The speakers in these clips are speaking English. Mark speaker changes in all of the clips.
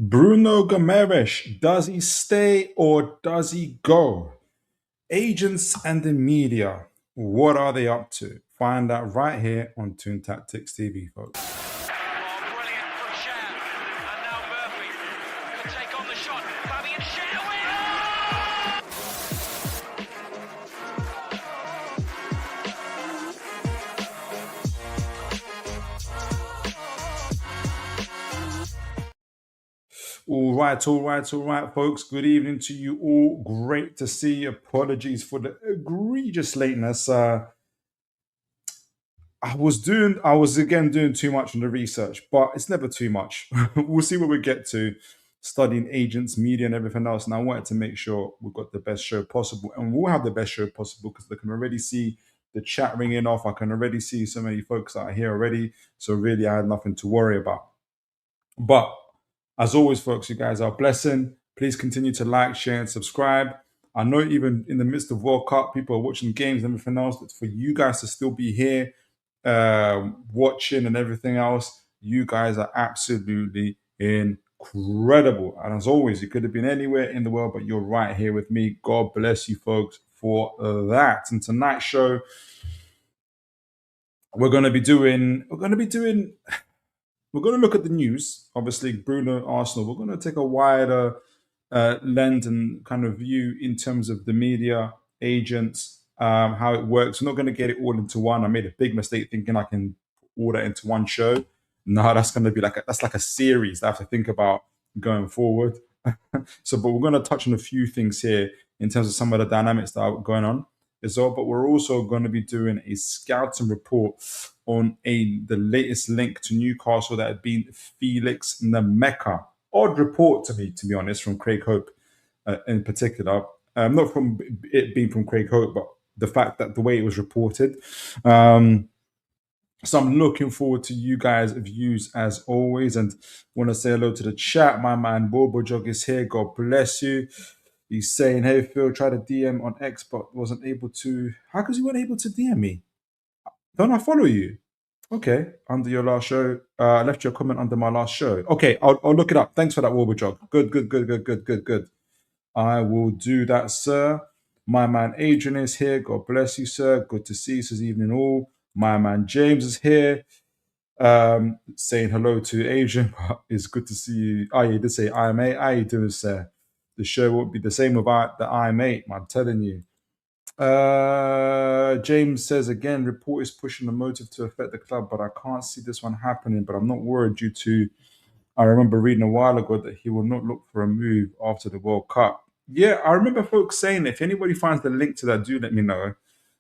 Speaker 1: Bruno Guimarães, does he stay or does he go? Agents and the media, what are they up to? Find out right here on Toon Tactics TV, folks.
Speaker 2: Oh, brilliant from Cher. And now Murphy could take on the shot. Fabian Cher
Speaker 1: All right, folks. Good evening to you all. Great to see. Apologies for the egregious lateness. I was again doing too much on the research, but it's never too much. We'll see where we get to studying agents, media, and everything else. And I wanted to make sure we've got the best show possible, and we'll have the best show possible because I can already see the chat ringing off. I can already see so many folks that are here already. So really, I had nothing to worry about. But as always, folks, you guys are a blessing. Please continue to like, share, and subscribe. I know even in the midst of World Cup, people are watching games and everything else, but for you guys to still be here watching and everything else, you guys are absolutely incredible. And as always, you could have been anywhere in the world, but you're right here with me. God bless you, folks, for that. And tonight's show, we're going to look at the news. Obviously, Bruno, Arsenal. We're going to take a wider lens and kind of view in terms of the media, agents, how it works. We're not going to get it all into one. I made a big mistake thinking I can order into one show. No, that's going to be that's like a series that I have to think about going forward. But we're going to touch on a few things here in terms of some of the dynamics that are going on as well. But we're also going to be doing a scouting report on the latest link to Newcastle that had been Felix Nmecha. Odd report to me, to be honest, from Craig Hope in particular. Not from it being from Craig Hope, but the fact that the way it was reported. So I'm looking forward to you guys' views as always, and want to say hello to the chat. My man Bobo is here. God bless you. He's saying, "Hey Phil, try to DM on X, but wasn't able to. How come you weren't able to DM me? Don't I follow you? Okay, under your last show, I left you a comment under my last show. Okay, I'll look it up. Thanks for that, Warbajog. Good. I will do that, sir. My man Adrian is here. God bless you, sir. Good to see you this evening, all. My man James is here. Saying hello to Adrian. It's good to see you. Oh, yeah, he did say I'm 8. How you doing, sir? The show won't be the same without the I'm 8, I'm telling you. James says again, report is pushing the motive to affect the club, but I can't see this one happening. But I'm not worried due to, I remember reading a while ago that he will not look for a move after the World Cup. Yeah, I remember folks saying, if anybody finds the link to that, do let me know.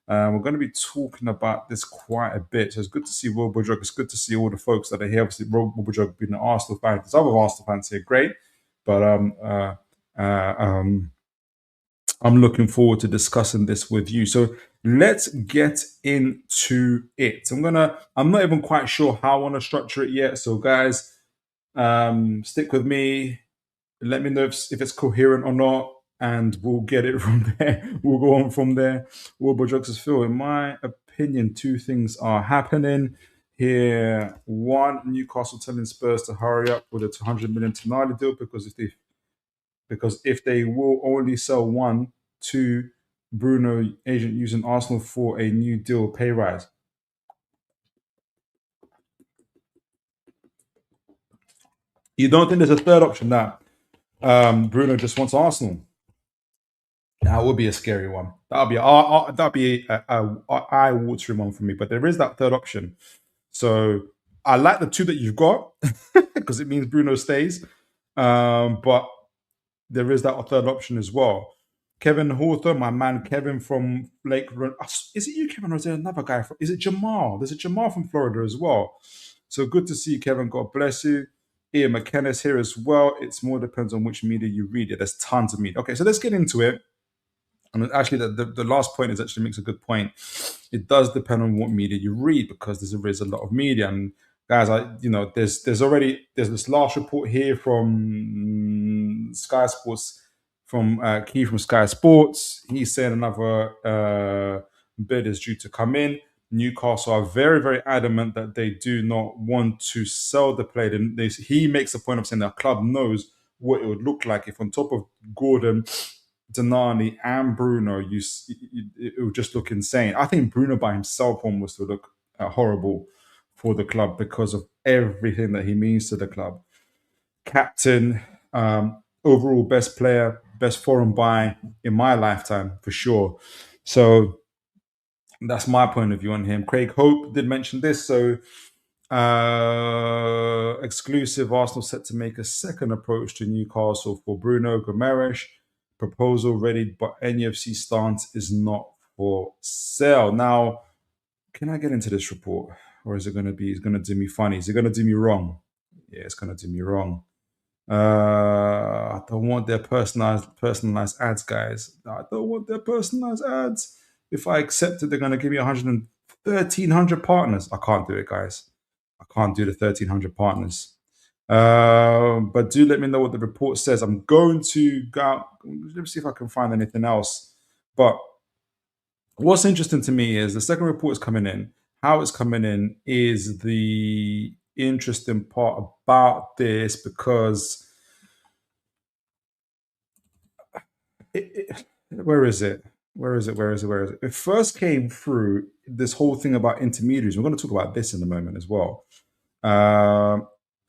Speaker 1: We're going to be talking about this quite a bit. So it's good to see Will Budrug. It's good to see all the folks that are here. Obviously, Will Budrug being an Arsenal fan. There's other Arsenal fans here, great. But I'm looking forward to discussing this with you. So let's get into it. I'm not even quite sure how I want to structure it yet. So guys, stick with me. Let me know if it's coherent or not, and we'll get it from there. We'll go on from there. Wilbur says, Phil, in my opinion, two things are happening here. One, Newcastle telling Spurs to hurry up with a 200 million Tonali deal because if they will only sell one to Bruno agent using Arsenal for a new deal pay rise. You don't think there's a third option that Bruno just wants Arsenal? That would be a scary one. That'd be a eye-watering one for me. But there is that third option. So I like the two that you've got because it means Bruno stays. But there is that third option as well. Kevin Hawthorne, my man Kevin from Lake. Is it you, Kevin, or is there another guy? Is it Jamal? There's a Jamal from Florida as well. So good to see you, Kevin. God bless you. Ian McKenna's here as well. It's more depends on which media you read. There's tons of media. Okay, so let's get into it. And actually, the last point is actually makes a good point. It does depend on what media you read because there is a lot of media. And guys, there's this last report here from Sky Sports, from Key from Sky Sports. He's saying another bid is due to come in. Newcastle are very, very adamant that they do not want to sell the player. He makes a point of saying that the club knows what it would look like if, on top of Gordon, Denani, and Bruno, it would just look insane. I think Bruno by himself almost would look horrible for the club because of everything that he means to the club. Captain, overall best player, best foreign buy in my lifetime for sure. So that's my point of view on him. Craig Hope did mention this. So exclusive, Arsenal set to make a second approach to Newcastle for Bruno Guimarães. Proposal ready, but NUFC stance is not for sale. Now, can I get into this report? Or is it going to be, it's going to do me funny? Is it going to do me wrong? Yeah, it's going to do me wrong. I don't want their personalized ads, guys. I don't want their personalized ads. If I accept it, they're going to give me 1,300 partners. I can't do it, guys. I can't do the 1,300 partners. But do let me know what the report says. I'm going to go out. Let me see if I can find anything else. But what's interesting to me is the second report is coming in. How it's coming in is the interesting part about this, because where is it? It first came through this whole thing about intermediaries. We're going to talk about this in a moment as well.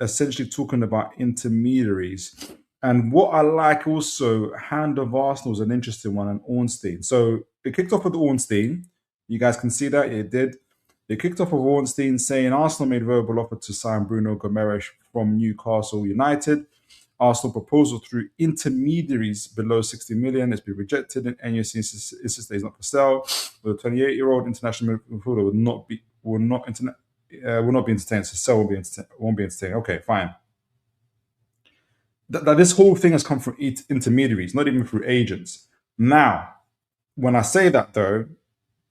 Speaker 1: Essentially talking about intermediaries. And what I like also, Hand of Arsenal is an interesting one, and Ornstein. So it kicked off with Ornstein. You guys can see that it did. It kicked off with Ornstein saying Arsenal made verbal offer to sign Bruno Guimarães from Newcastle United. Arsenal proposal through intermediaries below 60 million has been rejected, and NUC insists that he's not for sale. The 28-year-old international midfielder will not be entertained. So sell won't be entertained. Okay, fine. That this whole thing has come from intermediaries, not even through agents. Now, when I say that though,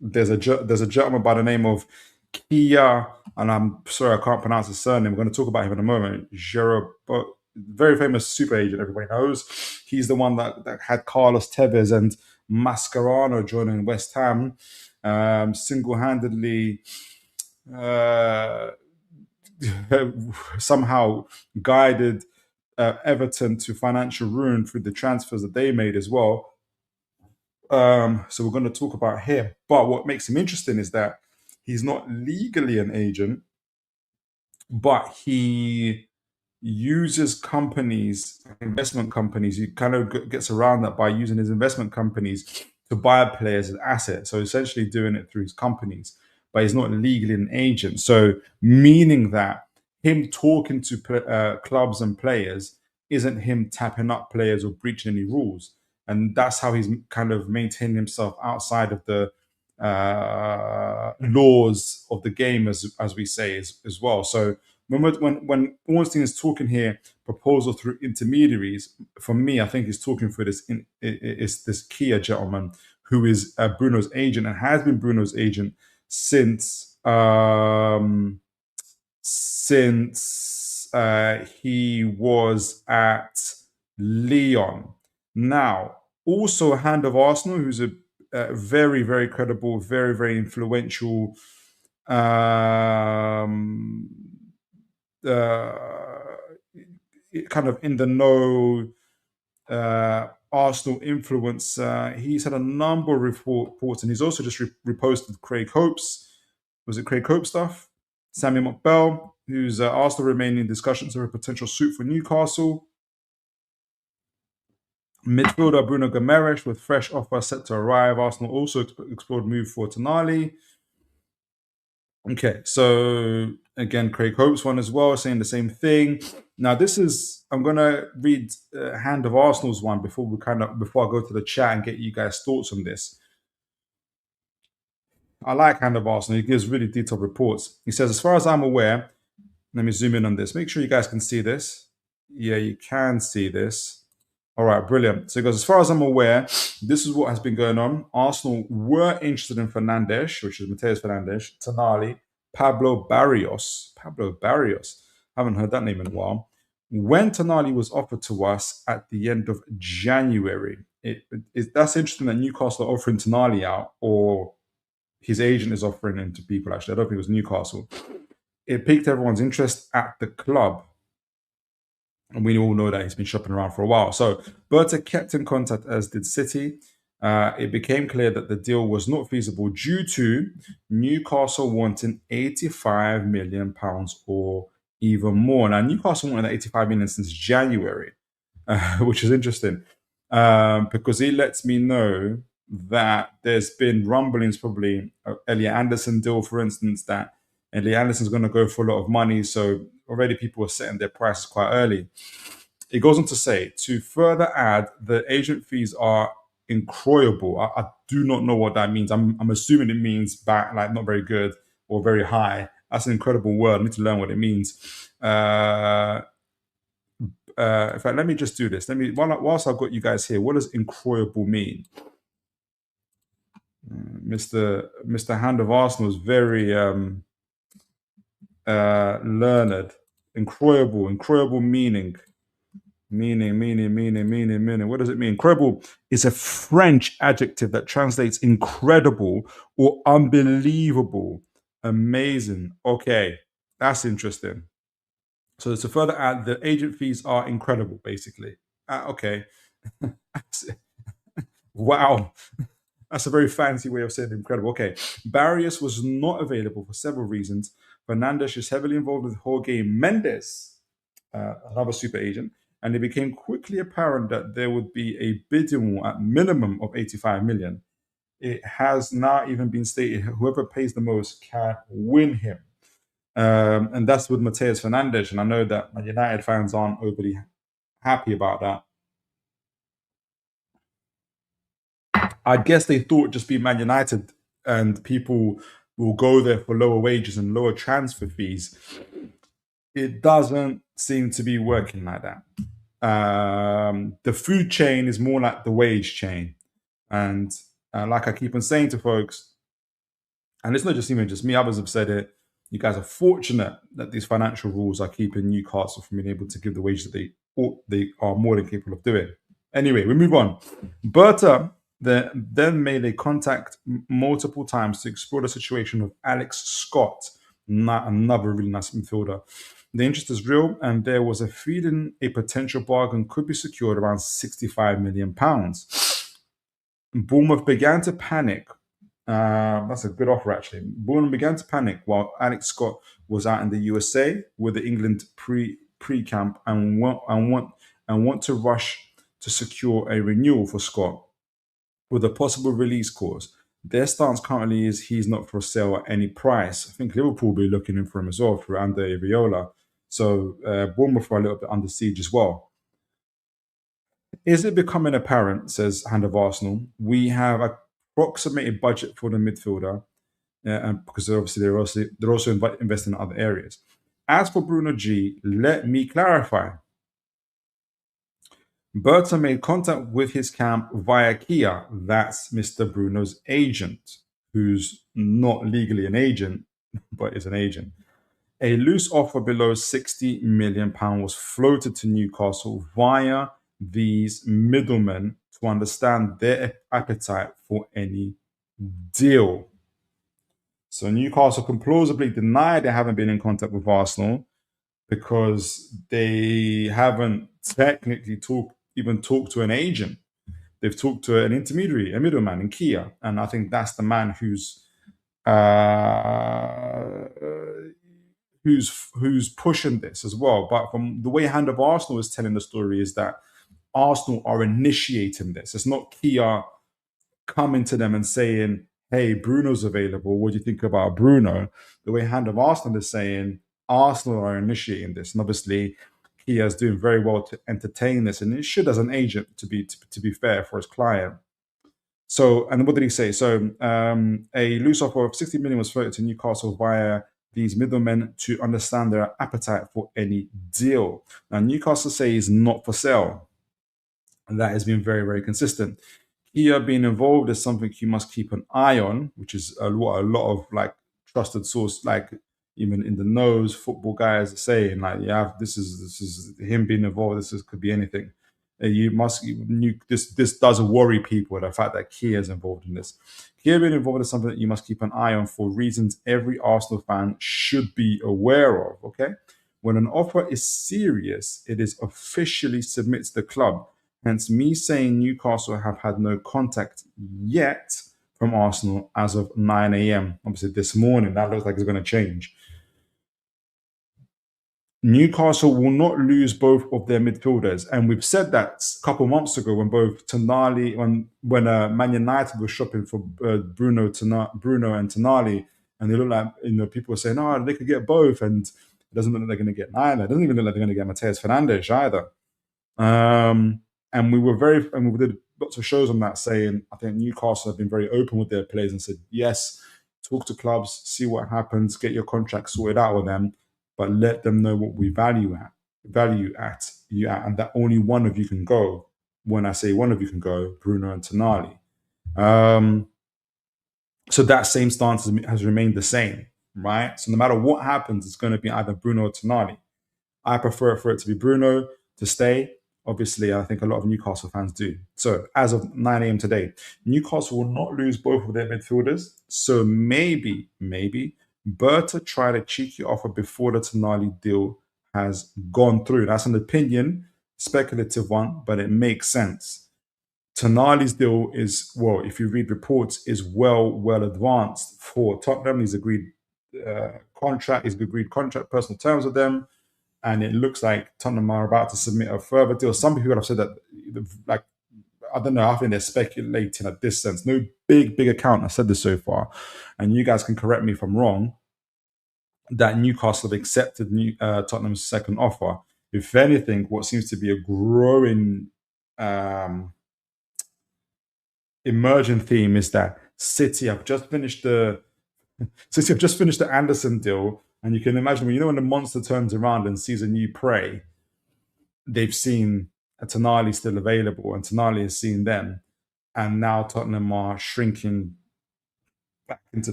Speaker 1: there's a gentleman by the name of Kia, and I'm sorry I can't pronounce his surname. We're going to talk about him in a moment. Very famous super agent, everybody knows. He's the one that had Carlos Tevez and Mascherano joining West Ham, single-handedly somehow guided Everton to financial ruin through the transfers that they made as well. So we're going to talk about him. But what makes him interesting is that he's not legally an agent, but he uses companies, investment companies. He kind of gets around that by using his investment companies to buy players as assets. So essentially doing it through his companies, but he's not legally an agent. So meaning that him talking to clubs and players isn't him tapping up players or breaching any rules. And that's how he's kind of maintained himself outside of the laws of the game, as we say, as well. So when Ornstein is talking here, proposal through intermediaries, for me, I think he's talking through this Kia gentleman who is Bruno's agent and has been Bruno's agent since he was at Lyon. Now, also a Hand of Arsenal, who's a very, very credible, very, very influential kind of in the know Arsenal influence. He's had a number of reports, and he's also just reposted Craig Hope's. Was it Craig Hope stuff? Samuel McBell, who's Arsenal remaining in discussions of a potential suit for Newcastle. Midfielder Bruno Guimarães with fresh offer set to arrive. Arsenal also explored move for Tonali. Okay, so again, Craig Hope's one as well, saying the same thing. Now, this is, I'm going to read Hand of Arsenal's one before I go to the chat and get you guys' thoughts on this. I like Hand of Arsenal. He gives really detailed reports. He says, as far as I'm aware, let me zoom in on this. Make sure you guys can see this. Yeah, you can see this. All right, brilliant. So he goes, as far as I'm aware, this is what has been going on. Arsenal were interested in Fernandes, which is Mateus Fernandes, Tonali, Pablo Barrios. Haven't heard that name in a while. When Tonali was offered to us at the end of January, that's interesting that Newcastle are offering Tonali out, or his agent is offering him to people. Actually, I don't think it was Newcastle. It piqued everyone's interest at the club. And we all know that he's been shopping around for a while. So Berta kept in contact, as did City. It became clear that the deal was not feasible due to Newcastle wanting £85 million or even more. Now, Newcastle wanted that 85 million since January, which is interesting because it lets me know that there's been rumblings, probably Elliot Anderson deal, for instance, that Elliot Anderson's going to go for a lot of money. So already people are setting their prices quite early. It goes on to say, to further add, the agent fees are incroyable. I do not know what that means. I'm assuming it means like not very good or very high. That's an incredible word. I need to learn what it means. In fact, let me just do this. Whilst I've got you guys here, what does incroyable mean? Mr. Hand of Arsenal is very learned. Incroyable meaning. Meaning. What does it mean? Incredible is a French adjective that translates incredible or unbelievable, amazing. Okay, that's interesting. So to further add, the agent fees are incredible, basically. Okay. Wow. That's a very fancy way of saying incredible. Okay. Barrios was not available for several reasons. Fernandes is heavily involved with Jorge Mendes, another super agent, and it became quickly apparent that there would be a bidding war at minimum of 85 million. It has now even been stated whoever pays the most can win him. And that's with Mateus Fernandes. And I know that United fans aren't overly happy about that. I guess they thought just be Man United and people will go there for lower wages and lower transfer fees. It doesn't seem to be working like that. The food chain is more like the wage chain. And like I keep on saying to folks, and it's not just even just me, others have said it, you guys are fortunate that these financial rules are keeping Newcastle from being able to give the wage that they are more than capable of doing. Anyway, we move on. Berta then made a contact multiple times to explore the situation of Alex Scott, another really nice midfielder. The interest is real, and there was a feeling a potential bargain could be secured around £65 million. Bournemouth began to panic. That's a good offer, actually. Bournemouth began to panic while Alex Scott was out in the USA with the England pre-camp and want to rush to secure a renewal for Scott with a possible release clause. Their stance currently is he's not for sale at any price. I think Liverpool will be looking in for him as well through Andre Viola. So Bournemouth are a little bit under siege as well. Is it becoming apparent, says Hand of Arsenal, we have approximated budget for the midfielder, because obviously they're also investing in other areas. As for Bruno G, let me clarify. Berta made contact with his camp via Kia. That's Mr. Bruno's agent, who's not legally an agent, but is an agent. A loose offer below £60 million was floated to Newcastle via these middlemen to understand their appetite for any deal. So Newcastle can plausibly deny they haven't been in contact with Arsenal because they haven't technically talked to an agent. They've talked to an intermediary, a middleman in Kia, and I think that's the man who's pushing this as well. But from the way Hand of Arsenal is telling the story is that Arsenal are initiating this. It's not Kia coming to them and saying, hey, Bruno's available. What do you think about Bruno? The way Hand of Arsenal is saying, Arsenal are initiating this. And obviously, Kia is doing very well to entertain this. And it should as an agent, to be fair, for his client. So, and what did he say? So, a loose offer of 60 million was floated to Newcastle via these middlemen to understand their appetite for any deal. Now, Newcastle say he's not for sale. And that has been very, very consistent. Kia being involved is something you must keep an eye on, which is what a lot of like trusted source, like even in the nose, football guys are saying, like, yeah, this is him being involved. Could be anything. This does worry people, the fact that Kia is involved in this. Kia being involved is something that you must keep an eye on for reasons every Arsenal fan should be aware of. Okay, when an offer is serious, it is officially submitted to the club. Hence, me saying Newcastle have had no contact yet from Arsenal as of 9 a.m. Obviously, this morning that looks like it's going to change. Newcastle will not lose both of their midfielders, and we've said that a couple months ago when both Tonali, when Man United was shopping for Bruno and Tonali, and they look like people were saying, "Oh, they could get both," and it doesn't look like they're going to get neither. It doesn't even look like they're going to get Mateus Fernandes either. And we did lots of shows on that, saying I think Newcastle have been very open with their players and said, yes, talk to clubs, see what happens, get your contract sorted out with them, but let them know what we value at you at, and that only one of you can go. When I say one of you can go, Bruno and Tonali. So that same stance has remained the same, right? So no matter what happens, it's going to be either Bruno or Tonali. I prefer for it to be Bruno to stay. Obviously, I think a lot of Newcastle fans do. So as of 9 a.m. today, Newcastle will not lose both of their midfielders. So maybe Berta tried a cheeky offer before the Tonali deal has gone through. That's an opinion, speculative one, but it makes sense. Tonali's deal is, well, if you read reports, is well advanced for Tottenham. He's agreed contract, personal terms with them. And it looks like Tottenham are about to submit a further deal. Some people have said that, like, I don't know, I think they're speculating at this sense. No big account has said this so far. And you guys can correct me if I'm wrong, that Newcastle have accepted Tottenham's second offer. If anything, what seems to be a growing emerging theme is that City have just finished the Anderson deal. And you can imagine, when the monster turns around and sees a new prey, they've seen a Tonali still available, and Tonali has seen them. And now Tottenham are shrinking back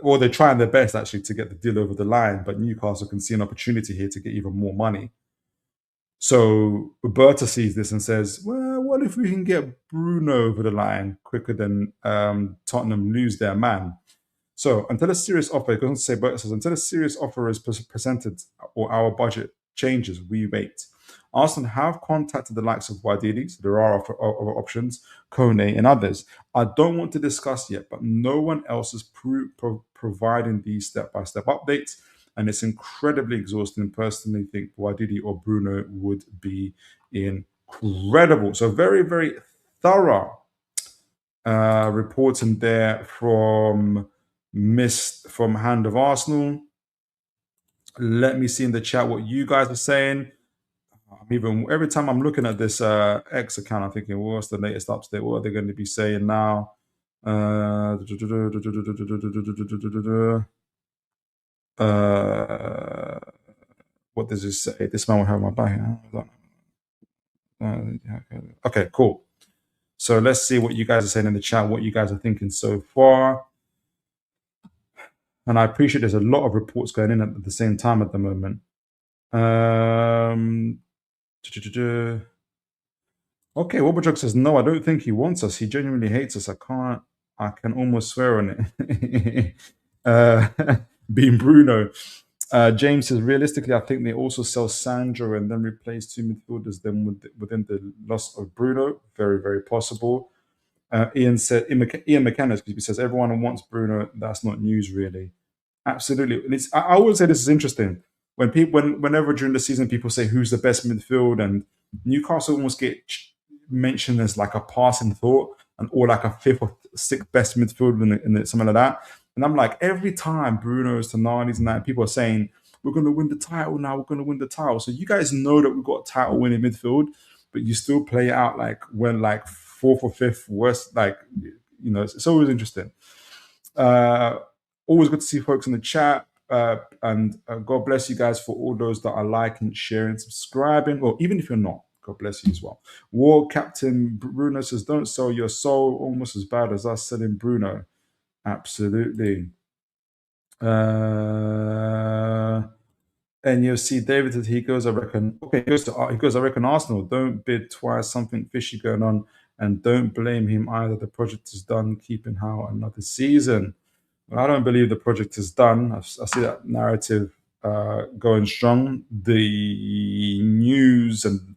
Speaker 1: or they're trying their best actually to get the deal over the line, but Newcastle can see an opportunity here to get even more money. So Roberta sees this and says, well, what if we can get Bruno over the line quicker than Tottenham lose their man? So until a serious offer, it doesn't say, but it says, until a serious offer is presented or our budget changes, we wait. Arsenal have contacted the likes of Wadidi, so there are other options, Kone and others. I don't want to discuss yet, but no one else is providing these step-by-step updates, and it's incredibly exhausting. Personally, think Wadidi or Bruno would be incredible. So very, very thorough reporting there from Hand of Arsenal. Let me see in the chat what you guys are saying. Even every time I'm looking at this X account, I'm thinking, what's the latest update? What are they going to be saying now? What does it say? This man will have my back. Okay, cool. So let's see what you guys are saying in the chat, what you guys are thinking so far. And I appreciate there's a lot of reports going in at the same time at the moment. Okay, Wobberjog says, no, I don't think he wants us. He genuinely hates us. I can almost swear on it. Being Bruno. James says, realistically, I think they also sell Sandro and then replace two midfielders then within the loss of Bruno. Very, very possible. Ian McKenna says, everyone wants Bruno. That's not news, really. Absolutely. And I would say this is interesting. Whenever during the season people say who's the best midfield, and Newcastle almost get mentioned as like a passing thought, or like a fifth or sixth best midfield in something like that. And I'm like, every time Bruno's, Tonali's, and that, people are saying, we're going to win the title now, we're going to win the title. So you guys know that we've got a title winning midfield, but you still play it out like when like fourth or fifth worst, like, it's always interesting. Always good to see folks in the chat. And God bless you guys for all those that are liking, sharing, subscribing, or even if you're not, God bless you as well. War Captain Bruno says, don't sell your soul, almost as bad as us selling Bruno. Absolutely. And you'll see David, he goes, I reckon, okay, he goes, I reckon Arsenal, don't bid twice, something fishy going on, and don't blame him either. The project is done, keeping Howe another season. Well, I don't believe the project is done. I see that narrative going strong. The news and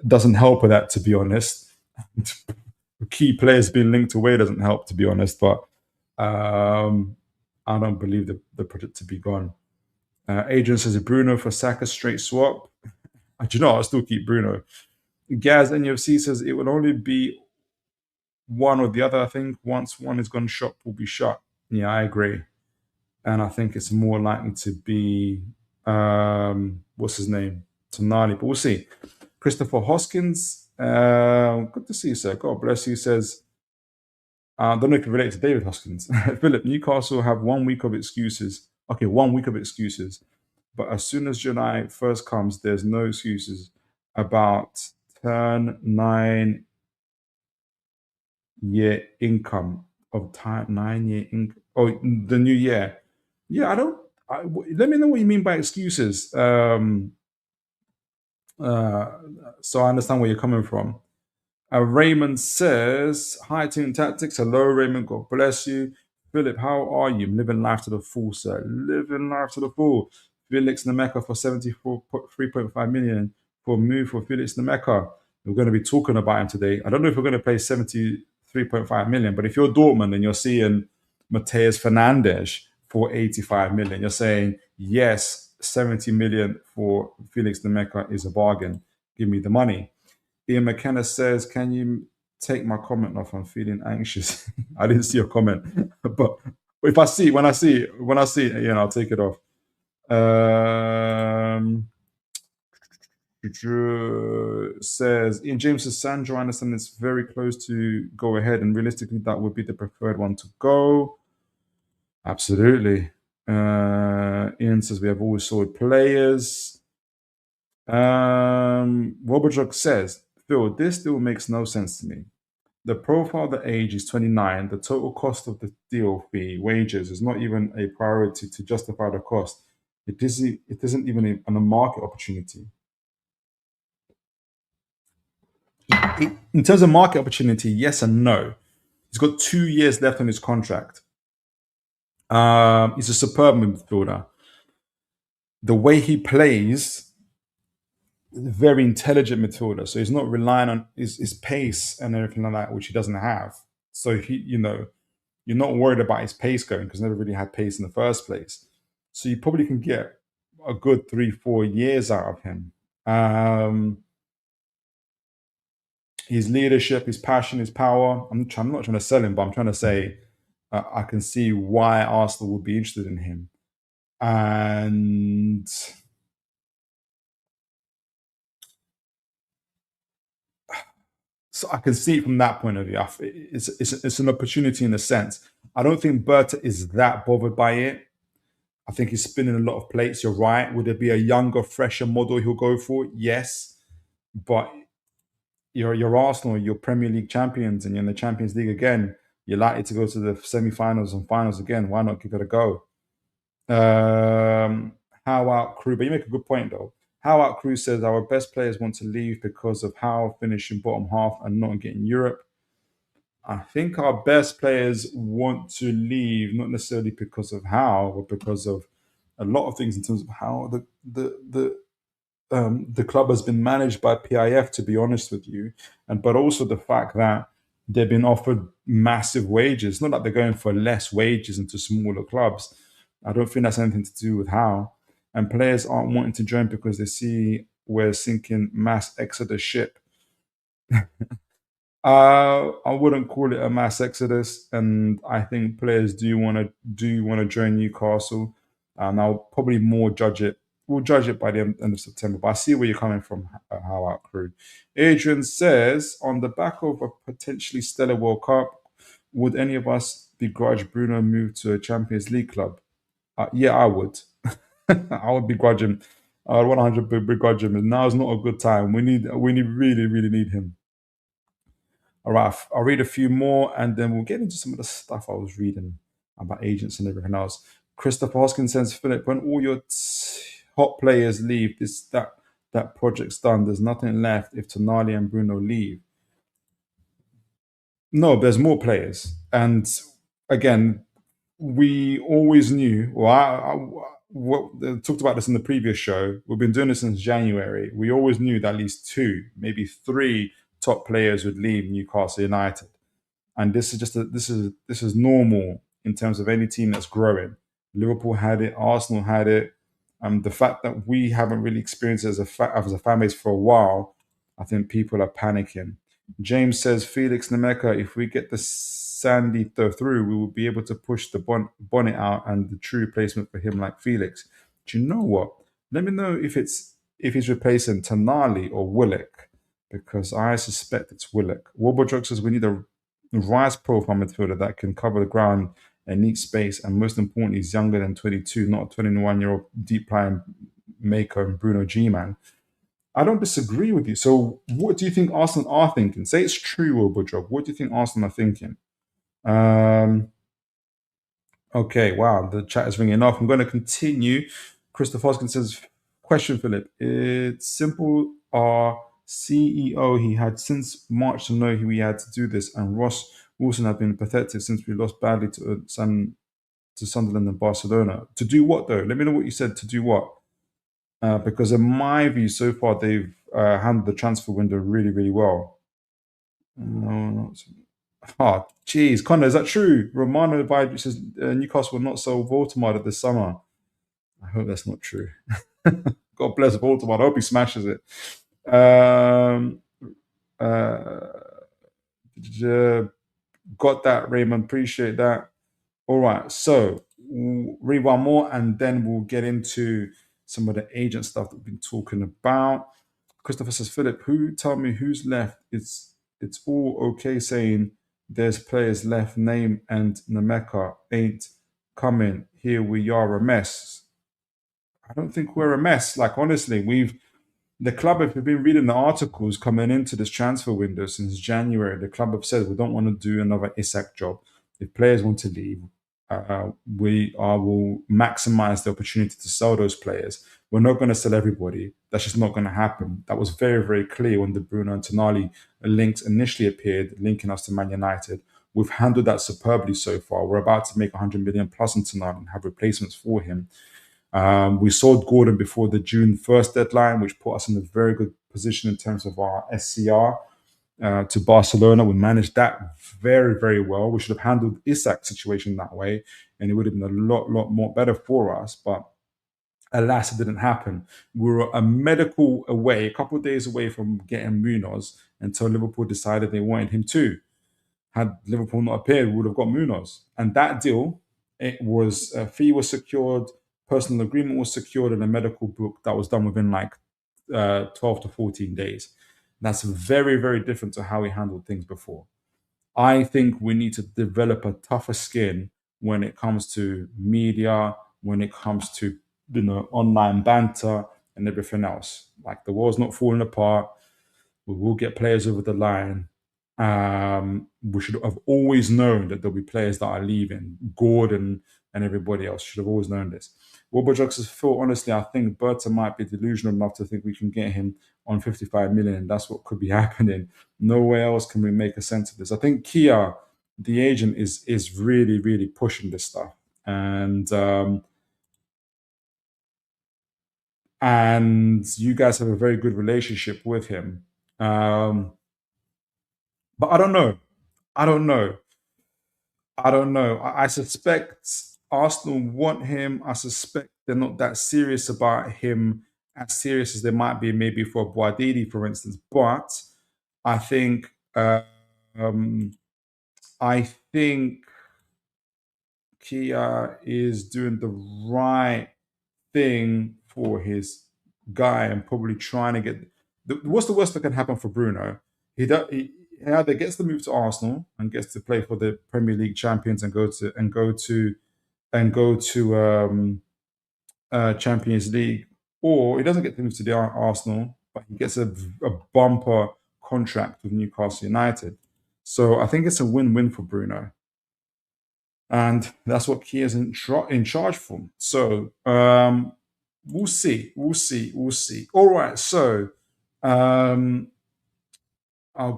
Speaker 1: doesn't help with that, to be honest. Key players being linked away doesn't help, to be honest, but I don't believe the project to be gone. Adrian says Bruno for Saka straight swap. Do you know, I'll still keep Bruno. Gaz NUFC says it will only be one or the other. I think once one is gone, shop will be shut. Yeah, I agree. And I think it's more likely to be what's his name? Tonali, but we'll see. Christopher Hoskins, good to see you, sir. God bless you. Says, I don't know if you relate to David Hoskins. Philip, Newcastle have 1 week of excuses. Okay, 1 week of excuses. But as soon as July 1st comes, there's no excuses about turn 9-year income of 9-year income. Oh, the new year. Yeah, let me know what you mean by excuses. So I understand where you're coming from. Raymond says, Hi, Team Tactics. Hello, Raymond. God bless you. Philip, how are you? Living life to the full, sir. Living life to the full. Felix Nmecha for 73.5 million for a move for Felix Nmecha. We're going to be talking about him today. I don't know if we're going to pay 73.5 million, but if you're Dortmund and you're seeing Mateus Fernandes for 85 million, you're saying, yes, 70 million for Felix Nmecha is a bargain. Give me the money. Ian McKenna says, can you take my comment off? I'm feeling anxious. I didn't see your comment, but if I see it, when I see it, I'll take it off. Says, Ian James says, Sandro, I understand it's very close to go ahead, and realistically, that would be the preferred one to go. Absolutely. Ian says, we have always solid players. Robert says, Phil, this still makes no sense to me. The profile, the age is 29. The total cost of the deal fee, wages, is not even a priority to justify the cost. It isn't even a market opportunity. In terms of market opportunity, yes and no. He's got 2 years left on his contract. He's a superb midfielder. The way he plays, very intelligent midfielder. So he's not relying on his pace and everything like that, which he doesn't have. So you're not worried about his pace going because never really had pace in the first place. So you probably can get a good 3-4 years out of him. His leadership, his passion, his power. I'm not trying to sell him, but I'm trying to say I can see why Arsenal would be interested in him. And so I can see it from that point of view. It's an opportunity in a sense. I don't think Berta is that bothered by it. I think he's spinning a lot of plates. You're right. Would there be a younger, fresher model he'll go for? Yes. But you're Arsenal, you're Premier League champions, and you're in the Champions League again. You're likely to go to the semi-finals and finals again. Why not give it a go? How out Crew? But you make a good point though. How out Crew says our best players want to leave because of how finishing bottom half and not getting Europe. I think our best players want to leave not necessarily because of how, but because of a lot of things in terms of how the club has been managed by PIF. To be honest with you, but also the fact that they've been offered massive wages. Not that they're going for less wages into smaller clubs. I don't think that's anything to do with how. And players aren't wanting to join because they see we're sinking mass exodus ship. I wouldn't call it a mass exodus, and I think players do want to join Newcastle. And I'll probably more judge it. We'll judge it by the end of September. But I see where you're coming from. How out Crew. Adrian says, on the back of a potentially stellar World Cup, would any of us begrudge Bruno move to a Champions League club? Yeah, I would. I would begrudge him. I would 100 begrudge him. And now is not a good time. We really, really need him. All right, I'll read a few more and then we'll get into some of the stuff I was reading about agents and everything else. Christopher Hoskins says, Philip, when all your hot players leave, that project's done. There's nothing left if Tonali and Bruno leave. No, there's more players, and again, we always knew. Well, talked about this in the previous show. We've been doing this since January. We always knew that at least two, maybe three top players would leave Newcastle United, and this is normal in terms of any team that's growing. Liverpool had it, Arsenal had it. The fact that we haven't really experienced it as a fan base for a while, I think people are panicking. James says, Felix Nmecha, if we get the Sandito through, we will be able to push the bonnet out and the true replacement for him like Felix. Do you know what? Let me know if he's replacing Tonali or Willock, because I suspect it's Willock. Warbodrock says we need a rise profile midfielder that can cover the ground and need space, and most importantly, he's younger than 22, not a 21-year-old deep playing maker and Bruno G man. I don't disagree with you. So, what do you think Arsenal are thinking? Say it's true, Warbodrock. What do you think Arsenal are thinking? Okay, wow, the chat is ringing off. I'm going to continue. Christopher Hoskins says, question, Philip. It's simple. Our CEO, he had since March to know we had to do this, and Ross Wilson have been pathetic since we lost badly to Sunderland and Barcelona. To do what, though? Let me know what you said. To do what? Because in my view, so far, they've handled the transfer window really, really well. No, oh, geez, Connor, is that true? Romano advised says Newcastle will not sell Voldemort this summer. I hope that's not true. God bless Voldemort. I hope he smashes it. Got that, Raymond. Appreciate that. All right, so we'll read one more and then we'll get into some of the agent stuff that we've been talking about. Christopher says, Philip, tell me who's left? It's all okay saying there's players left, name and Nemecha ain't coming. Here we are a mess. I don't think we're a mess. Like, honestly, the club, if you've been reading the articles coming into this transfer window since January, the club have said we don't want to do another Isak job. If players want to leave, will maximize the opportunity to sell those players. We're not going to sell everybody. That's just not going to happen. That was very, very clear when the Bruno and Tonali links initially appeared, linking us to Man United. We've handled that superbly so far. We're about to make 100 million plus in Tonali and have replacements for him. We sold Gordon before the June 1st deadline, which put us in a very good position in terms of our SCR to Barcelona. We managed that very, very well. We should have handled Isak's situation that way, and it would have been a lot more better for us. But alas, it didn't happen. We were a medical away, a couple of days away from getting Munoz until Liverpool decided they wanted him too. Had Liverpool not appeared, we would have got Munoz. And that deal, it was a fee was secured, personal agreement was secured, and a medical book that was done within like 12 to 14 days. That's very, very different to how we handled things before. I think we need to develop a tougher skin when it comes to media, when it comes to online banter and everything else. Like, the world's not falling apart. We will get players over the line. We should have always known that there'll be players that are leaving. Gordon and everybody else should have always known this. Warbodrox says, Phil, honestly, I think Berta might be delusional enough to think we can get him on 55 million. That's what could be happening. Nowhere else can we make a sense of this. I think Kia, the agent, is really, really pushing this stuff. And you guys have a very good relationship with him. But I don't know. I suspect Arsenal want him. I suspect they're not that serious about him, as serious as they might be maybe for Boadidi, for instance. But I think Kia is doing the right thing for his guy and probably trying to get. What's the worst that can happen for Bruno? He either gets the move to Arsenal and gets to play for the Premier League champions and go to Champions League, or he doesn't get the move to the Arsenal, but he gets a bumper contract with Newcastle United. So I think it's a win-win for Bruno. And that's what Kia's in charge for. So we'll see. All right. So I'll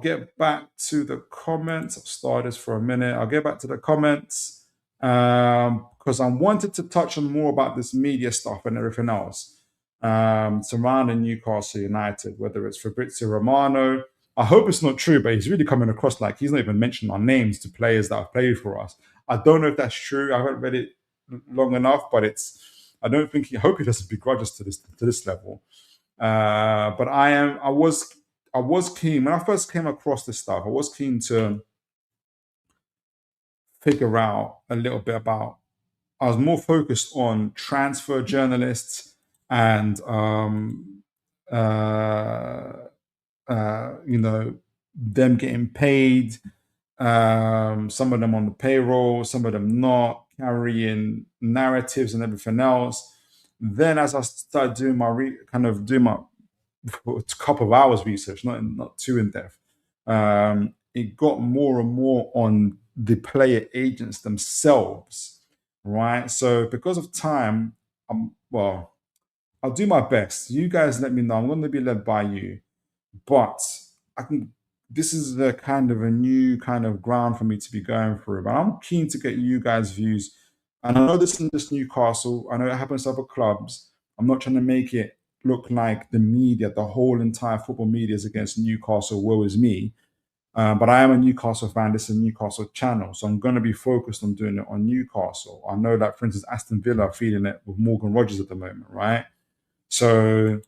Speaker 1: get back to the comments. I'll start this for a minute. I'll get back to the comments because I wanted to touch on more about this media stuff and everything else surrounding Newcastle United, whether it's Fabrizio Romano. I hope it's not true, but he's really coming across like he's not even mentioned our names to players that have played for us. I don't know if that's true. I haven't read it long enough, but I don't think I hope he doesn't begrudge us to this level. But I was keen when I first came across this stuff. I was keen to figure out a little bit about. I was more focused on transfer journalists and them getting paid. Some of them on the payroll, some of them not, carrying narratives and everything else. Then, as I started doing my a couple of hours research, not too in depth, it got more and more on the player agents themselves, right? So because of time, I'll do my best. You guys let me know. I'm going to be led by you, but I can. This is the kind of a new kind of ground for me to be going through. But I'm keen to get you guys' views. And I know this isn't just Newcastle. I know it happens to other clubs. I'm not trying to make it look like the media, the whole entire football media is against Newcastle. Woe is me. But I am a Newcastle fan. This is a Newcastle channel. So I'm going to be focused on doing it on Newcastle. I know that, for instance, Aston Villa are feeding it with Morgan Rogers at the moment, right? So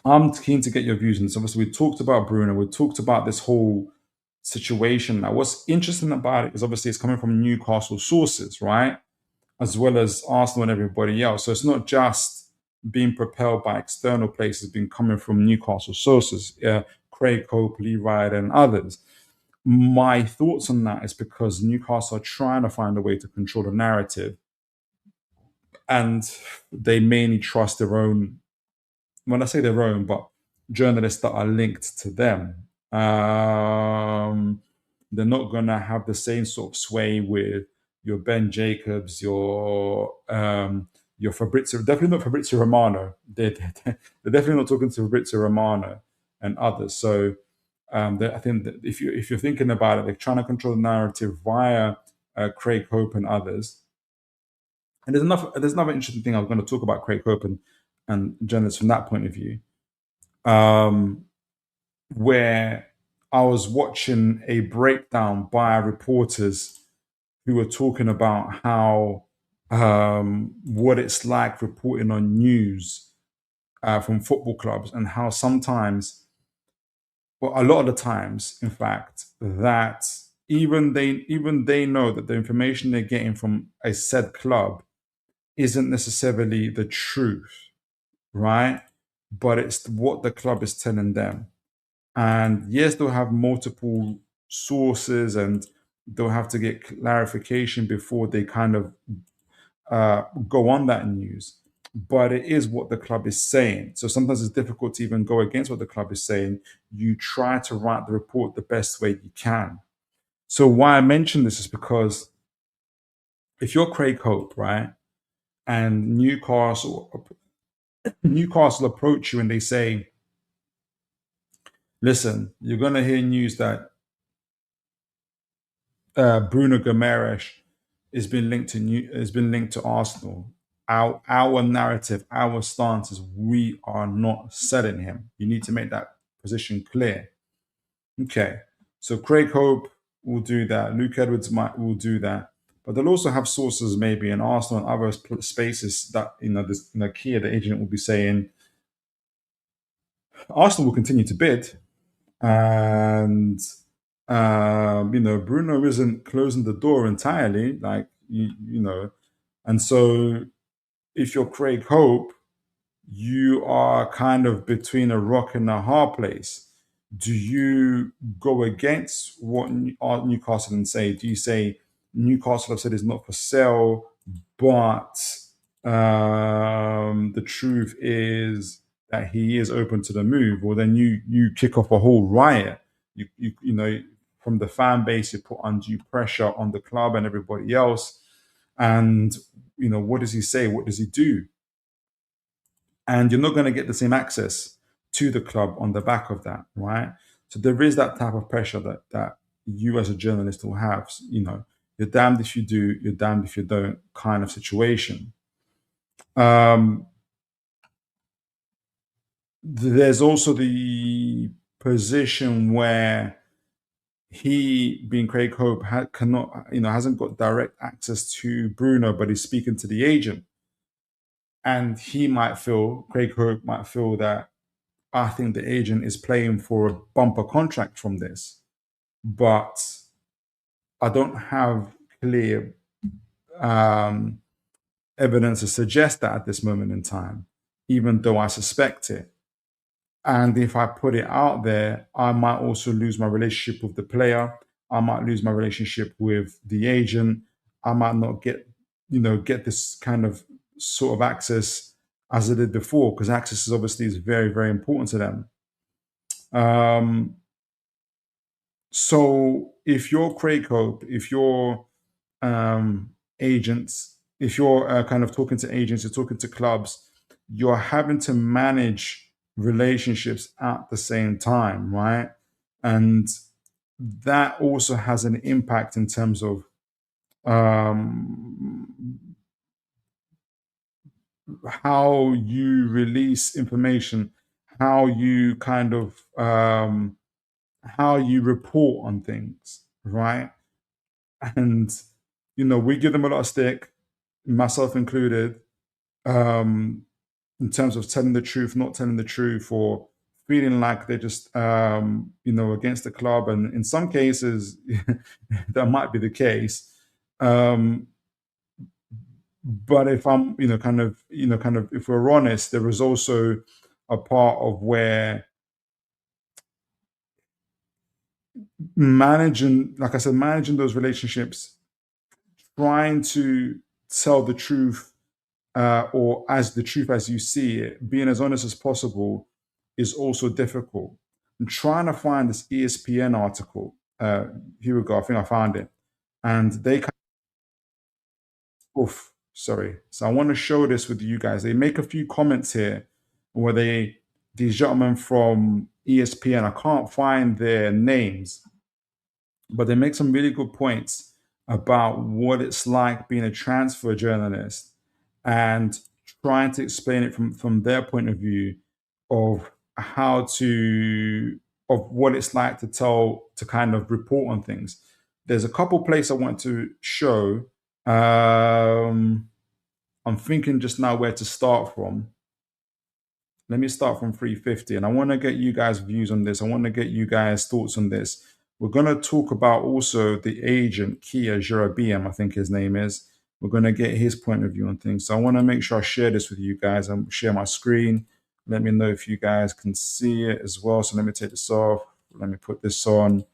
Speaker 1: I'm keen to get your views on this. Obviously, we talked about Bruno. We talked about this whole situation. Now, what's interesting about it is obviously it's coming from Newcastle sources, right? As well as Arsenal and everybody else. So it's not just being propelled by external places, being coming from Newcastle sources, Craig Hope, Lee Ryder, and others. My thoughts on that is because Newcastle are trying to find a way to control the narrative, and they mainly trust their own. When I say their own, but journalists that are linked to them. They're not going to have the same sort of sway with your Ben Jacobs, your Fabrizio, definitely not Fabrizio Romano. They're definitely not talking to Fabrizio Romano and others. So I think that if you're thinking about it, they're trying to control the narrative via Craig Hope and others. And there's another interesting thing I was going to talk about Craig Hope and journalists from that point of view, where I was watching a breakdown by reporters who were talking about how what it's like reporting on news from football clubs, and how sometimes, well, a lot of the times, in fact, that even they know that the information they're getting from a said club isn't necessarily the truth, right? But it's what the club is telling them. And yes, they'll have multiple sources and they'll have to get clarification before they kind of go on that news. But it is what the club is saying. So sometimes it's difficult to even go against what the club is saying. You try to write the report the best way you can. So why I mention this is because if you're Craig Hope, right, and Newcastle approach you and they say, listen, you're going to hear news that Bruno Guimarães has been linked to Arsenal. Our narrative, our stance is we are not selling him. You need to make that position clear. Okay, so Craig Hope will do that. Luke Edwards will do that, but they'll also have sources maybe in Arsenal and other spaces that Kia, the agent, will be saying Arsenal will continue to bid, and Bruno isn't closing the door entirely, and so if you're Craig Hope, you are kind of between a rock and a hard place. Do you go against what Newcastle and say? Do you say Newcastle have said it's not for sale, but the truth is that he is open to the move? Or then you kick off a whole riot. You know, from the fan base, you put undue pressure on the club and everybody else. And, what does he say? What does he do? And you're not going to get the same access to the club on the back of that, right? So there is that type of pressure that you as a journalist will have. You're damned if you do, you're damned if you don't kind of situation. There's also the position where he, being Craig Hope, hasn't got direct access to Bruno, but he's speaking to the agent. And Craig Hope might feel that, I think the agent is playing for a bumper contract from this, but I don't have clear evidence to suggest that at this moment in time, even though I suspect it. And if I put it out there, I might also lose my relationship with the player. I might lose my relationship with the agent. I might not get this kind of sort of access as I did before, because access is obviously very, very important to them. So if you're Craig Hope, if you're agents, if you're kind of talking to agents, you're talking to clubs, you're having to manage relationships at the same time, right? And that also has an impact in terms of how you release information, how you kind of how you report on things, right? And we give them a lot of stick, myself included, in terms of telling the truth, not telling the truth, or feeling like they're just against the club. And in some cases that might be the case. But if I'm if we're honest, there is also a part of where managing those relationships, trying to tell the truth, or as the truth as you see it, being as honest as possible, is also difficult. I'm trying to find this ESPN article. Here we go. I think I found it. And they sorry. So I want to show this with you guys. They make a few comments here where these gentlemen from ESPN, I can't find their names, but they make some really good points about what it's like being a transfer journalist and trying to explain it from their point of view of what it's like to kind of report on things. There's a couple places I want to show. I'm thinking just now where to start from. Let me start from 350, and I want to get you guys' views on this. I want to get you guys' thoughts on this. We're going to talk about also the agent, Kia Jurabiem, I think his name is. We're going to get his point of view on things. So I want to make sure I share this with you guys and share my screen. Let me know if you guys can see it as well. So let me take this off. Let me put this on.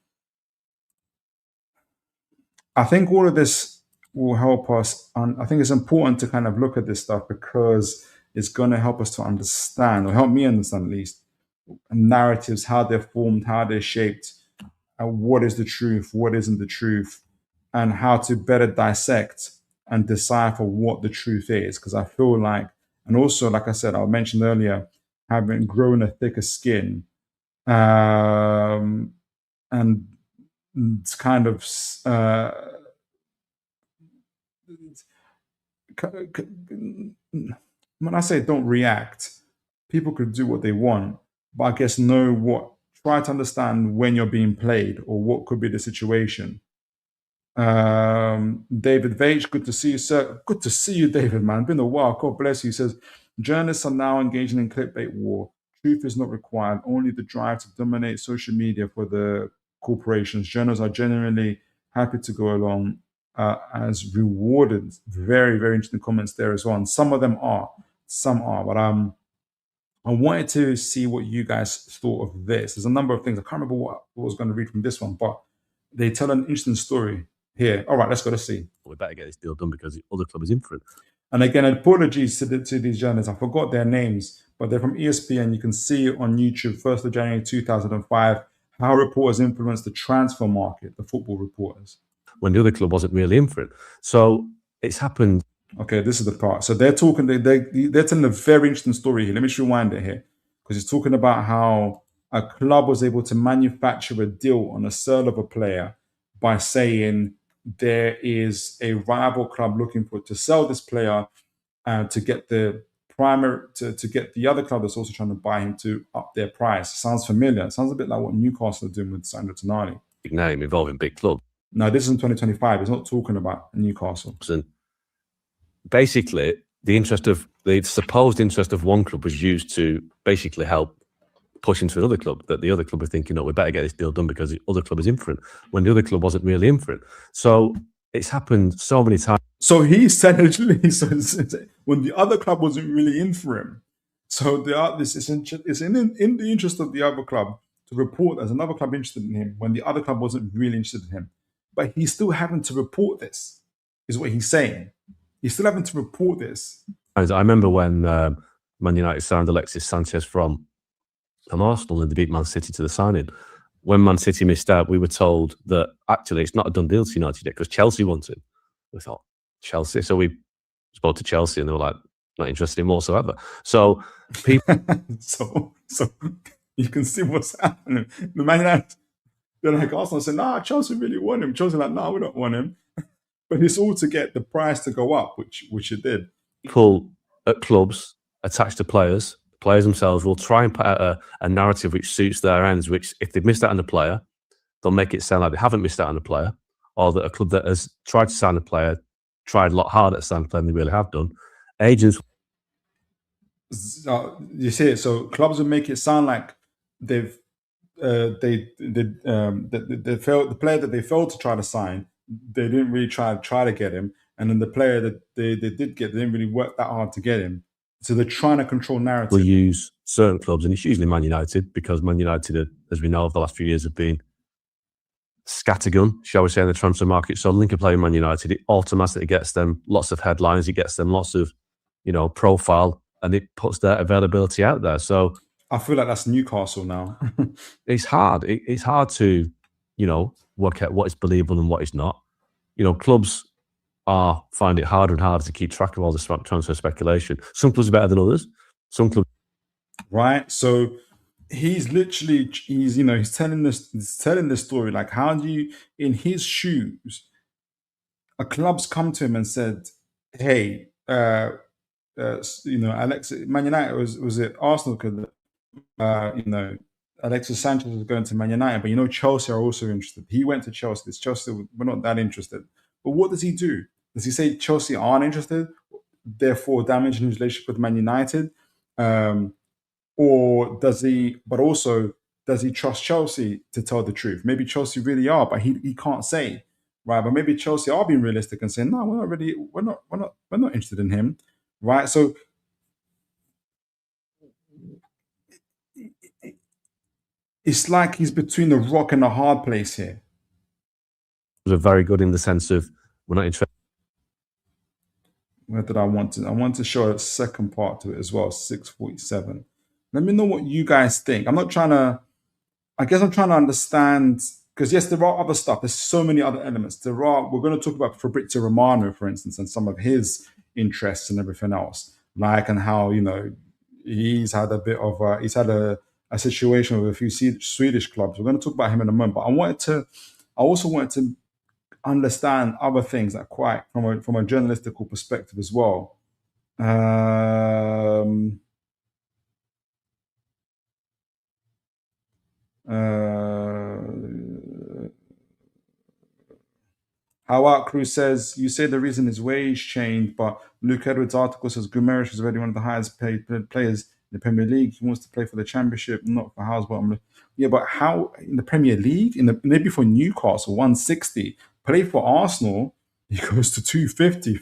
Speaker 1: I think all of this will help us. I think it's important to kind of look at this stuff because it's going to help us to understand, or help me understand at least, narratives, how they're formed, how they're shaped, what is the truth, what isn't the truth, and how to better dissect and decipher what the truth is. Because I feel like, and also, like I said, I mentioned earlier, having grown a thicker skin, and it's kind of when I say don't react, people could do what they want, but I guess try to understand when you're being played or what could be the situation. David Vage, good to see you, sir. Good to see you, David, man. Been a while. God bless you. He says, journalists are now engaging in clickbait war. Truth is not required, only the drive to dominate social media for the corporations. Journalists are genuinely happy to go along as rewarded. Very, very interesting comments there as well. And some of them are. Some are. But I wanted to see what you guys thought of this. There's a number of things. I can't remember what I was going to read from this one, but they tell an interesting story here. All right, let's go. Let's see.
Speaker 3: We better get this deal done because the other club is in for it.
Speaker 1: And again, apologies to these journalists. I forgot their names, but they're from ESPN. You can see it on YouTube, 1st of January 2005. How reporters influence the transfer market, the football reporters.
Speaker 3: When the other club wasn't really in for it. So it's happened.
Speaker 1: Okay, this is the part. So they're talking, they're telling a very interesting story here. Let me just rewind it here. Because it's talking about how a club was able to manufacture a deal on a sale of a player by saying there is a rival club looking to sell this player to get the to get the other club that's also trying to buy him to up their price. Sounds familiar. It sounds a bit like what Newcastle are doing with Sandro Tonali.
Speaker 3: Big name involving big clubs.
Speaker 1: No, this is in 2025. It's not talking about Newcastle.
Speaker 3: And basically, the supposed interest of one club was used to basically help push into another club, that the other club was thinking, no, we better get this deal done because the other club is in for it, when the other club wasn't really in for it. So it's happened so many times.
Speaker 1: So he said when the other club wasn't really in for him. So it's in the interest of the other club to report there's another club interested in him when the other club wasn't really interested in him. But he's still having to report this, is what he's saying. He's still having to report this.
Speaker 3: I remember when Man United signed Alexis Sanchez from Arsenal and they beat Man City to the signing. When Man City missed out, we were told that actually it's not a done deal to United yet because Chelsea wanted. We thought, Chelsea? So we spoke to Chelsea and they were like, not interested in him whatsoever. So people...
Speaker 1: so you can see what's happening. The Man United, they're like, Arsenal saying, nah, Chelsea really want him. Chelsea like, nah, we don't want him. But it's all to get the price to go up, which it did.
Speaker 3: People at clubs attached to players themselves will try and put out a narrative which suits their ends, which if they've missed out on a player, they'll make it sound like they haven't missed out on a player, or that a club that has tried to sign a player tried a lot harder to sign a player than they really have done. Agents...
Speaker 1: you see it. So clubs will make it sound like they failed. The player that they failed to try to sign, they didn't really try to get him, and then the player that they did get, they didn't really work that hard to get him. So they're trying to control narrative.
Speaker 3: We'll use certain clubs, and it's usually Man United, because Man United, as we know, over the last few years have been scattergun, shall we say, in the transfer market. So link a player in Man United, it automatically gets them lots of headlines, it gets them lots of, profile, and it puts their availability out there. So
Speaker 1: I feel like that's Newcastle now.
Speaker 3: It's hard. It's hard to, work out what is believable and what is not. Clubs find it harder and harder to keep track of all this transfer speculation. Some clubs are better than others. Some clubs...
Speaker 1: Right. So he's telling this story. Like, how do you, in his shoes, a club's come to him and said, hey, Alex, Man United was it Arsenal could, Alexis Sanchez was going to Man United, but Chelsea are also interested. He went to Chelsea. It's Chelsea, we're not that interested. But what does he do? Does he say Chelsea aren't interested, therefore damaging his relationship with Man United? Or does he trust Chelsea to tell the truth? Maybe Chelsea really are, but he can't say, right? But maybe Chelsea are being realistic and saying, no, we're not interested in him, right? So it's like he's between a rock and a hard place here.
Speaker 3: They're very good in the sense of we're not interested.
Speaker 1: Where did I want to? I want to show a second part to it as well, 647. Let me know what you guys think. I guess I'm trying to understand, because yes, there are other stuff. There's so many other elements. We're going to talk about Fabrizio Romano, for instance, and some of his interests and everything else, and how, he's had a bit of a situation with a few Swedish clubs. We're going to talk about him in a moment, but I also wanted to understand other things that quite from a journalistical perspective as well. How Out Crew says, you say the reason his wage changed, but Luke Edwards' article says Guimarães is already one of the highest paid players in the Premier League. He wants to play for the Championship, not for house bottom. Yeah, but how in the Premier League? Maybe for Newcastle, 160. Play for Arsenal, he goes to 250.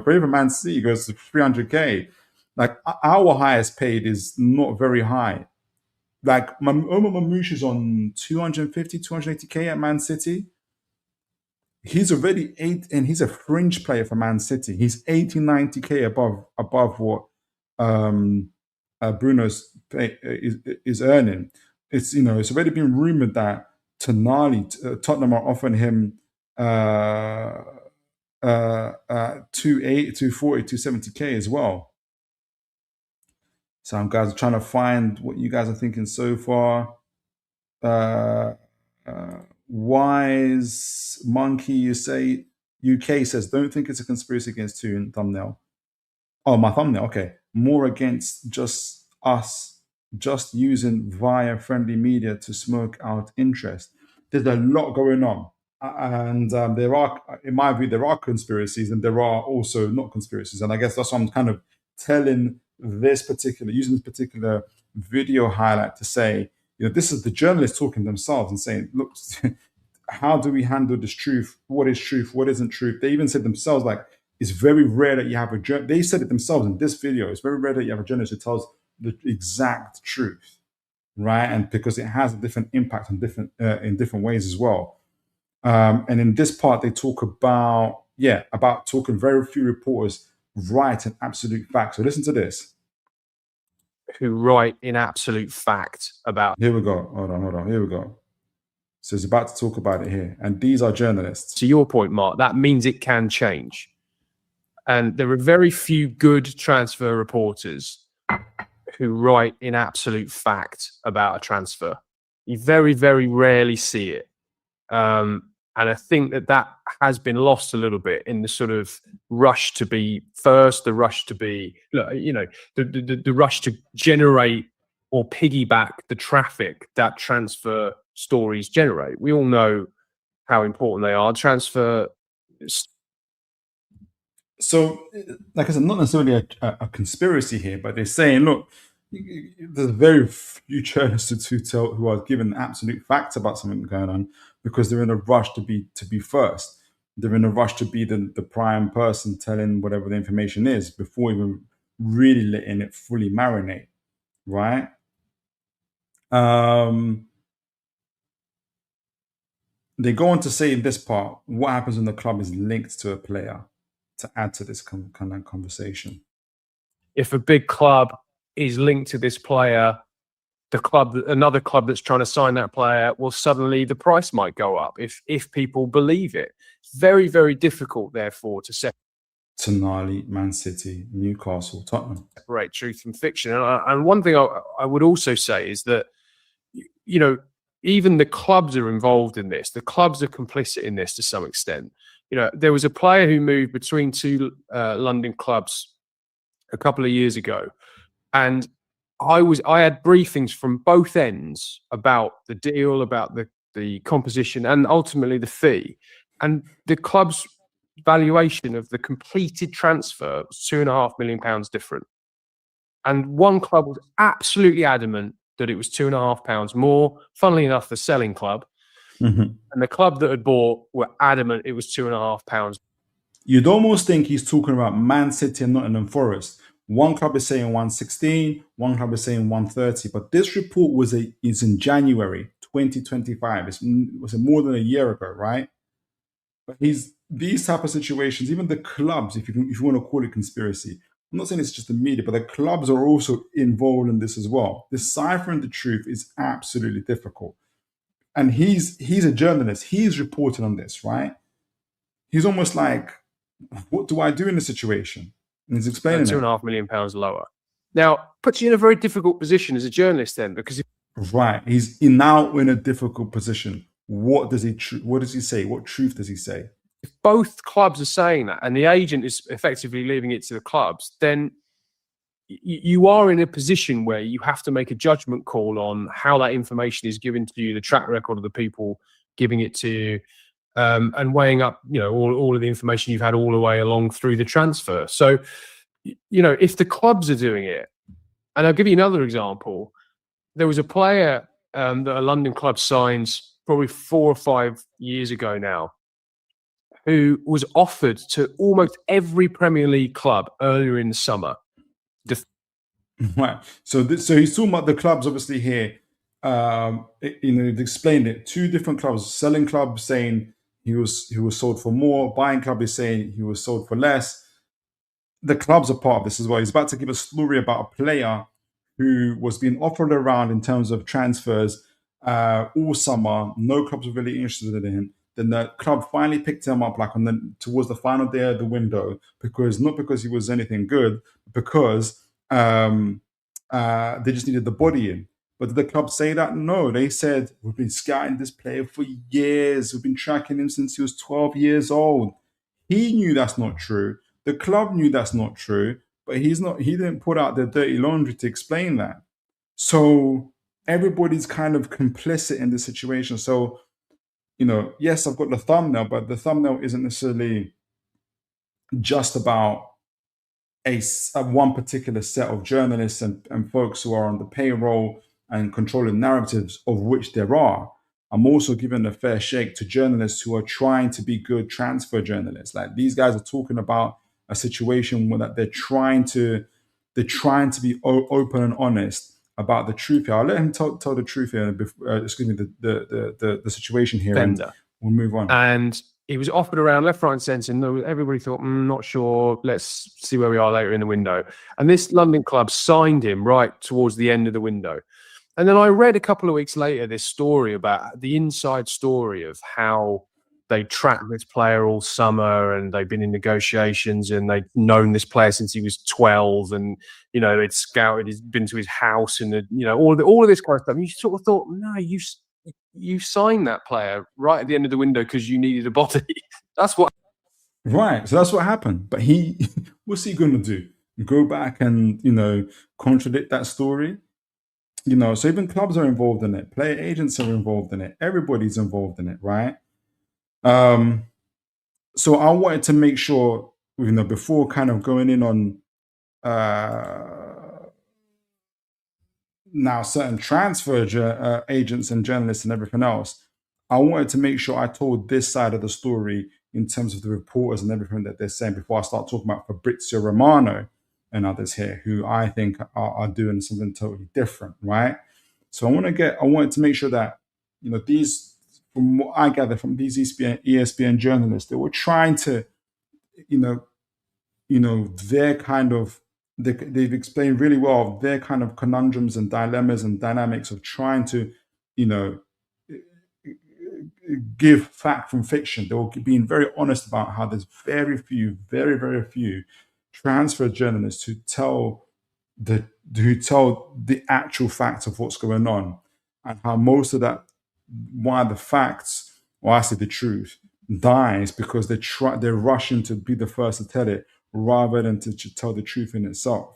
Speaker 1: Play for Man City, he goes to 300k. Like, our highest paid is not very high. Like, Omar Mamouche is on 250, 280k at Man City. He's already and he's a fringe player for Man City. He's 80, 90k above what Bruno's is earning. it's it's already been rumored that Tottenham are offering him 280, 240, 270k as well. So guys are trying to find what you guys are thinking so far. Wise Monkey, you say UK says, don't think it's a conspiracy against Toon thumbnail. Oh, my thumbnail. Okay. More against just us, just using via friendly media to smoke out interest. There's a lot going on. And there are, in my view, there are conspiracies and there are also not conspiracies. And I guess that's why I'm kind of using this particular video highlight to say, this is the journalists talking themselves and saying, look, how do we handle this truth? What is truth? What isn't truth? They even said themselves, like, it's very rare that you have they said it themselves in this video, it's very rare that you have a journalist who tells the exact truth, right? And because it has a different impact on in different ways as well. And in this part, they talk about talking very few reporters write an absolute fact. So listen to this.
Speaker 4: Who write in absolute fact about...
Speaker 1: Here we go. Hold on. Here we go. So it's about to talk about it here. And these are journalists.
Speaker 4: To your point, Mark, that means it can change. And there are very few good transfer reporters who write in absolute fact about a transfer. You very, very rarely see it. And I think that has been lost a little bit in the sort of rush to be first, the rush to be, the rush to generate or piggyback the traffic that transfer stories generate. We all know how important they are. Transfer.
Speaker 1: So, like I said, not necessarily a conspiracy here, but they're saying, look, there's very few journalists who are given absolute facts about something going on because they're in a rush to be first. They're in a rush to be the prime person telling whatever the information is before even really letting it fully marinate, right? They go on to say in this part, what happens when the club is linked to a player, to add to this kind of conversation.
Speaker 4: If a big club is linked to this player, another club that's trying to sign that player, well, suddenly the price might go up if people believe it. It's very, very difficult, therefore, to
Speaker 1: Tonali, Man City, Newcastle, Tottenham.
Speaker 4: Separate truth from fiction. And one thing I would also say is that, even the clubs are involved in this. The clubs are complicit in this to some extent. There was a player who moved between two London clubs a couple of years ago, and I had briefings from both ends about the deal, about the composition, and ultimately the fee. And the club's valuation of the completed transfer was £2.5 million different. And one club was absolutely adamant that it was £2.5 more. Funnily enough, the selling club.
Speaker 1: Mm-hmm.
Speaker 4: And the club that had bought were adamant it was £2.5.
Speaker 1: You'd almost think he's talking about Man City and Nottingham Forest. One club is saying 116, one club is saying 130. But this report is in January 2025. It was more than a year ago, right? But these type of situations, even the clubs, if you want to call it conspiracy, I'm not saying it's just the media, but the clubs are also involved in this as well. Deciphering the truth is absolutely difficult. And he's a journalist. He's reporting on this, right? He's almost like, what do I do in this situation? And he's explaining
Speaker 4: £2.5 million lower. Now, puts you in a very difficult position as a journalist then, because
Speaker 1: right, he's now in a difficult position. What does he say? What truth does he say?
Speaker 4: If both clubs are saying that and the agent is effectively leaving it to the clubs, then you are in a position where you have to make a judgment call on how that information is given to you, the track record of the people giving it to you, and weighing up, all of the information you've had all the way along through the transfer. So, if the clubs are doing it, and I'll give you another example. There was a player that a London club signed probably 4 or 5 years ago now, who was offered to almost every Premier League club earlier in the summer.
Speaker 1: Right. So he's talking about the clubs, obviously here. They've explained it. 2 different clubs. Selling club saying he was sold for more. Buying club is saying he was sold for less. The clubs are part of this as well. He's about to give a story about a player who was being offered around in terms of transfers all summer. No clubs were really interested in him. Then the club finally picked him up like towards the final day of the window, not because he was anything good, because they just needed the body in. But did the club say that? No, they said, we've been scouting this player for years. We've been tracking him since he was 12 years old. He knew that's not true. The club knew that's not true, but he didn't put out their dirty laundry to explain that. So everybody's kind of complicit in the situation. So, yes, I've got the thumbnail, but the thumbnail isn't necessarily just about a one particular set of journalists and folks who are on the payroll and controlling narratives, of which there are. I'm also giving a fair shake to journalists who are trying to be good transfer journalists. Like, these guys are talking about a situation where that they're trying to be open and honest about the truth here. I'll let him tell the truth here. The situation here,
Speaker 4: Fender.
Speaker 1: and we'll move on.
Speaker 4: And he was offered around left, right, and centre. And everybody thought, not sure. Let's see where we are later in the window. And this London club signed him right towards the end of the window. And then I read a couple of weeks later this story about the inside story of how they tracked this player all summer, and they've been in negotiations, and they've known this player since he was 12, and they'd scouted, he's been to his house, and all of this kind of stuff. And you sort of thought, no, you signed that player right at the end of the window because you needed a body. That's what.
Speaker 1: Right. So that's what happened. But what's he going to do? Go back and, contradict that story? So even clubs are involved in it. Player agents are involved in it. Everybody's involved in it, right? So I wanted to make sure, before kind of going in on now certain transfer agents and journalists and everything else, I wanted to make sure I told this side of the story in terms of the reporters and everything that they're saying before I start talking about Fabrizio Romano and others here who I think are doing something totally different, right? So I wanted to make sure that, these, from what I gather from these ESPN journalists, they were trying to, their kind of, they've explained really well their kind of conundrums and dilemmas and dynamics of trying to, give fact from fiction. They were being very honest about how there's very, very few transfer journalists who tell the actual facts of what's going on, and how most of that, why the facts, or I say the truth, dies because they're rushing to be the first to tell it rather than to tell the truth in itself.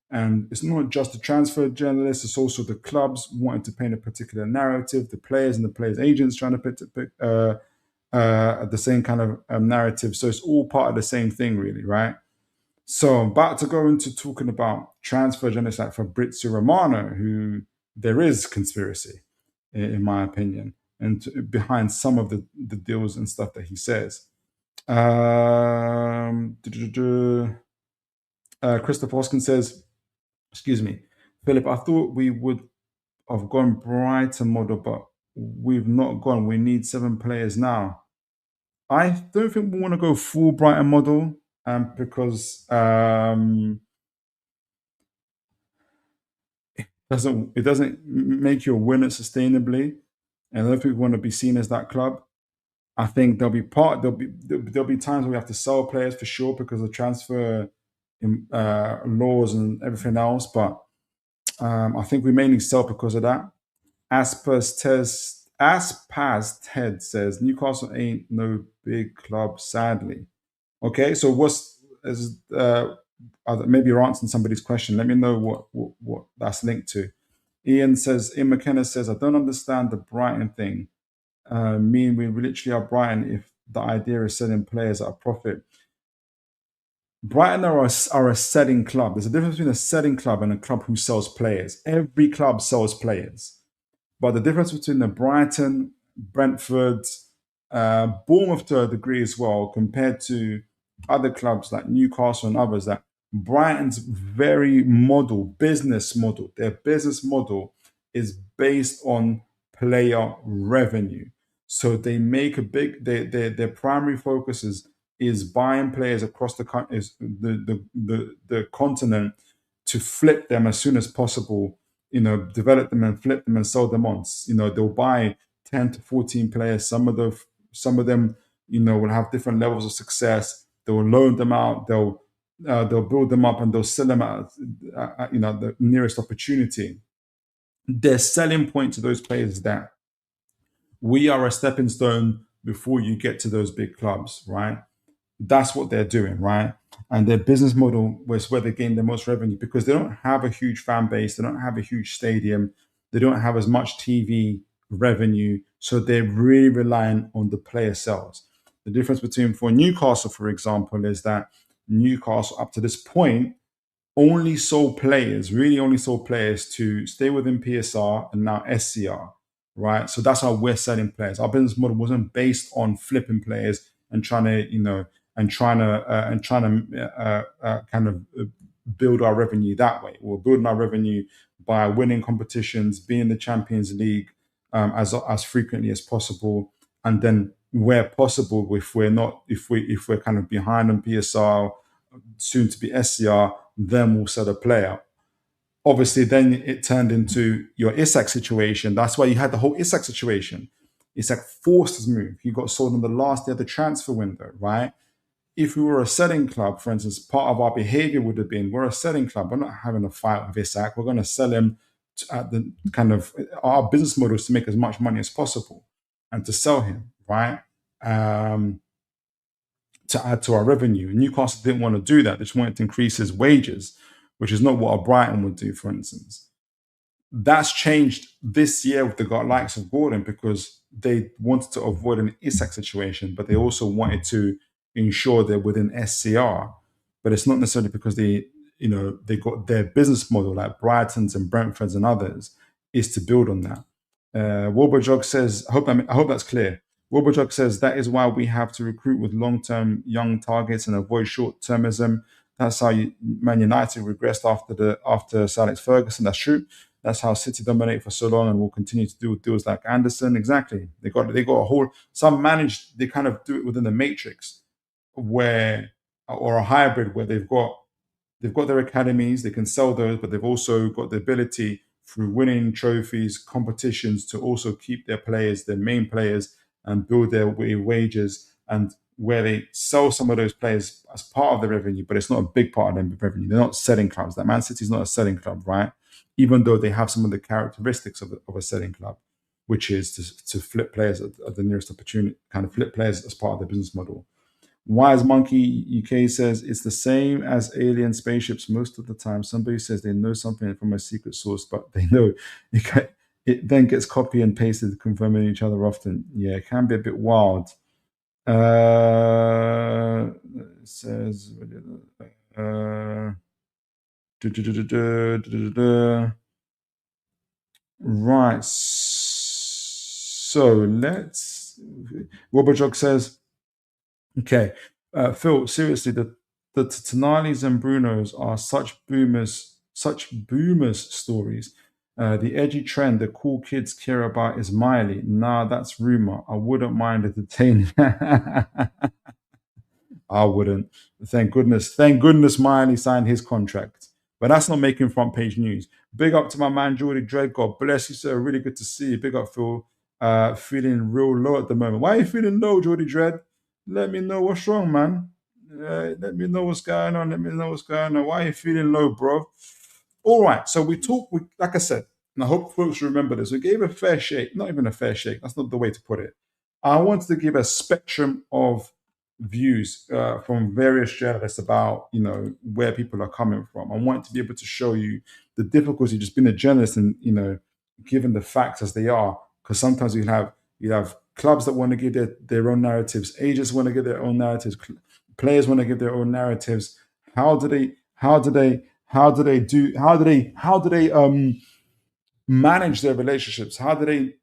Speaker 1: And it's not just the transfer journalists, it's also the clubs wanting to paint a particular narrative, the players and the players' agents trying to pick the same kind of narrative. So it's all part of the same thing, really, right? So I'm about to go into talking about transfer journalists like Fabrizio Romano, who there is conspiracy, in my opinion, and behind some of the deals and stuff that he says. Christopher Hoskin says, excuse me, Philip, I thought we would have gone Brighton model, but we've not gone. We need 7 players now. I don't think we want to go full Brighton model, because it doesn't make you a winner sustainably, and I don't think we want to be seen as that club. I think there'll be times where we have to sell players for sure because of transfer laws and everything else, but I think we mainly sell because of that. Aspaz Ted says Newcastle ain't no big club, sadly. Okay, so maybe you're answering somebody's question. Let me know what that's linked to. Ian McKenna says, I don't understand the Brighton thing. We literally are Brighton if the idea is selling players at a profit. Brighton are a selling club. There's a difference between a selling club and a club who sells players. Every club sells players. But the difference between the Brighton, Brentford, Bournemouth to a degree as well, compared to other clubs like Newcastle and others, that Brighton's business model, their business model is based on player revenue. So they make their primary focus is buying players across the continent to flip them as soon as possible, develop them and flip them and sell them on. They'll buy 10 to 14 players. Some of them, will have different levels of success. They'll loan them out. They'll build them up and they'll sell them at the nearest opportunity. Their selling point to those players is that we are a stepping stone before you get to those big clubs, right? That's what they're doing, right? And their business model was where they gain the most revenue because they don't have a huge fan base, they don't have a huge stadium, they don't have as much TV revenue, so they're really relying on the player sales. The difference between for Newcastle, for example, is that Newcastle up to this point only sold players to stay within PSR and now SCR, right? So that's how we're selling players. Our business model wasn't based on flipping players and trying to kind of build our revenue that way. We're building our revenue by winning competitions, being in the Champions League as frequently as possible, and then where possible, if we're kind of behind on PSR, soon to be SCR, then we'll sell a player. Obviously, then it turned into your Isak situation. That's why you had the whole Isak situation. Isak forced his move. He got sold on the last day of the transfer window, right? If we were a selling club, for instance, part of our behavior would have been, we're a selling club. We're not having a fight with Isak. We're going to sell him at the kind of, our business model is to make as much money as possible and to sell him, right? To add to our revenue. Newcastle didn't want to do that. They just wanted to increase his wages, which is not what a Brighton would do, for instance. That's changed this year with the likes of Gordon because they wanted to avoid an Isak situation, but they also wanted to ensure they're within SCR. But it's not necessarily because they got their business model, like Brighton's and Brentford's and others, is to build on that. Wilbur says, I hope that's clear. Wilbur says that is why we have to recruit with long-term young targets and avoid short-termism. That's how Man United regressed after Sir Alex Ferguson. That's true. That's how City dominate for so long and will continue to do deals like Anderson. Exactly. They got a whole. Some managed. They kind of do it within the matrix, or a hybrid where they've got their academies. They can sell those, but they've also got the ability through winning trophies, competitions, to also keep their players, their main players, and build their wages, and where they sell some of those players as part of the revenue, but it's not a big part of their revenue. They're not selling clubs. That Man City is not a selling club, right? Even though they have some of the characteristics of a selling club, which is to flip players at the nearest opportunity, kind of flip players as part of the business model. Wise Monkey UK says it's the same as alien spaceships most of the time. Somebody says they know something from a secret source, but they know it then gets copied and pasted, confirming each other often. Yeah, it can be a bit wild. It says right. So let's. Robert says, okay, Phil. Seriously, the Tonali's and Brunos are such boomers stories. The edgy trend the cool kids care about is Miley. Nah, that's rumor. I wouldn't mind entertaining. I wouldn't. Thank goodness Miley signed his contract. But that's not making front page news. Big up to my man Geordie Dread. God bless you, sir. Really good to see you. Big up, Phil. Feeling real low at the moment. Why are you feeling low, Geordie Dread? Let me know what's wrong, man. Let me know what's going on. Why are you feeling low, bro? All right. So we talked, like I said, and I hope folks remember this. We gave a fair shake. Not even a fair shake. That's not the way to put it. I wanted to give a spectrum of views from various journalists about where people are coming from. I want to be able to show you the difficulty just being a journalist and given the facts as they are, because sometimes you have clubs that want to give their own narratives, agents want to give their own narratives, players want to give their own narratives. How do they manage their relationships? How do they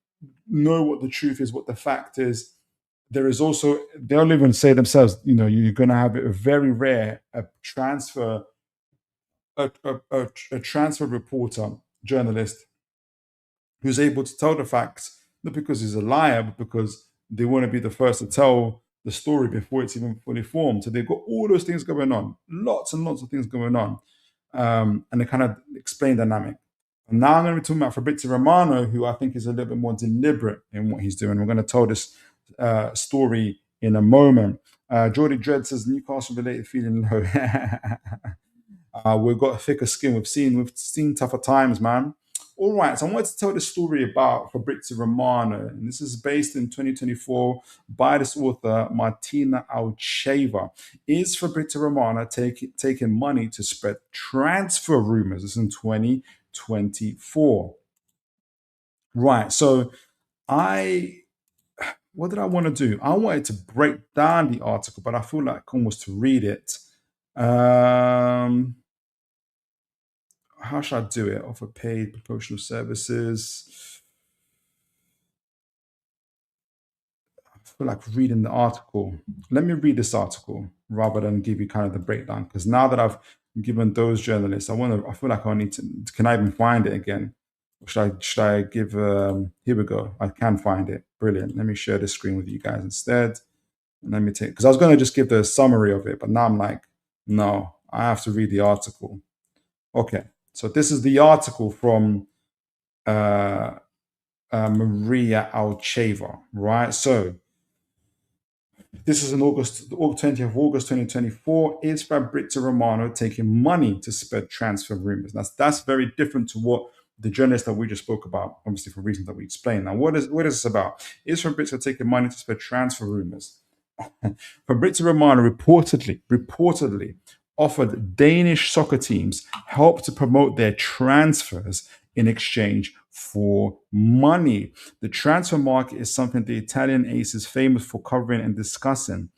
Speaker 1: know what the truth is, what the fact is? There is also, they'll even say themselves, you're going to have a very rare a transfer reporter, journalist, who's able to tell the facts, not because he's a liar, but because they want to be the first to tell the story before it's even fully formed. So they've got all those things going on, lots and lots of things going on. and it kind of explain dynamic. And now I'm going to be talking about Fabrizio Romano, who I think is a little bit more deliberate in what he's doing. We're going to tell this story in a moment. Geordie Dread says Newcastle related feeling low. We've got a thicker skin. We've seen tougher times, man. All right, so I wanted to tell this story about Fabrizio Romano, and this is based in 2024 by this author, Martina Alcheva. Is Fabrizio Romano taking money to spread transfer rumors? This is in 2024. Right, so what did I want to do? I wanted to break down the article, but I feel like almost to read it. How should I do it? Offer paid promotional services. I feel like reading the article. Let me read this article rather than give you kind of the breakdown. Because now that I've given those journalists, I feel like I need to. Can I even find it again? Or should I give? Here we go. I can find it. Brilliant. Let me share the screen with you guys instead. And let me take, because I was going to just give the summary of it, but now I'm like, no, I have to read the article. Okay. So this is the article from Maria Alcheva, right? So this is in August 20th of August 2024. Is Fabrizio Romano taking money to spread transfer rumors? That's very different to what the journalist that we just spoke about, obviously for reasons that we explained. Now, what is this about? Is Fabrizio taking money to spread transfer rumors? Fabrizio Romano reportedly offered Danish soccer teams help to promote their transfers in exchange for money. The transfer market is something the Italian ace is famous for covering and discussing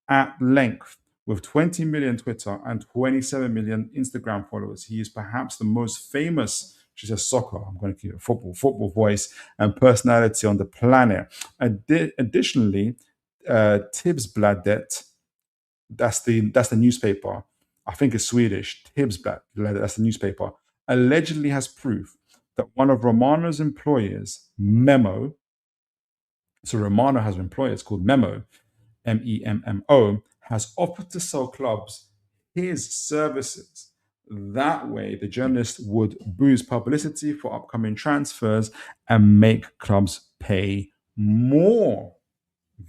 Speaker 1: at length. With 20 million Twitter and 27 million Instagram followers, he is perhaps the most famous, she says soccer, I'm going to keep it football voice and personality on the planet. Additionally, Tipsbladet, that's the newspaper. I think it's Swedish. Tipsbladet, that's the newspaper. Allegedly has proof that one of Romano's employers, Memo, so Romano has an employer, it's called Memo, Memmo, has offered to sell clubs his services. That way, the journalist would boost publicity for upcoming transfers and make clubs pay more.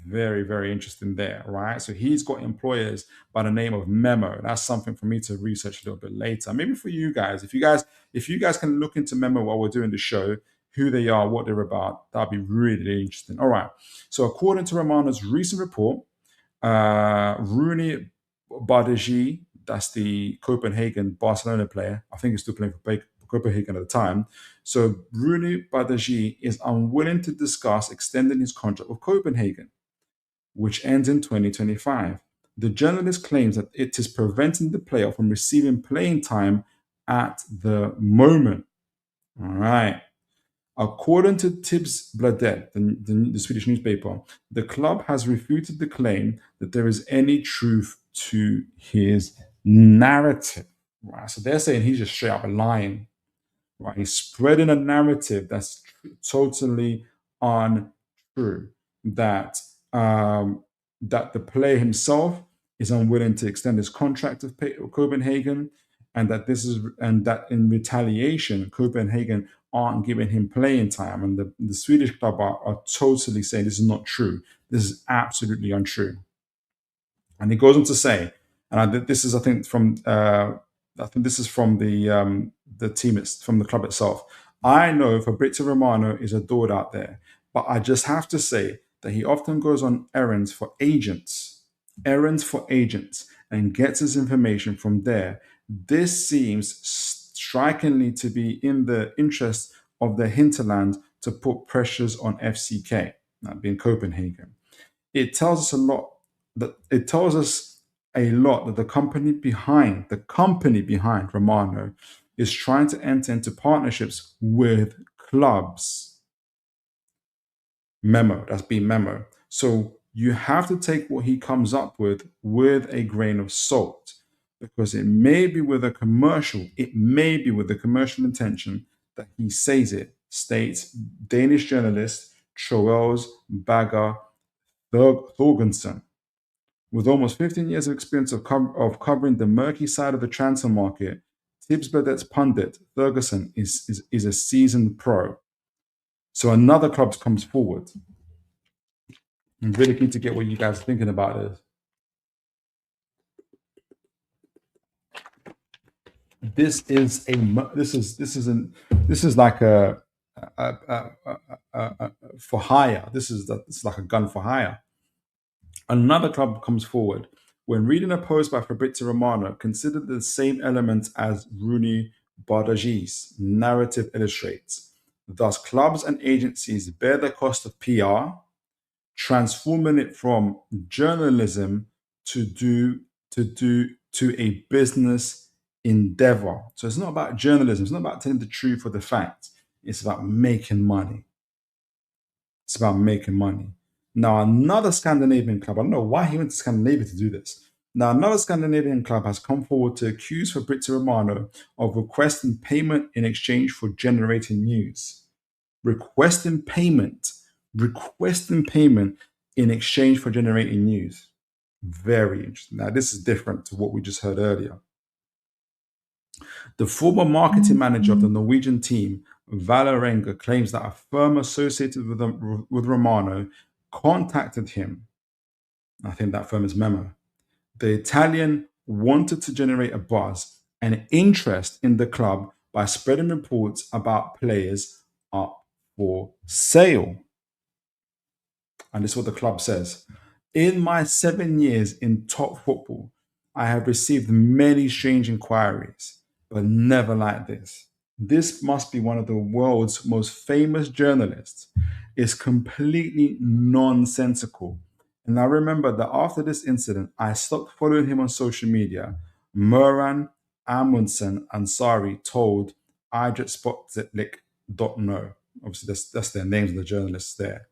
Speaker 1: Very, very interesting there, right? So he's got employers by the name of Memo. That's something for me to research a little bit later. Maybe for you guys, if you guys can look into Memo while we're doing the show, who they are, what they're about, that'd be really interesting. All right. So according to Romano's recent report, Rooney Bardghji, that's the Copenhagen Barcelona player. I think he's still playing for Copenhagen at the time. So Rooney Bardghji is unwilling to discuss extending his contract with Copenhagen, which ends in 2025. The journalist claims that it is preventing the player from receiving playing time at the moment. All right. According to Tipsbladet, the Swedish newspaper, the club has refuted the claim that there is any truth to his narrative. Right. So they're saying he's just straight up lying. Right. He's spreading a narrative that's totally untrue. That the player himself is unwilling to extend his contract with Copenhagen, and that in retaliation, Copenhagen aren't giving him playing time, and the Swedish club are totally saying this is not true. This is absolutely untrue. And he goes on to say, and this is, I think, from the team, it's from the club itself. I know Fabrizio Romano is adored out there, but I just have to say that he often goes on errands for agents, and gets his information from there. This seems strikingly to be in the interest of the hinterland to put pressures on FCK, that being Copenhagen. It tells us a lot that the company behind Romano is trying to enter into partnerships with clubs. Memo, that's been Memo. So you have to take what he comes up with a grain of salt, because it may be with a commercial intention that he says it, states Danish journalist Troels Bagger Thorgensen. With almost 15 years of experience of covering the murky side of the transfer market, Tibbs Burdette's pundit, Ferguson, is a seasoned pro. So another club comes forward. I'm really keen to get what you guys are thinking about this. This is like a for hire. This is like a gun for hire. Another club comes forward. When reading a post by Fabrizio Romano, consider the same elements as Rooney Bardagi's narrative illustrates. Thus, clubs and agencies bear the cost of PR, transforming it from journalism to a business endeavor. So it's not about journalism. It's not about telling the truth or the facts. It's about making money. It's about making money. Now, another Scandinavian club, I don't know why he went to Scandinavia to do this. Now, another Scandinavian club has come forward to accuse Fabrizio Romano of requesting payment in exchange for generating news. Requesting payment in exchange for generating news. Very interesting. Now, this is different to what we just heard earlier. The former marketing manager of the Norwegian team, Valerenga, claims that a firm associated with Romano contacted him. I think that firm is Memo. The Italian wanted to generate a buzz and interest in the club by spreading reports about players up for sale. And this is what the club says. In my 7 years in top football, I have received many strange inquiries, but never like this. This must be one of the world's most famous journalists. It's completely nonsensical. And I remember that after this incident, I stopped following him on social media. Moran, Amundsen, and Sari told idretspotlik.no. Obviously, that's their names of the journalists there.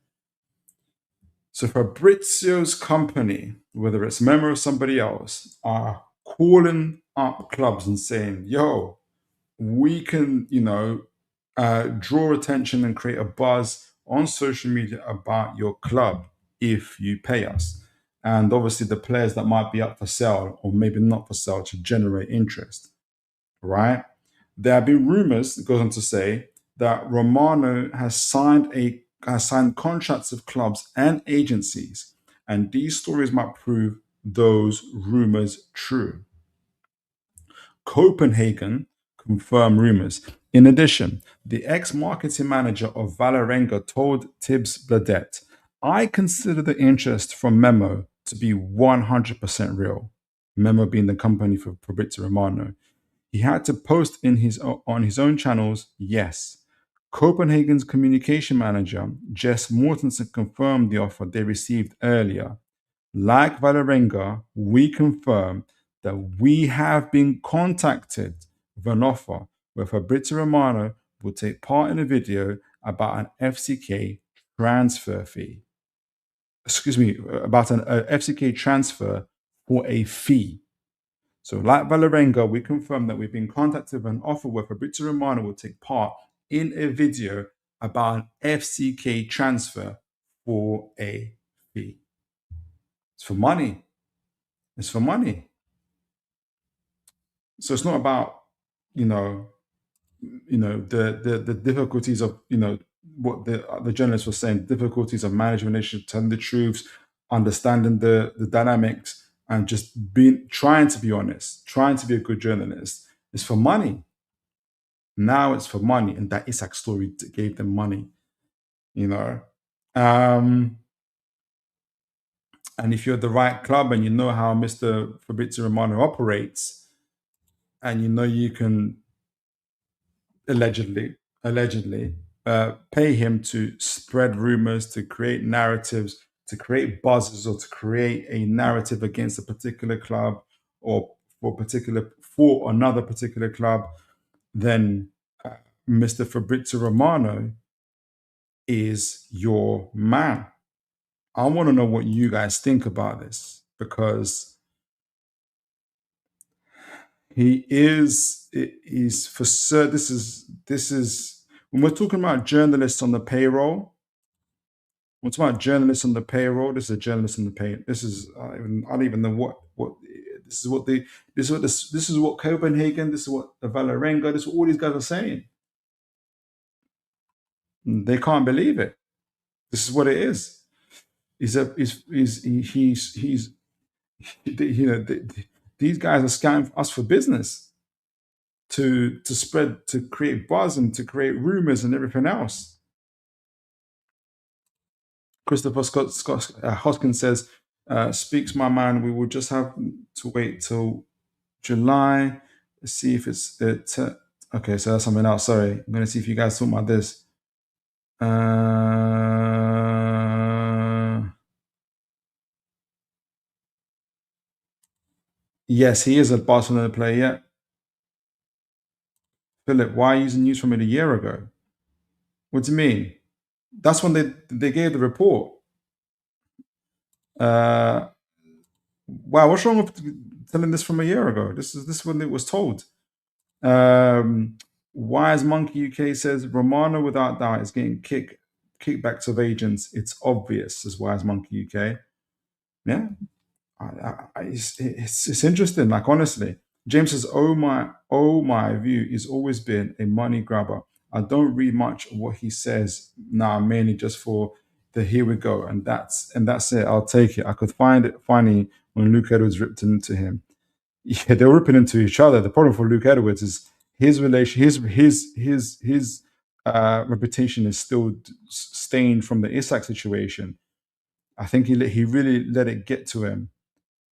Speaker 1: So Fabrizio's company, whether it's Memo or somebody else, are calling up clubs and saying, yo, we can, draw attention and create a buzz on social media about your club if you pay us. And obviously the players that might be up for sale or maybe not for sale to generate interest, right? There have been rumors, it goes on to say, that Romano has signed contracts with clubs and agencies, and these stories might prove those rumors true. Copenhagen confirmed rumors. In addition, the ex-marketing manager of Valerenga told Tibbs Burdette, I consider the interest from Memo to be 100% real. Memo being the company for Fabrizio Romano. He had to post on his own channels, yes. Copenhagen's communication manager, Jess Mortensen, confirmed the offer they received earlier. Like Valerenga, we confirm that we have been contacted with an offer where Fabrizio Romano will take part in a video about an FCK transfer fee. About an FCK transfer for a fee. So like Valerenga, we confirm that we've been contacted with an offer where Fabrizio Romano will take part in a video about an FCK transfer for a fee. It's for money. It's for money. So it's not about, the difficulties of, what the journalists were saying, difficulties of managing relationships, telling the truths, understanding the dynamics, and just trying to be honest, trying to be a good journalist. It's for money. Now it's for money, and that Isak story gave them money, And if you're at the right club and you know how Mr. Fabrizio Romano operates, and you can allegedly pay him to spread rumors, to create narratives, to create buzzes, or to create a narrative against a particular club or for another particular club, then Mr. Fabrizio Romano is your man. I want to know what you guys think about this, because he's for sure. This is when we're talking about journalists on the payroll. This is a journalist on the payroll. This is I don't even know what This is what Copenhagen. This is what the Valerenga. This is what all these guys are saying. They can't believe it. This is what it is. These guys are scamming us for business, to spread, to create buzz and to create rumors and everything else. Christopher Hoskins says, speaks my mind. We will just have to wait till July. Let's see if it's okay. So that's something else. Sorry, I'm going to see if you guys talk about this. Yes, he is a Barcelona player. Yeah. Philip, why are you using news from it a year ago? What do you mean? That's when they gave the report. Wow, what's wrong with telling this from a year ago? This is when it was told. Wise Monkey UK says Romano without doubt is getting kickbacks of agents. It's obvious, says Wise Monkey UK. Yeah, it's interesting. Like, honestly, James says, "Oh my view is always been a money grabber. I don't read much of what he says now, mainly just for the here we go, and that's it. I'll take it. I could find it funny when Luke Edwards ripped into him. Yeah, they were ripping into each other. The problem for Luke Edwards is his reputation is still stained from the Isak situation. I think he really let it get to him,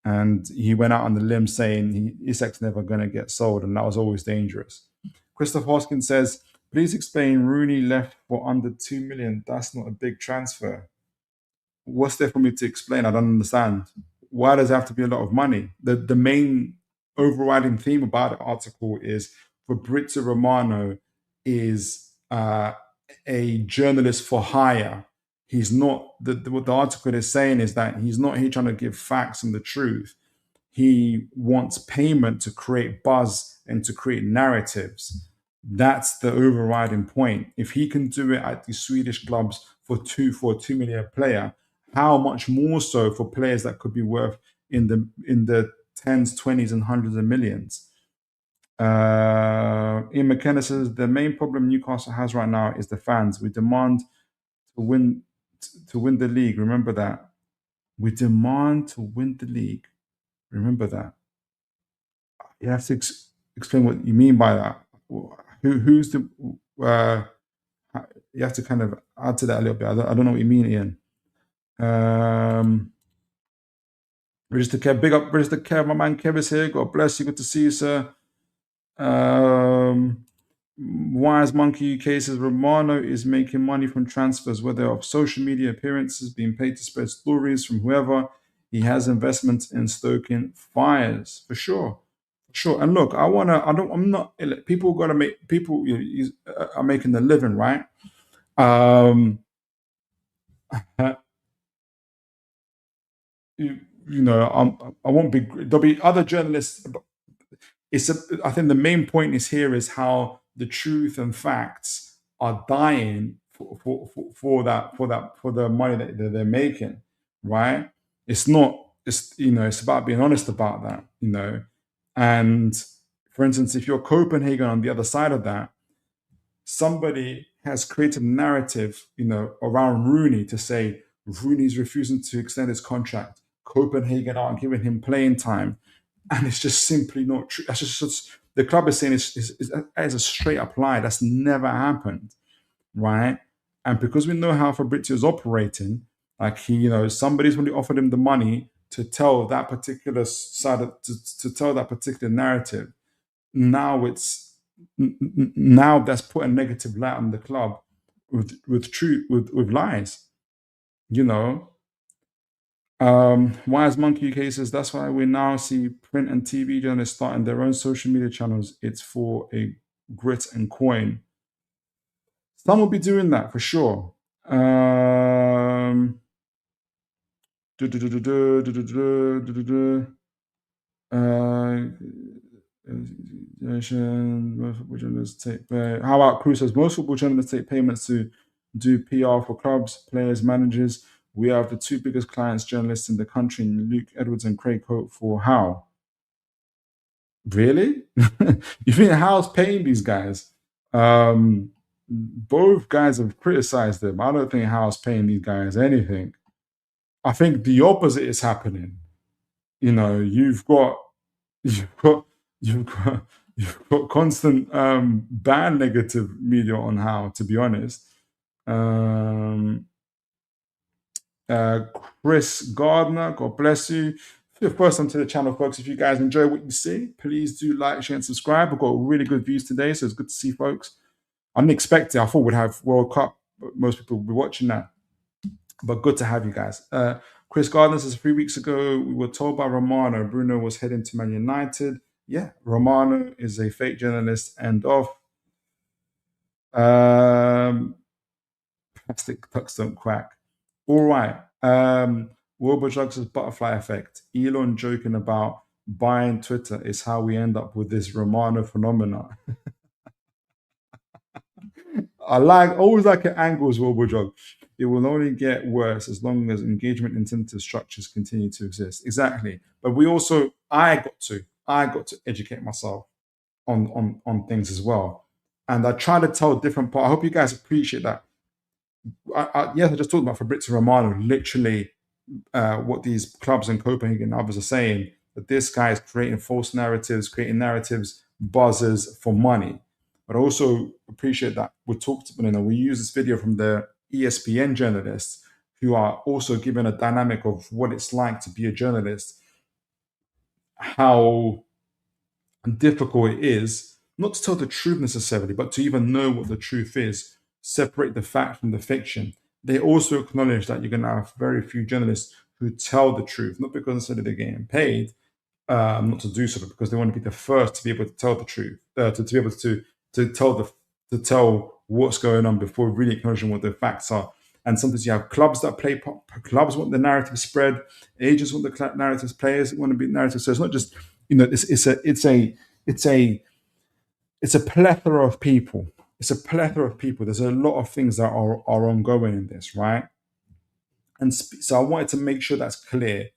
Speaker 1: and he went out on the limb saying Isak's never going to get sold, and that was always dangerous. Christoph Hoskins says, please explain Rooney left for under 2 million. That's not a big transfer. What's there for me to explain? I don't understand. Why does it have to be a lot of money? The main overriding theme about the article is Fabrizio Romano is a journalist for hire. He's not, what the article is saying is that he's not here trying to give facts and the truth. He wants payment to create buzz and to create narratives. That's the overriding point. If he can do it at the Swedish clubs for a 2 million player, how much more so for players that could be worth in the tens, 20s, and hundreds of millions? Ian McKenna says the main problem Newcastle has right now is the fans. We demand to win the league. Remember that. We demand to win the league. Remember that. You have to explain what you mean by that. Who's the? You have to kind of add to that a little bit. I don't know what you mean, Ian. Register Kev, big up Register Kev. My man Kev is here. God bless you. Good to see you, sir. Wise Monkey UK says Romano is making money from transfers, whether of social media appearances, being paid to spread stories from whoever. He has investments in stoking fires, for sure. Sure. And look, people got to make, people are making a living, right? I won't be, there'll be other journalists. I think the main point is how the truth and facts are dying for the money that they're making, right? It's about being honest about that, and for instance, if you're Copenhagen on the other side of that, somebody has created a narrative, around Rooney to say Rooney's refusing to extend his contract. Copenhagen aren't giving him playing time. And it's just simply not true. That's just the club is saying is a straight up lie. That's never happened, right? And because we know how Fabrizio is operating, like somebody's really offered him the money to tell that particular side to tell that particular narrative. Now that's put a negative light on the club with lies, Wise Monkey UK says that's why we now see print and TV journalists starting their own social media channels. It's for a grit and coin. Some will be doing that for sure. How about Cruz says most football journalists take payments to do PR for clubs, players, managers. We have the two biggest clients journalists in the country, Luke Edwards and Craig Hope, for how? Really? You think Hal's paying these guys? Both guys have criticized them. I don't think Hal's paying these guys anything. I think the opposite is happening. You know, you've got constant bad negative media on Hal, to be honest. Chris Gardner, God bless you. For your first time to the channel, folks, if you guys enjoy what you see, please do like, share, and subscribe. We've got really good views today, so it's good to see, folks. I didn't expect it. I thought we'd have World Cup, but most people will be watching that. But good to have you guys. Chris Gardner says 3 weeks ago, we were told by Romano Bruno was heading to Man United. Yeah, Romano is a fake journalist. End of. Plastic ducks don't quack. All right. Wilbur says butterfly effect. Elon joking about buying Twitter is how we end up with this Romano phenomena. I always like your angles, Wilbur. It will only get worse as long as engagement incentive structures continue to exist. Exactly. But I got to educate myself on things as well. And I try to tell different parts. I hope you guys appreciate that. Yes, I just talked about Fabrizio Romano, literally what these clubs in Copenhagen and others are saying, that this guy is creating false narratives, buzzers for money. But I also appreciate that we use this video from the ESPN journalists who are also given a dynamic of what it's like to be a journalist, how difficult it is, not to tell the truth necessarily, but to even know what the truth is, separate the fact from the fiction. They also acknowledge that you're going to have very few journalists who tell the truth, not because necessarily they're getting paid not to do so, but because they want to be the first to be able to tell the truth, to be able to tell what's going on before really acknowledging what the facts are. And sometimes you have clubs that play. Clubs want the narrative spread. Agents want the narratives. Players want to be narrative. So it's not just it's a plethora of people. It's a plethora of people. There's a lot of things that are ongoing in this, right? And so I wanted to make sure that's clear.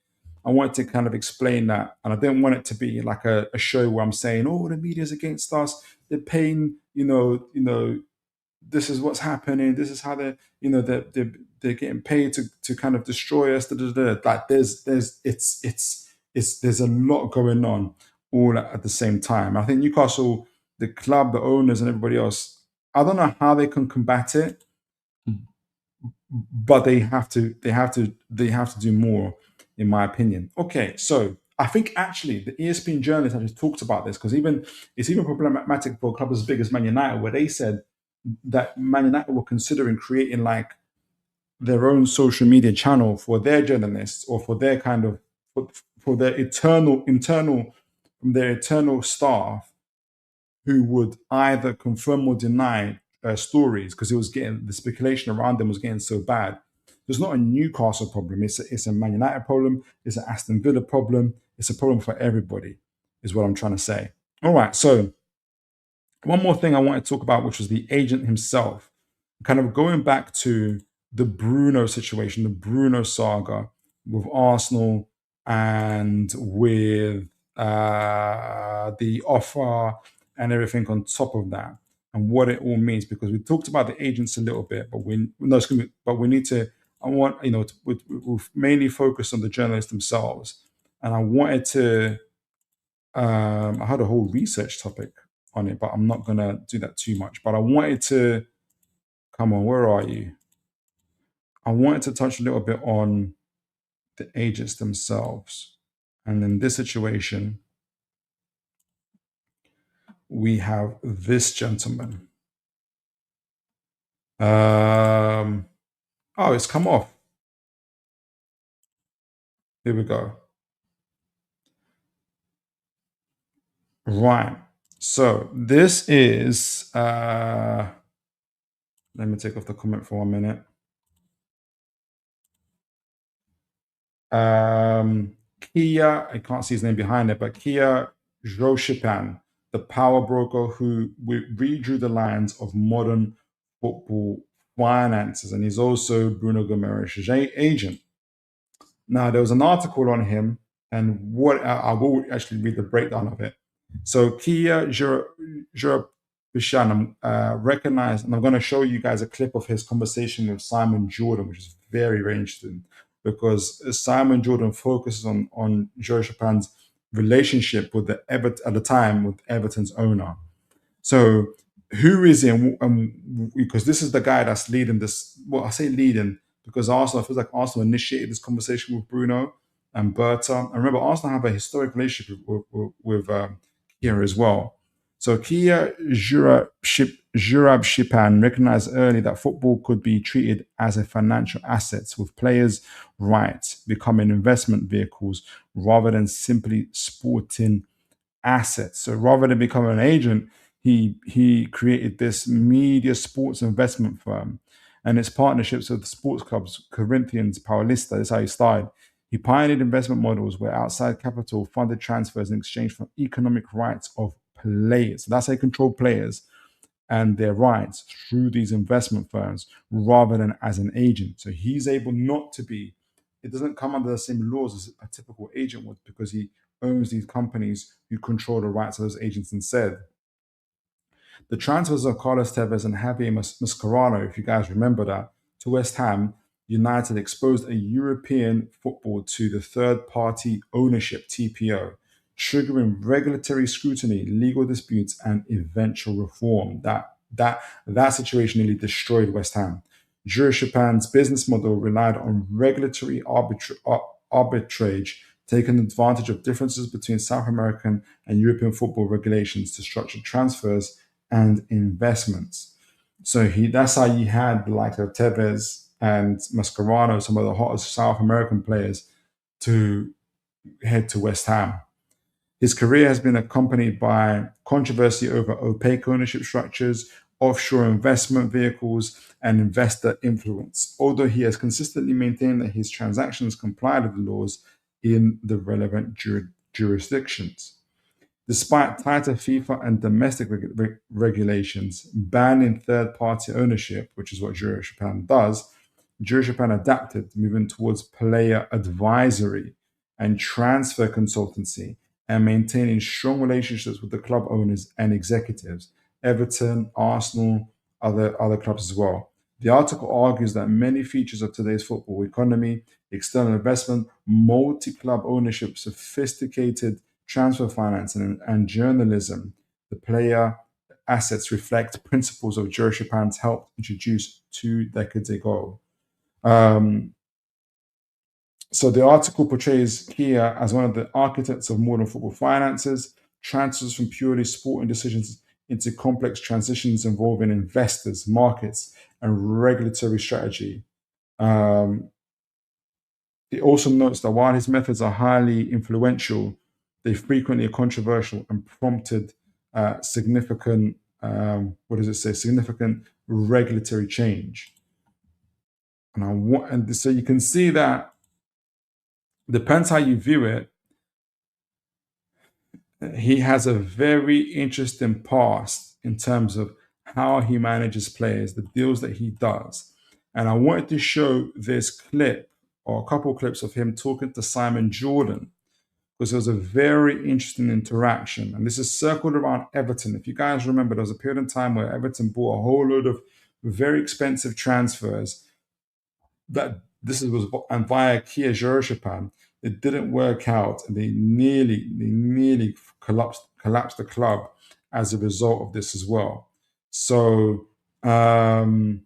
Speaker 1: I wanted to kind of explain that, and I didn't want it to be like a show where I'm saying, "Oh, the media's against us. They're paying, this is what's happening. This is how they're getting paid to kind of destroy us." Like there's a lot going on all at the same time. I think Newcastle, the club, the owners, and everybody else, I don't know how they can combat it, but they have to do more, in my opinion. Okay, so I think actually the ESPN journalist actually talked about this, because it's even problematic for a club as big as Man United, where they said that Man United were considering creating like their own social media channel for their journalists, or for their kind of for their internal staff, who would either confirm or deny stories, because the speculation around them was getting so bad. There's not a Newcastle problem. It's a Man United problem. It's an Aston Villa problem. It's a problem for everybody, is what I'm trying to say. All right. So one more thing I want to talk about, which was the agent himself, kind of going back to the Bruno situation, the Bruno saga with Arsenal, and with the offer and everything on top of that, and what it all means. Because we talked about the agents a little bit, but we need to. I want we've mainly focused on the journalists themselves, and I wanted to. I had a whole research topic on it, but I'm not gonna do that too much. But I wanted to. Come on, where are you? I wanted to touch a little bit on the agents themselves, and in this situation, we have this gentleman. Oh, it's come off. Here we go. Right. So this is, let me take off the comment for 1 minute. Kia, I can't see his name behind it, but Kia Joshipan, the power broker who redrew the lines of modern football finances. And he's also Bruno Guimarães' agent. Now, there was an article on him, and I will actually read the breakdown of it. So Kia Jurabishan recognized, and I'm going to show you guys a clip of his conversation with Simon Jordon, which is very, very interesting, because Simon Jordon focuses on Jurabishan's relationship with at the time with Everton's owner. So who is he? Because this is the guy that's leading this. Well, I say leading because Arsenal, I feel like Arsenal initiated this conversation with Bruno and Berta. And remember, Arsenal have a historic relationship with Kia as well. So Kia Jurabshipan recognized early that football could be treated as a financial asset, with players' rights becoming investment vehicles rather than simply sporting assets. So rather than becoming an agent, he created this media sports investment firm, and its partnerships with the sports clubs, Corinthians, Paulista. That's how he started. He pioneered investment models where outside capital funded transfers in exchange for economic rights of players. So that's how he controlled players and their rights through these investment firms rather than as an agent. So he's able not to be, it doesn't come under the same laws as a typical agent would, because he owns these companies who control the rights of those agents instead. The transfers of Carlos Tevez and Javier Mascherano, if you guys remember that, to West Ham United exposed a European football to the third-party ownership (TPO), triggering regulatory scrutiny, legal disputes, and eventual reform. That situation nearly destroyed West Ham. Japan's business model relied on regulatory arbitrage, taking advantage of differences between South American and European football regulations to structure transfers and investments. So that's how you had the likes of Tevez and Mascherano, some of the hottest South American players, to head to West Ham. His career has been accompanied by controversy over opaque ownership structures, offshore investment vehicles, and investor influence, although he has consistently maintained that his transactions complied with the laws in the relevant jurisdictions. Despite tighter FIFA and domestic regulations banning third-party ownership, which is what Japan does, Japan adapted, moving towards player advisory and transfer consultancy, and maintaining strong relationships with the club owners and executives, Everton, Arsenal, other clubs as well. The article argues that many features of today's football economy, external investment, multi-club ownership, sophisticated transfer financing, and journalism, the player assets reflect principles of Japan's helped introduce 2 decades ago. So the article portrays Kia as one of the architects of modern football finances, transfers from purely sporting decisions into complex transitions involving investors, markets, and regulatory strategy. It also notes that while his methods are highly influential, they frequently are controversial and prompted significant, significant regulatory change. And so you can see that depends how you view it. He has a very interesting past in terms of how he manages players, the deals that he does. And I wanted to show this clip, or a couple clips of him talking to Simon Jordon, because it was a very interesting interaction. And this is circled around Everton. If you guys remember, there was a period of time where Everton bought a whole load of very expensive transfers that was and via Kia Japan. It didn't work out, and they nearly collapsed the club as a result of this as well. So, and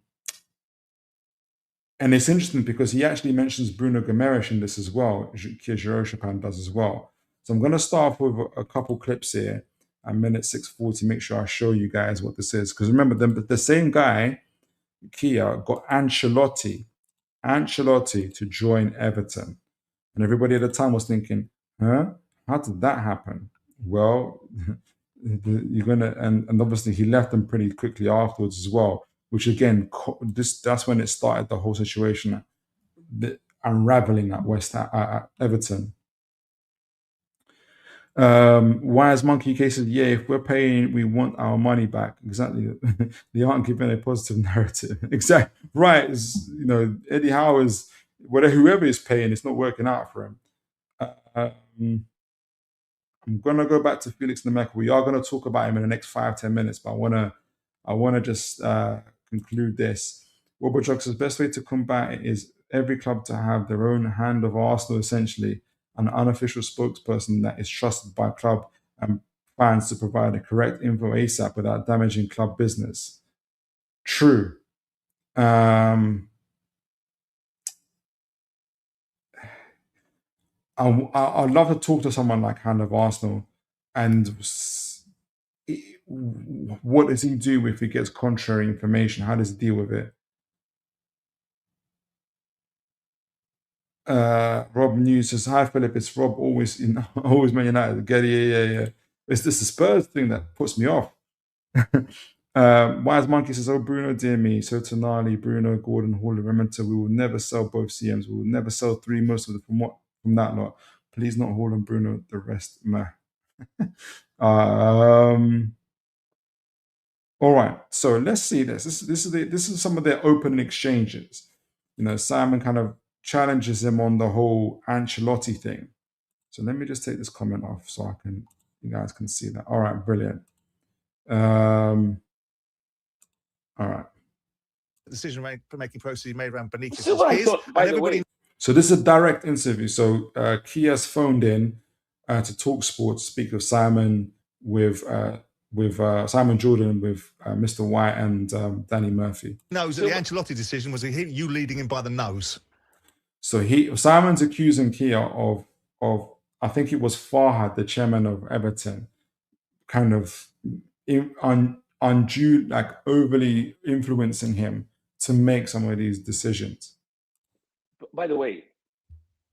Speaker 1: it's interesting because he actually mentions Bruno Guimarães in this as well. Kia Japan does as well. So I'm going to start off with a couple clips here at minute 6:40. Make sure I show you guys what this is, because remember, the same guy, Kia, got Ancelotti to join Everton. And everybody at the time was thinking, huh? How did that happen? Well, you're gonna, and obviously he left them pretty quickly afterwards as well, which again, that's when it started, the whole situation, the unraveling at Everton. Wise Monkey cases, yeah, if we're paying, we want our money back. Exactly. They aren't giving a positive narrative. Exactly. Right. Eddie Howe is, whoever is paying, it's not working out for him. I'm gonna go back to Felix Nmecha. We are gonna talk about him in the next 5-10 minutes, but I wanna just conclude this. Robert Jocks says best way to combat it is every club to have their own hand of Arsenal, essentially, an unofficial spokesperson that is trusted by club and fans to provide the correct info ASAP without damaging club business. True. I'd love to talk to someone like Hand of Arsenal, and what does he do if he gets contrary information? How does he deal with it? Rob News says, "Hi Philip, it's Rob. Always Man United. Yeah. It's this Spurs thing that puts me off." Wise Monkey says, "Oh Bruno, dear me. So Tonali, Bruno, Gordon, Hall, remember, we will never sell both CMs. We will never sell 3 most of them from that lot. Please not Hall and Bruno. The rest, meh." All right. So let's see this. This is some of their open exchanges. Simon kind of challenges him on the whole Ancelotti thing. So let me just take this comment off so you guys can see that. All right, brilliant. All right.
Speaker 5: The decision-making process made around Benitez.
Speaker 6: So I thought, by the way,
Speaker 1: so this is a direct interview. So Kia's phoned in to Talk Sports, speak of Simon with Simon Jordon, with Mr. White and Danny Murphy.
Speaker 5: Knows that the Ancelotti decision was you leading him by the nose. So
Speaker 1: Simon's accusing Kia of I think it was Farhad, the chairman of Everton, kind of undue, like overly influencing him to make some of these decisions.
Speaker 6: By the way,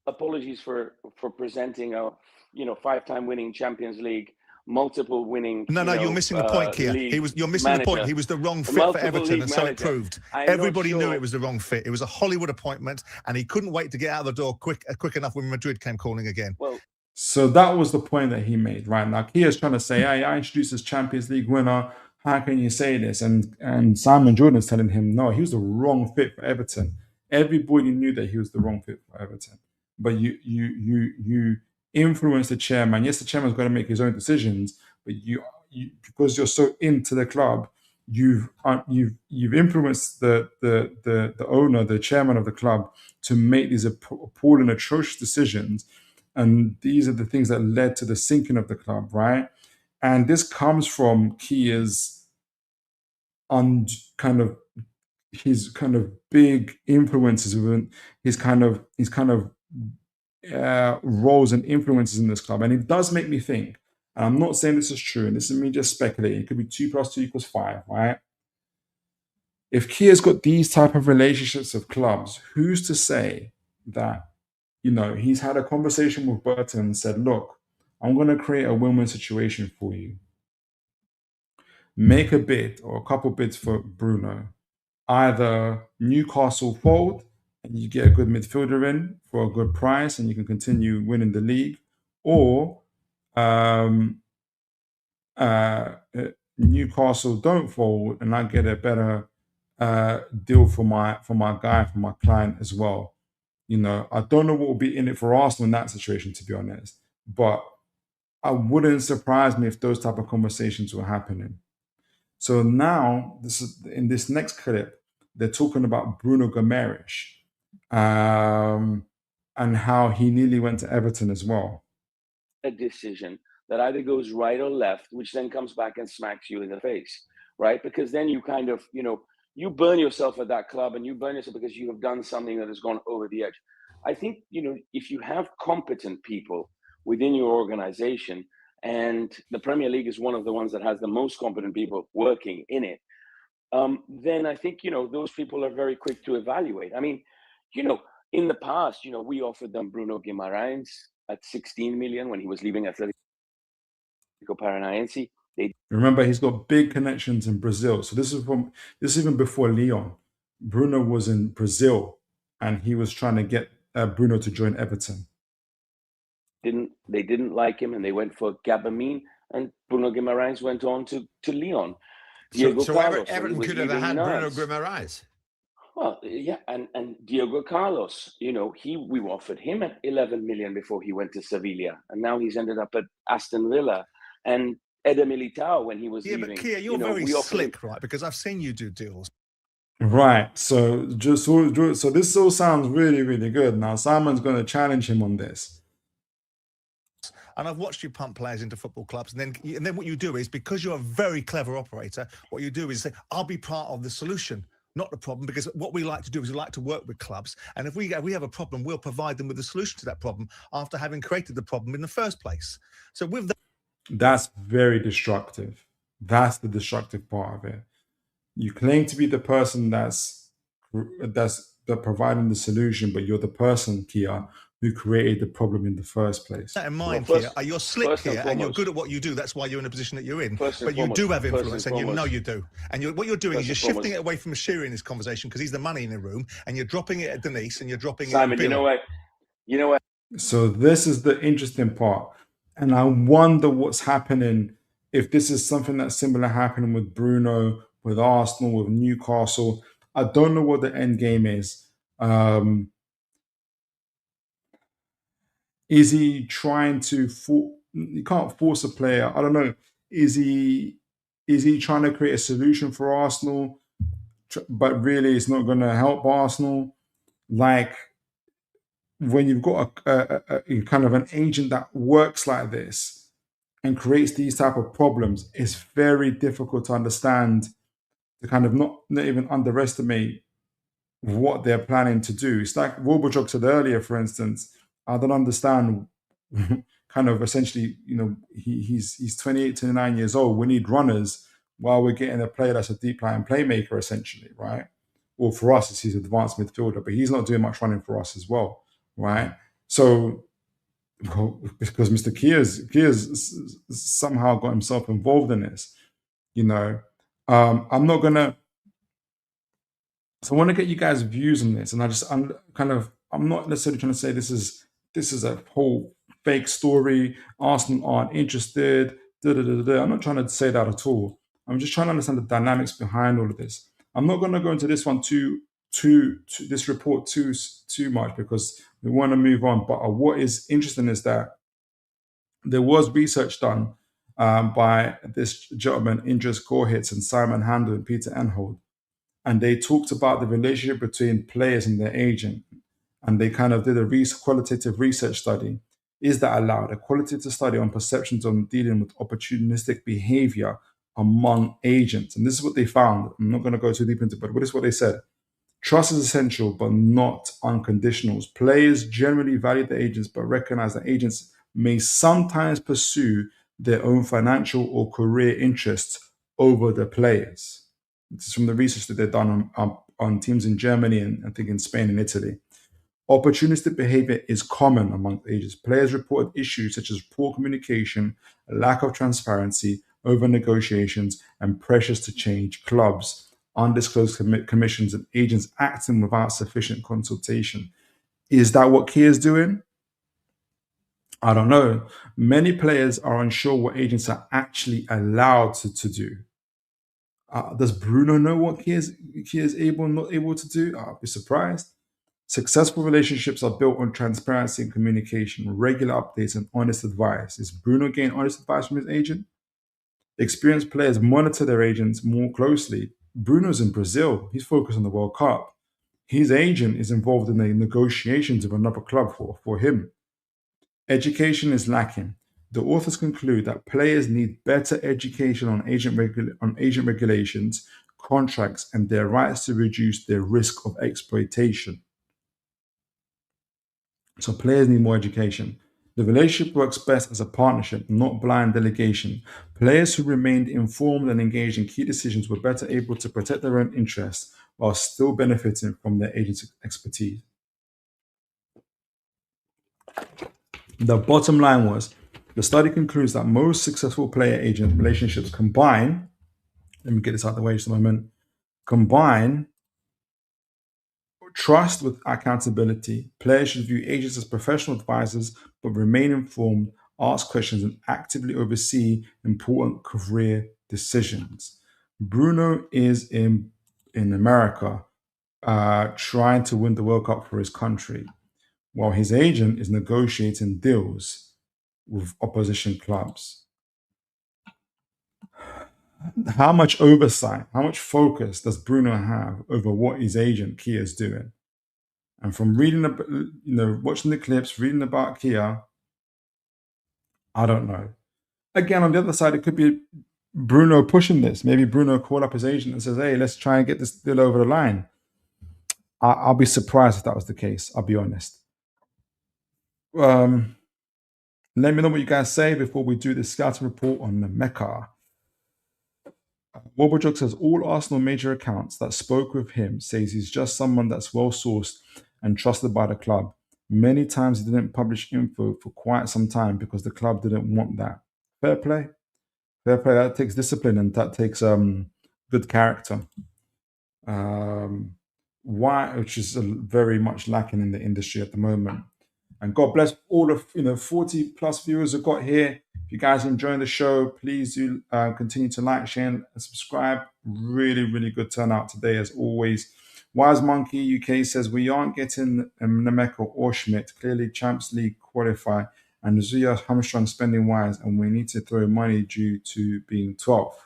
Speaker 6: apologies for presenting a 5-time winning Champions League, multiple winning.
Speaker 5: No, you're missing the point, Kia. You're missing the point. He was the wrong fit for Everton, and so it proved. Everybody knew it was the wrong fit. It was a Hollywood appointment, and he couldn't wait to get out of the door quick enough when Madrid came calling again.
Speaker 6: Well,
Speaker 1: so that was the point that he made, right? Now Kia's trying to say, "Hey, I introduced this Champions League winner. How can you say this?" And Simon Jordan's telling him, no, he was the wrong fit for Everton. Everybody knew that he was the wrong fit for Everton. But you influence the chairman. Yes, the chairman's got to make his own decisions, but you because you're so into the club, you've influenced the owner, the chairman of the club, to make these appalling, atrocious decisions. And these are the things that led to the sinking of the club, right? And this comes from Kia's his kind of big influences, his kind of roles and influences in this club. And it does make me think, and I'm not saying this is true, and this is me just speculating, it could be 2 + 2 = 5, right? If Kia's got these type of relationships with clubs, who's to say that, he's had a conversation with Burton and said, "Look, I'm going to create a win-win situation for you. Make a bid or a couple bids for Bruno. Either Newcastle fold and you get a good midfielder in for a good price and you can continue winning the league, or Newcastle don't fold and I get a better deal for my guy, for my client as well." I don't know what will be in it for Arsenal in that situation, to be honest, but I wouldn't surprise me if those type of conversations were happening. So now, in this next clip, they're talking about Bruno Guimarães and how he nearly went to Everton as well.
Speaker 6: A decision that either goes right or left, which then comes back and smacks you in the face, right? Because then you kind of, you burn yourself at that club, and you burn yourself because you have done something that has gone over the edge. I think, if you have competent people within your organization, and the Premier League is one of the ones that has the most competent people working in it, then I think, those people are very quick to evaluate. I mean, in the past, we offered them Bruno Guimarães at 16 million when he was leaving Atletico Paranaense.
Speaker 1: Remember, he's got big connections in Brazil. So this is even before Lyon. Bruno was in Brazil, and he was trying to get Bruno to join Everton.
Speaker 6: They didn't like him, and they went for Gabamine, and Bruno Guimarães went on to Lyon.
Speaker 7: So Everton could have had Bruno Guimarães.
Speaker 6: Well, yeah, and Diego Carlos, we offered him at 11 million before he went to Sevilla, and now he's ended up at Aston Villa. And Eder Militao, when he was leaving,
Speaker 5: but Kia, you're very slick, right? Because I've seen you do deals.
Speaker 1: Right. So so this all sounds really, really good. Now Simon's going to challenge him on this.
Speaker 5: And I've watched you pump players into football clubs, and then what you do is, because you're a very clever operator, what you do is say, I'll be part of the solution, not the problem, because what we like to do is we like to work with clubs, and if we have a problem, we'll provide them with a solution to that problem after having created the problem in the first place. So with that,
Speaker 1: that's very destructive. That's the destructive part of it. You claim to be the person that's providing the solution, but you're the person, Kia, who created the problem in the first place.
Speaker 5: That in mind, Kia, you're slick here, and you're good at what you do. That's why you're in the position that you're in. But you do have influence, and you know you do. And what you're doing is you're shifting it away from Shiri in this conversation, because he's the money in the room, and you're dropping it at Denise, and you're dropping
Speaker 6: Simon,
Speaker 5: it at Bill.
Speaker 6: you know what?
Speaker 1: So this is the interesting part. And I wonder what's happening, if this is something that's similar happening with Bruno, with Arsenal, with Newcastle. I don't know what the end game is. Is he trying to you can't force a player. I don't know. Is he trying to create a solution for Arsenal, but really it's not going to help Arsenal? Like, when you've got a kind of an agent that works like this and creates these type of problems, it's very difficult to understand, to kind of not even underestimate what they're planning to do. It's like Wobojok said earlier, for instance. I don't understand kind of essentially, he's 28, 29 years old. We need runners while we're getting a player that's a deep line playmaker, essentially, right? Well, for us, he's an advanced midfielder, but he's not doing much running for us as well, right? So, because Mr. Kia's somehow got himself involved in this, I'm not gonna. So I want to get you guys' views on this, and I'm not necessarily trying to say this is a whole fake story. Arsenal aren't interested. I'm not trying to say that at all. I'm just trying to understand the dynamics behind all of this. I'm not going to go into this one too this report too much, because we want to move on. But what is interesting is that there was research done by this gentleman, Indris Gorhitz, and Simon Handel and Peter Enhold. And they talked about the relationship between players and their agent. And they kind of did a qualitative research study. Is that allowed? A qualitative study on perceptions on dealing with opportunistic behavior among agents. And this is what they found. I'm not going to go too deep into it, but this is what they said. Trust is essential, but not unconditional. Players generally value the agents, but recognize that agents may sometimes pursue their own financial or career interests over the players. This is from the research that they've done on teams in Germany and I think in Spain and Italy. Opportunistic behavior is common among agents. Players report issues such as poor communication, lack of transparency, over negotiations, and pressures to change clubs, undisclosed commissions, and agents acting without sufficient consultation. Is that what Kia is doing? I don't know. Many players are unsure what agents are actually allowed to do. Does Bruno know what Kia is able and not able to do? I'll be surprised. Successful relationships are built on transparency and communication, regular updates, and honest advice. Is Bruno getting honest advice from his agent? Experienced players monitor their agents more closely. Bruno's in Brazil. He's focused on the World Cup. His agent is involved in the negotiations of another club for him. Education is lacking. The authors conclude that players need better education on agent regulations, contracts, and their rights to reduce their risk of exploitation. So players need more education. The relationship works best as a partnership, not blind delegation. Players who remained informed and engaged in key decisions were better able to protect their own interests while still benefiting from their agent's expertise. The bottom line was, the study concludes that most successful player-agent relationships combine, let me get this out of the way just a moment, combine trust with accountability. Players should view agents as professional advisors, but remain informed, ask questions, and actively oversee important career decisions. Bruno is in America. trying to win the World Cup for his country, while his agent is negotiating deals with opposition clubs. How much oversight, how much focus does Bruno have over what his agent Kia is doing? And from reading, watching the clips, reading about Kia, I don't know. Again, on the other side, it could be Bruno pushing this. Maybe Bruno called up his agent and says, "Hey, let's try and get this deal over the line." I'll be surprised if that was the case. I'll be honest. Let me know what you guys say before we do the scouting report on Nemecha. Wobblejog says all Arsenal major accounts that spoke with him says he's just someone that's well sourced and trusted by the club. Many times he didn't publish info for quite some time because the club didn't want that. Fair play. Fair play. That takes discipline and that takes good character. Which is very much lacking in the industry at the moment. And God bless all of 40 plus viewers we've got here. If you guys are enjoying the show, please do continue to like, share, and subscribe. Really, really good turnout today, as always. Wise Monkey UK says we aren't getting Nemecha or Schmidt. Clearly, Champions League qualify, and Zuya hamstrung spending wise, and we need to throw money due to being 12th.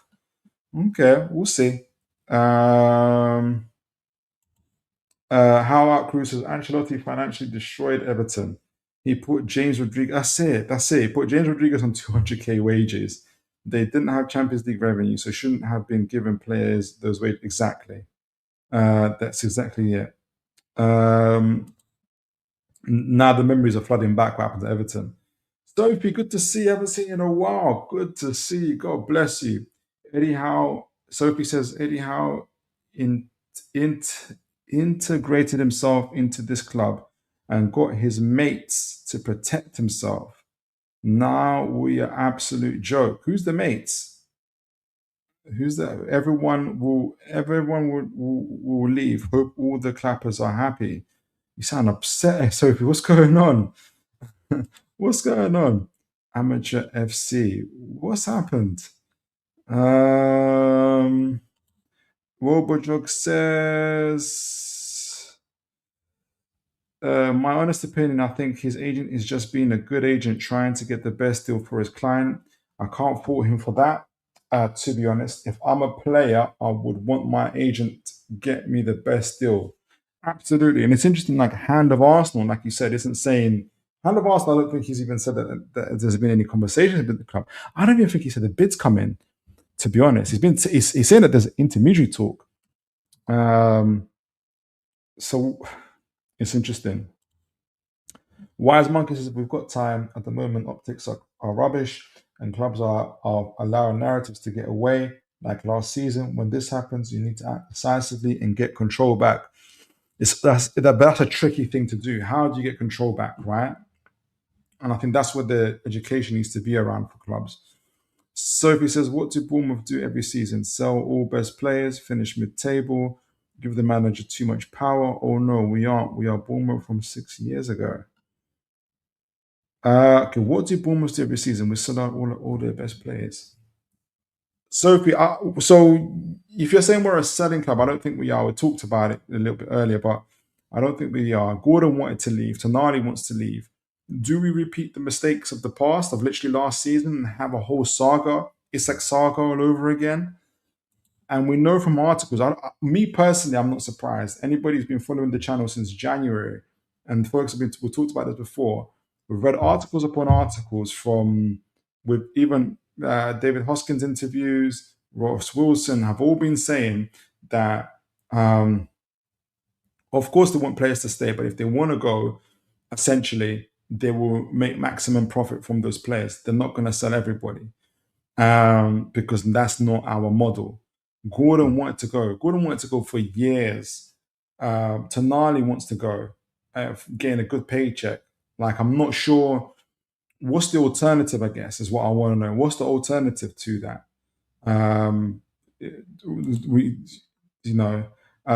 Speaker 1: Okay, we'll see. How Out Cruz says Ancelotti financially destroyed Everton. He put James Rodriguez. That's it. He put James Rodriguez on 200k wages. They didn't have Champions League revenue, so shouldn't have been giving players those wages. Exactly. That's exactly it. Now the memories are flooding back what happened to Everton. Sophie, good to see you. Haven't seen you in a while. Good to see you. God bless you. Eddie Howe. Sophie says Eddie Howe integrated himself into this club and got his mates to protect himself. Now we are absolute joke. Who's the mates? Who's that? Everyone will leave. Hope all the clappers are happy. You sound upset, Sophie. What's going on? What's going on? Amateur FC. What's happened? Robojog says, my honest opinion, I think his agent is just being a good agent trying to get the best deal for his client. I can't fault him for that. To be honest, if I'm a player, I would want my agent to get me the best deal. Absolutely. And it's interesting, like Hand of Arsenal, like you said, isn't saying, Hand of Arsenal, I don't think he's even said that there's been any conversations with the club. I don't even think he said the bids come in, to be honest. He's saying that there's intermediary talk. So it's interesting. Wise Monkey says we've got time. At the moment, optics are rubbish and clubs are allowing narratives to get away. Like last season, when this happens, you need to act decisively and get control back. That's a tricky thing to do. How do you get control back, right? And I think that's what the education needs to be around for clubs. Sophie says, what do Bournemouth do every season? Sell all best players, finish mid-table, give the manager too much power? Oh no, we aren't. We are Bournemouth from 6 years ago. Okay, what do Bournemouth do every season? We sell out all their best players. Sophie, so if you're saying we're a selling club, I don't think we are. We talked about it a little bit earlier, but I don't think we are. Gordon wanted to leave. Tonali wants to leave. Do we repeat the mistakes of the past, of literally last season, and have a whole saga? It's like saga all over again. And we know from articles, me personally, I'm not surprised. Anybody who's been following the channel since January, and folks we talked about this before, we've read articles upon articles with even David Hoskins interviews, Ross Wilson, have all been saying that, of course, they want players to stay, but if they want to go, essentially, they will make maximum profit from those players. They're not going to sell everybody because that's not our model. Gordon wanted to go. Gordon wanted to go for years. Tonali wants to go, getting a good paycheck. Like, I'm not sure. What's the alternative, I guess, is what I want to know. What's the alternative to that?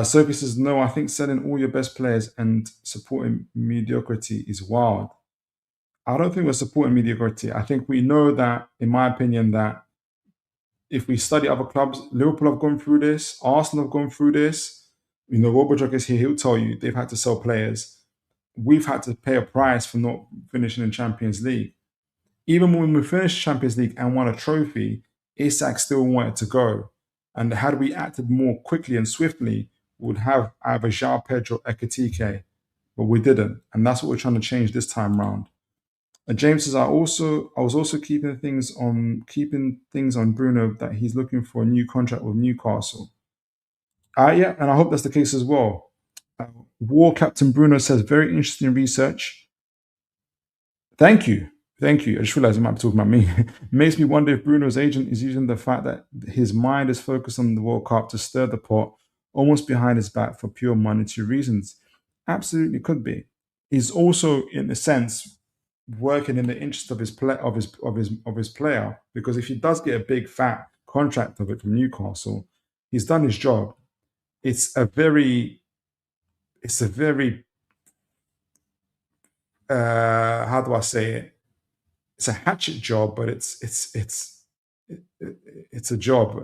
Speaker 1: Sophie says, no, I think selling all your best players and supporting mediocrity is wild. I don't think we're supporting mediocrity. I think we know that, in my opinion, that if we study other clubs, Liverpool have gone through this, Arsenal have gone through this. You know, Robert is here. He'll tell you they've had to sell players. We've had to pay a price for not finishing in Champions League. Even when we finished Champions League and won a trophy, Isak still wanted to go. And had we acted more quickly and swiftly, we would have either João Pedro or Ekitike, but we didn't. And that's what we're trying to change this time round. James says, I was also keeping things on Bruno that he's looking for a new contract with Newcastle. Yeah, and I hope that's the case as well. War Captain Bruno says, very interesting research. Thank you. I just realized you might be talking about me. Makes me wonder if Bruno's agent is using the fact that his mind is focused on the World Cup to stir the pot almost behind his back for pure monetary reasons. Absolutely could be. He's also, in a sense, working in the interest of his player, because if he does get a big fat contract of it from Newcastle, he's done his job. It's a very how do I say it? It's a hatchet job, but it's a job.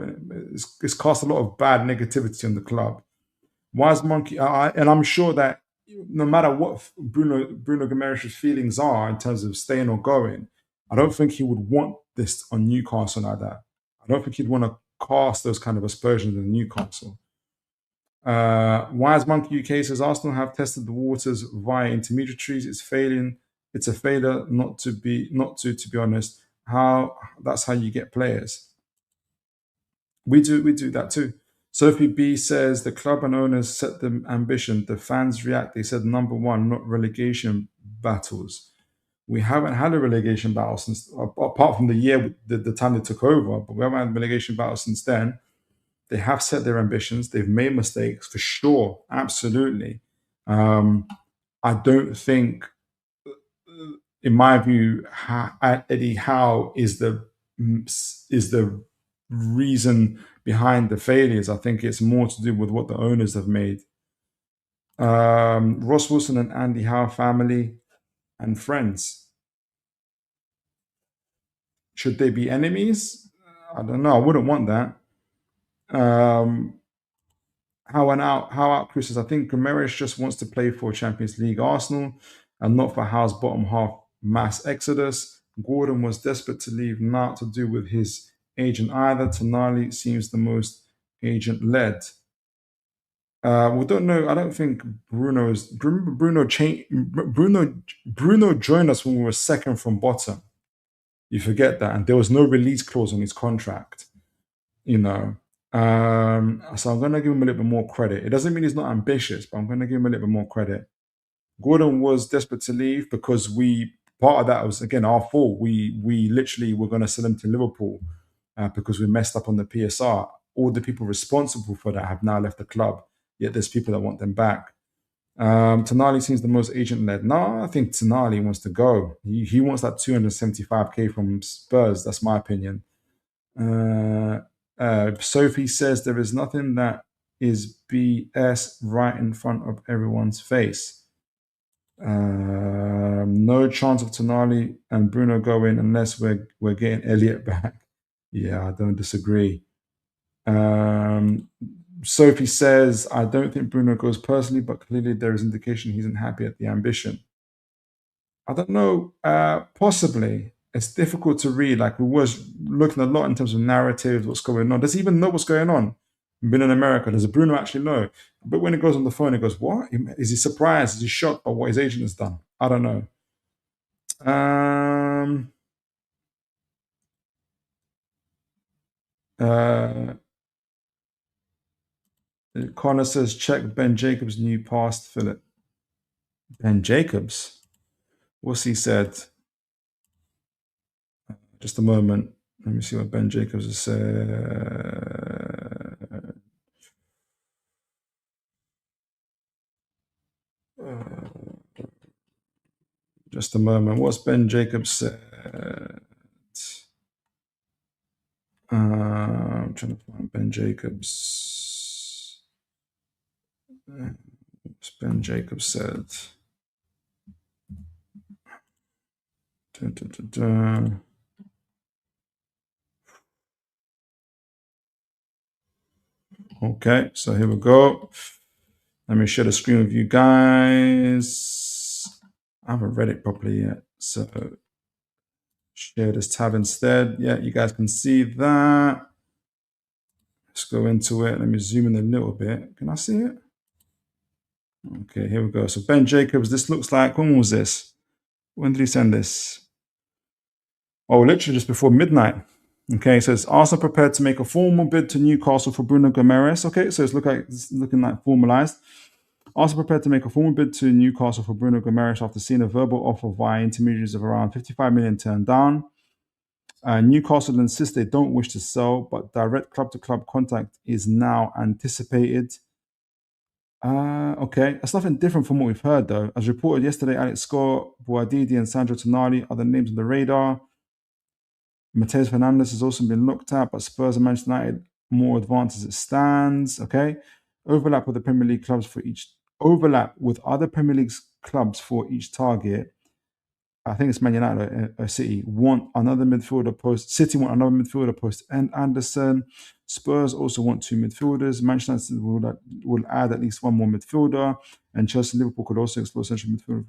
Speaker 1: It's cast a lot of bad negativity on the club. Wise Monkey, and I'm sure that no matter what Bruno Guimarães' feelings are in terms of staying or going, I don't think he would want this on Newcastle like that. I don't think he'd want to cast those kind of aspersions on Newcastle. Wise Monkey UK says Arsenal have tested the waters via intermediaries. It's a failure not to be honest. That's how you get players. We do that too. Sophie B says the club and owners set the ambition. The fans react. They said number one, not relegation battles. We haven't had a relegation battle since, apart from the year, the time they took over, but we haven't had a relegation battle since then. They have set their ambitions. They've made mistakes for sure. Absolutely. I don't think, in my view, Eddie Howe is the reason behind the failures. I think it's more to do with what the owners have made. Ross Wilson and Andy Howe family and friends. Should they be enemies? I don't know. I wouldn't want that. How out, Chris says, I think Guimarães just wants to play for Champions League Arsenal and not for Howe's bottom half mass exodus. Gordon was desperate to leave, not to do with his agent either. Tonali seems the most agent-led. We don't know. I don't think Bruno joined us when we were second from bottom. You forget that, and there was no release clause on his contract. You know. So I'm going to give him a little bit more credit. It doesn't mean he's not ambitious, but I'm going to give him a little bit more credit. Gordon was desperate to leave because part of that was, again, our fault. We literally were going to sell him to Liverpool because we messed up on the PSR. All the people responsible for that have now left the club, yet there's people that want them back. Tonali seems the most agent-led. No, I think Tonali wants to go. He wants that 275k from Spurs. That's my opinion. Sophie says there is nothing that is BS right in front of everyone's face. No chance of Tonali and Bruno going unless we're getting Elliot back. Yeah, I don't disagree. Sophie says, I don't think Bruno goes personally, but clearly there is indication he isn't happy at the ambition. I don't know. Possibly. It's difficult to read. Like, we was looking a lot in terms of narratives, what's going on. Does he even know what's going on? Been in America. Does Bruno actually know? But when it goes on the phone, it goes, what? Is he surprised? Is he shocked by what his agent has done? I don't know. Connor says, check Ben Jacobs' new past, Philip. Ben Jacobs? What's he said? Just a moment. Let me see what Ben Jacobs has said. Just a moment. What's Ben Jacobs said? I'm trying to find Ben Jacobs. What's Ben Jacobs said? Okay, so here we go. Let me share the screen with you guys. I haven't read it properly yet, so share this tab instead. Yeah, you guys can see that. Let's go into it. Let me zoom in a little bit. Can I see it? Okay, here we go. So Ben Jacobs, this looks like, when was this? When did he send this? Oh, literally just before midnight. Okay, so it's Arsenal prepared to make a formal bid to Newcastle for Bruno Guimarães. Okay, so it's looking like formalized. Arsenal prepared to make a formal bid to Newcastle for Bruno Guimarães after seeing a verbal offer via intermediaries of around 55 million turned down. Newcastle insist they don't wish to sell, but direct club-to-club contact is now anticipated. Okay, that's nothing different from what we've heard, though. As reported yesterday, Alex Scott, Boadidi, and Sandro Tonali are the names on the radar. Mateus Fernandes has also been looked at, but Spurs and Manchester United more advanced as it stands. Okay, overlap with other Premier League clubs for each target. I think it's Man United or City want another midfielder post. City want another midfielder post and Anderson. Spurs also want 2 midfielders. Manchester United will add at least 1 more midfielder, and Chelsea and Liverpool could also explore central midfielder.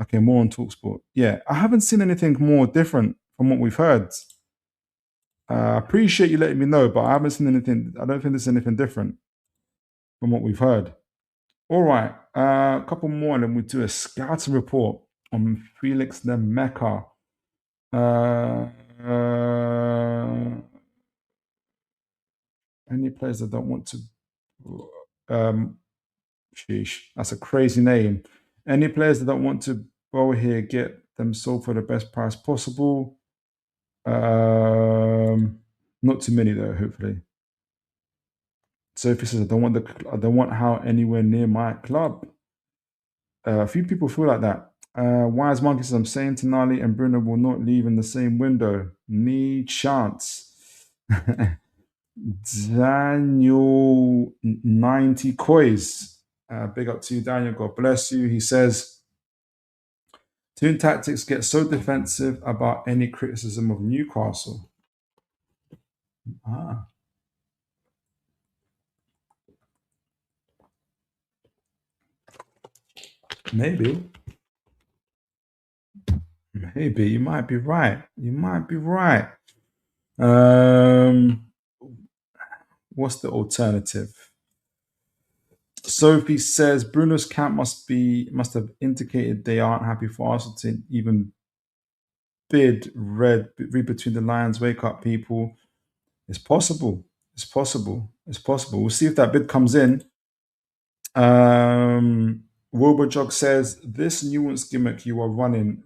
Speaker 1: Okay, more on TalkSport. Yeah, I haven't seen anything more different from what we've heard. I appreciate you letting me know, but I haven't seen anything. I don't think there's anything different from what we've heard. All right, a couple more, and then we do a scouting report on Felix Nmecha. Any players that don't want to... sheesh, that's a crazy name. Any players that don't want to borrow here, get them sold for the best price possible. Not too many though, hopefully. Sophie says, I don't want how anywhere near my club. A few people feel like that. Wise Monkey says, I'm saying Tonali and Bruno will not leave in the same window. Need chance. Daniel 90 Coys. Big up to you, Daniel. God bless you. He says, Toon tactics get so defensive about any criticism of Newcastle. Maybe. Maybe. You might be right. You might be right. What's the alternative? Sophie says Bruno's camp must have indicated they aren't happy for Arsenal to even bid. Read between the lines. Wake up, people. It's possible. It's possible. It's possible. We'll see if that bid comes in. Wilbur says this nuanced gimmick you are running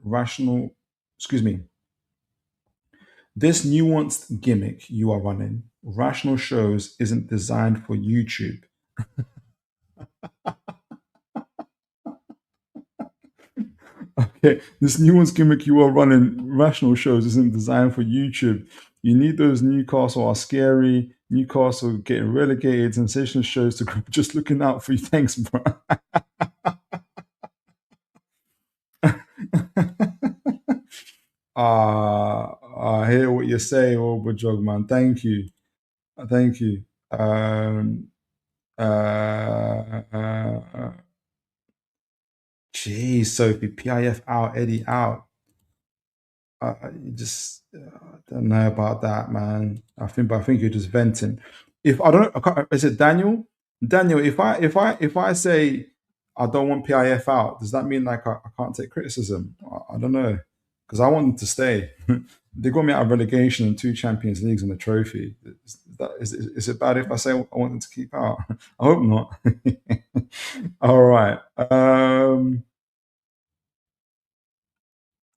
Speaker 1: This nuanced gimmick you are running, Rational Shows, isn't designed for YouTube. Okay, this nuanced gimmick you are running, Rational Shows, isn't designed for YouTube. You need those Newcastle are scary, Newcastle getting relegated, sensational shows to just looking out for you. Thanks, bro. I hear what you're saying, Overjog, man. Thank you. Thank you. Geez, Sophie, PIF out, Eddie out. You just don't know about that, man. I think you're just venting. If I don't, is it Daniel? Daniel, if I say I don't want PIF out, does that mean like I can't take criticism? I don't know, because I want them to stay. They got me out of relegation and 2 Champions Leagues and a trophy. Is it bad if I say I want them to keep out? I hope not. All right.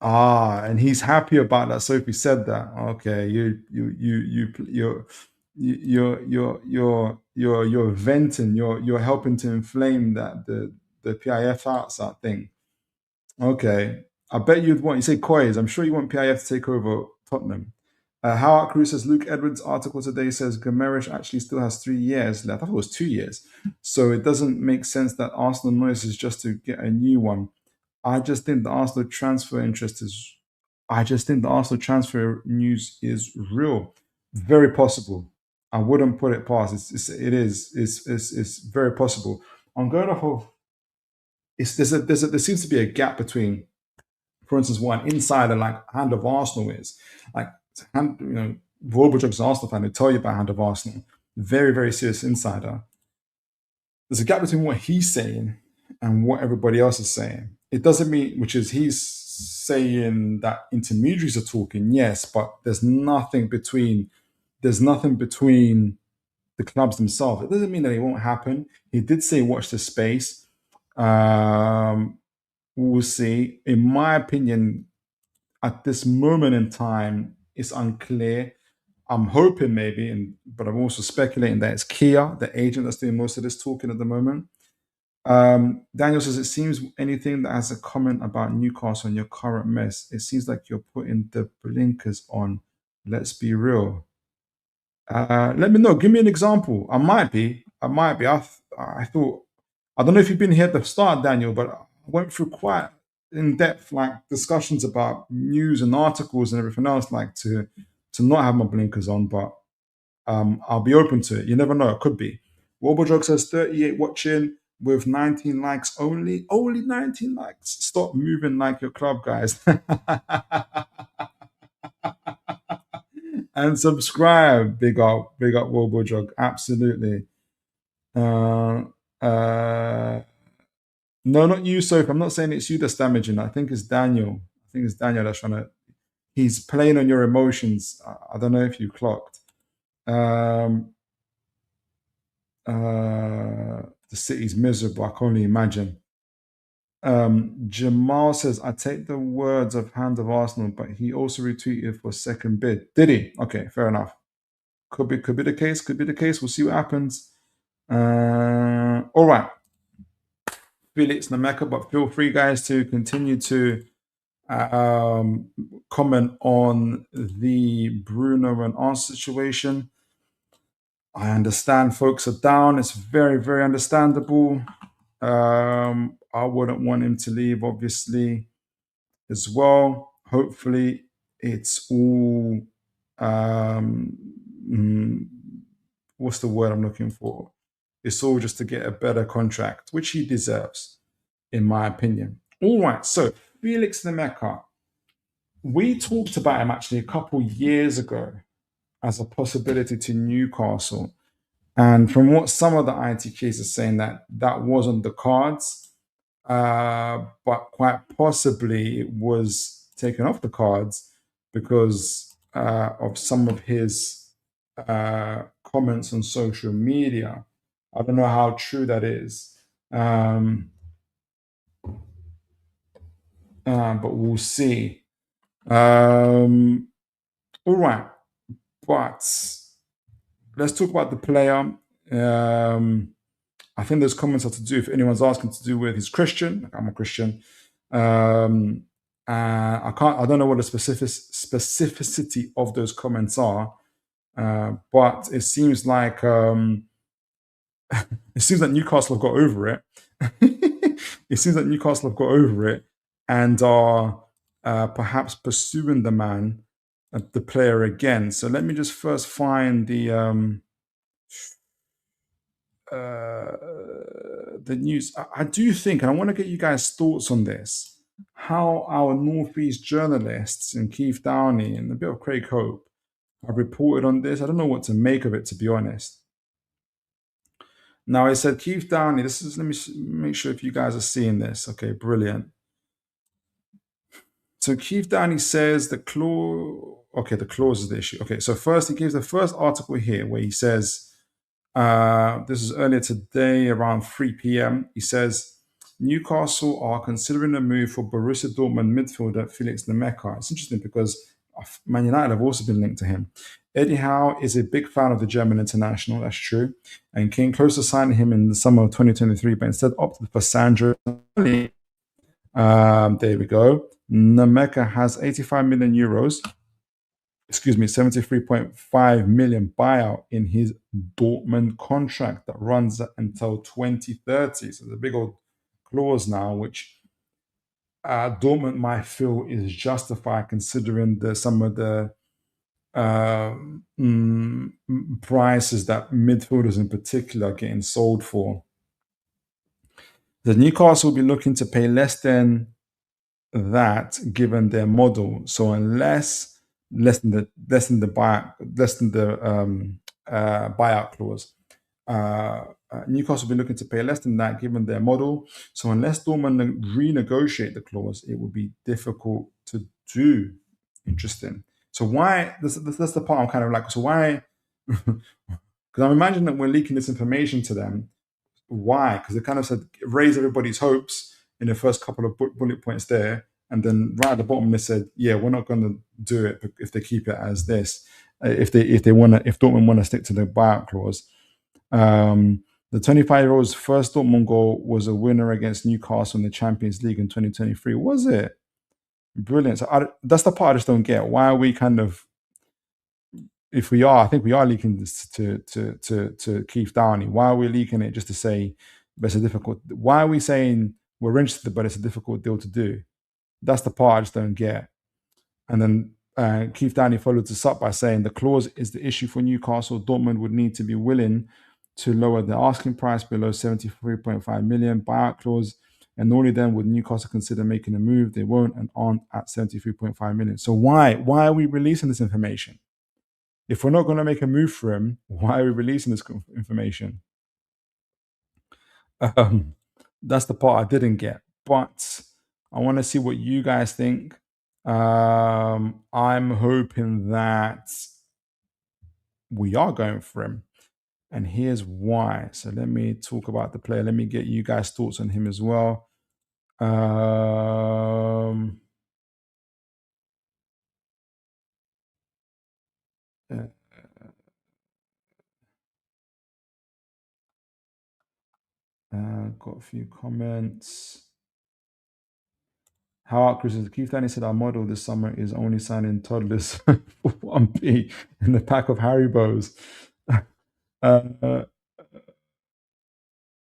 Speaker 1: And he's happy about that. Sophie said that. Okay, you're venting. You're helping to inflame that the PIF outside thing. Okay, I bet you'd want. You say Coys. I'm sure you want PIF to take over Tottenham. Howard Cruz says Luke Edwards' article today says Guimarães actually still has 3 years left. I thought it was 2 years. So it doesn't make sense that Arsenal noise is just to get a new one. I just think the Arsenal transfer news is real. Very possible. I wouldn't put it past. It's very possible. I'm going off of. There seems to be a gap between, for instance, what an insider like Hand of Arsenal is. Like, Robert Jones, an Arsenal fan, who tell you about Hand of Arsenal, very, very serious insider. There's a gap between what he's saying and what everybody else is saying. It doesn't mean, which is he's saying that intermediaries are talking, yes, but there's nothing between the clubs themselves. It doesn't mean that it won't happen. He did say watch the space. We'll see. In my opinion, at this moment in time, it's unclear. I'm hoping maybe, but I'm also speculating that it's Kia, the agent that's doing most of this talking at the moment. Daniel says, it seems anything that has a comment about Newcastle and your current mess, it seems like you're putting the blinkers on. Let's be real. Let me know. Give me an example. I might be. I thought, I don't know if you've been here at the start, Daniel, but I went through quite in-depth discussions about news and articles and everything else, to not have my blinkers on, but I'll be open to it. You never know. It could be. Robojog says 38 watching with 19 likes only. Only 19 likes. Stop moving like your club, guys. And subscribe. Big up Robojog. Absolutely. No, not you, Sophie. I'm not saying it's you that's damaging. I think it's Daniel. That's trying to. He's playing on your emotions. I don't know if you clocked. The city's miserable. I can only imagine. Jamal says, I take the words of Hand of Arsenal, but he also retweeted for second bid. Did he? Okay, fair enough. Could be the case. We'll see what happens. All right. Felix Nmecha, but feel free, guys, to continue to comment on the Bruno and Arsenal situation. I understand folks are down. It's very, very understandable. I wouldn't want him to leave, obviously, as well. Hopefully, it's all what's the word I'm looking for? It's all just to get a better contract, which he deserves, in my opinion. All right, so Felix Nmecha. We talked about him actually a couple years ago as a possibility to Newcastle. And from what some of the ITKs are saying, that wasn't the cards, but quite possibly it was taken off the cards because of some of his comments on social media. I don't know how true that is, but we'll see. All right, but let's talk about the player. I think those comments are to do, if anyone's asking, to do with he's Christian. I'm a Christian. I don't know what the specificity of those comments are, but it seems like Newcastle have got over it. It seems like Newcastle have got over it and are perhaps pursuing the player again. So let me just first find the news. I do think, and I want to get you guys' thoughts on this, how our Northeast journalists and Keith Downey and a bit of Craig Hope have reported on this. I don't know what to make of it, to be honest. Now, I said Keith Downey, let me make sure if you guys are seeing this. Okay, brilliant. So Keith Downey says the clause is the issue. Okay, so first he gives the first article here where he says, this is earlier today around 3 p.m. He says, Newcastle are considering a move for Borussia Dortmund midfielder Felix Nmecha. It's interesting because Man United have also been linked to him. Eddie Howe is a big fan of the German international, that's true, and came close to signing him in the summer of 2023, but instead opted for Sandro. There we go. Nemecha has 85 million euros. 73.5 million buyout in his Dortmund contract that runs until 2030. So the big old clause now, which Dortmund might feel is justified considering some of the prices that midfielders in particular are getting sold for. The Newcastle will be looking to pay less than that given their model. So unless less than the buyout clause. Newcastle will be looking to pay less than that given their model. So unless Dortmund renegotiate the clause, it would be difficult to do. Interesting. So why? That's the part I'm kind of like. So why? Because I'm imagining that we're leaking this information to them. Why? Because they kind of said raise everybody's hopes in the first couple of bullet points there, and then right at the bottom they said, yeah, we're not going to do it if they keep it as this. If Dortmund want to stick to the buyout clause. The 25-year-old's first Dortmund goal was a winner against Newcastle in the Champions League in 2023. Was it? Brilliant. So that's the part I just don't get. Why are we kind of, if we are, I think we are leaking this to Keith Downey. Why are we leaking it just to say, but it's a difficult, why are we saying we're interested, but it's a difficult deal to do? That's the part I just don't get. And then Keith Downey followed this up by saying the clause is the issue for Newcastle. Dortmund would need to be willing to lower the asking price below 73.5 million buyout clause, and only then would Newcastle consider making a move. They won't and aren't at 73.5 million. So why are we releasing this information? If we're not going to make a move for him, why are we releasing this information? That's the part I didn't get, but I want to see what you guys think. I'm hoping that we are going for him. And here's why. So let me talk about the player. Let me get you guys' thoughts on him as well. Got a few comments. How Chris Keith Danny said our model this summer is only signing toddlers for 1p in the pack of Haribos.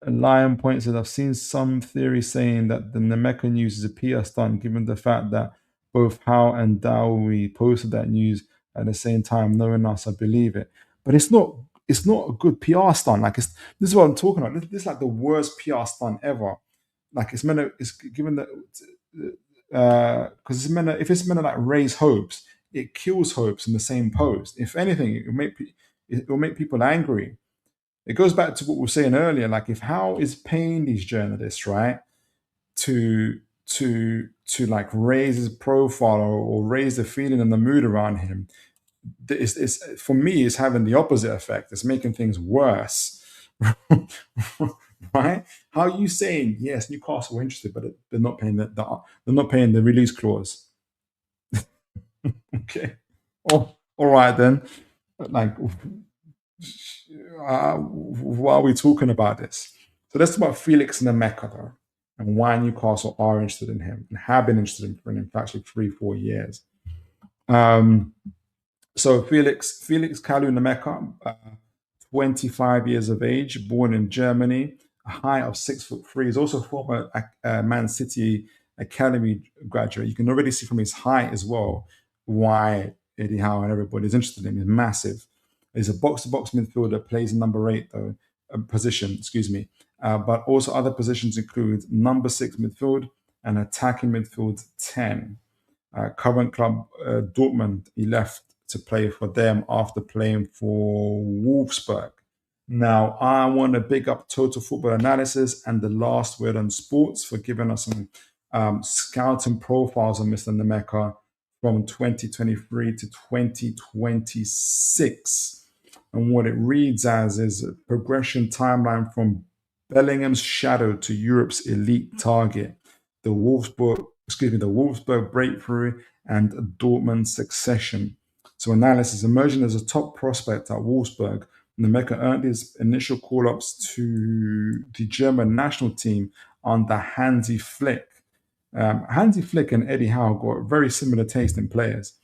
Speaker 1: Lion Point says, I've seen some theory saying that the Nemecha news is a PR stunt, given the fact that both Howe and Dowie posted that news at the same time. Knowing us, I believe it. But it's not a good PR stunt. Like this is what I'm talking about. This is like the worst PR stunt ever. Like it's given that because if it's meant to like raise hopes, it kills hopes in the same post. If anything, it will make people angry. It goes back to what we were saying earlier. Like if Howe is paying these journalists, right, to like raise his profile or raise the feeling and the mood around him, it's for me, it's having the opposite effect. It's making things worse. Right? How are you saying yes, Newcastle are interested, but they're not paying they're not paying the release clause? Okay. Oh, all right then. Like, why are we talking about this? So let's talk about Felix Nmecha though, and why Newcastle are interested in him and have been interested in him for actually 3-4 years. So Felix Kalu Nmecha, 25 years of age, born in Germany, a height of 6'3". He's also a former Man City Academy graduate. You can already see from his height as well why Eddie Howe and everybody is interested in him. He's massive. He's a box-to-box midfielder, plays number 8 though, position, but also other positions include number 6 midfield and attacking midfield 10. Current club Dortmund, he left to play for them after playing for Wolfsburg. Now, I want to big up Total Football Analysis and The Last Word on Sports for giving us some scouting profiles on Mr. Nemecha from 2023 to 2026. And what it reads as is a progression timeline from Bellingham's shadow to Europe's elite target, the Wolfsburg breakthrough and Dortmund's succession. So analysis, emerging as a top prospect at Wolfsburg, Nemecha earned his initial call-ups to the German national team under Hansi Flick. Hansi Flick and Eddie Howe got very similar taste in players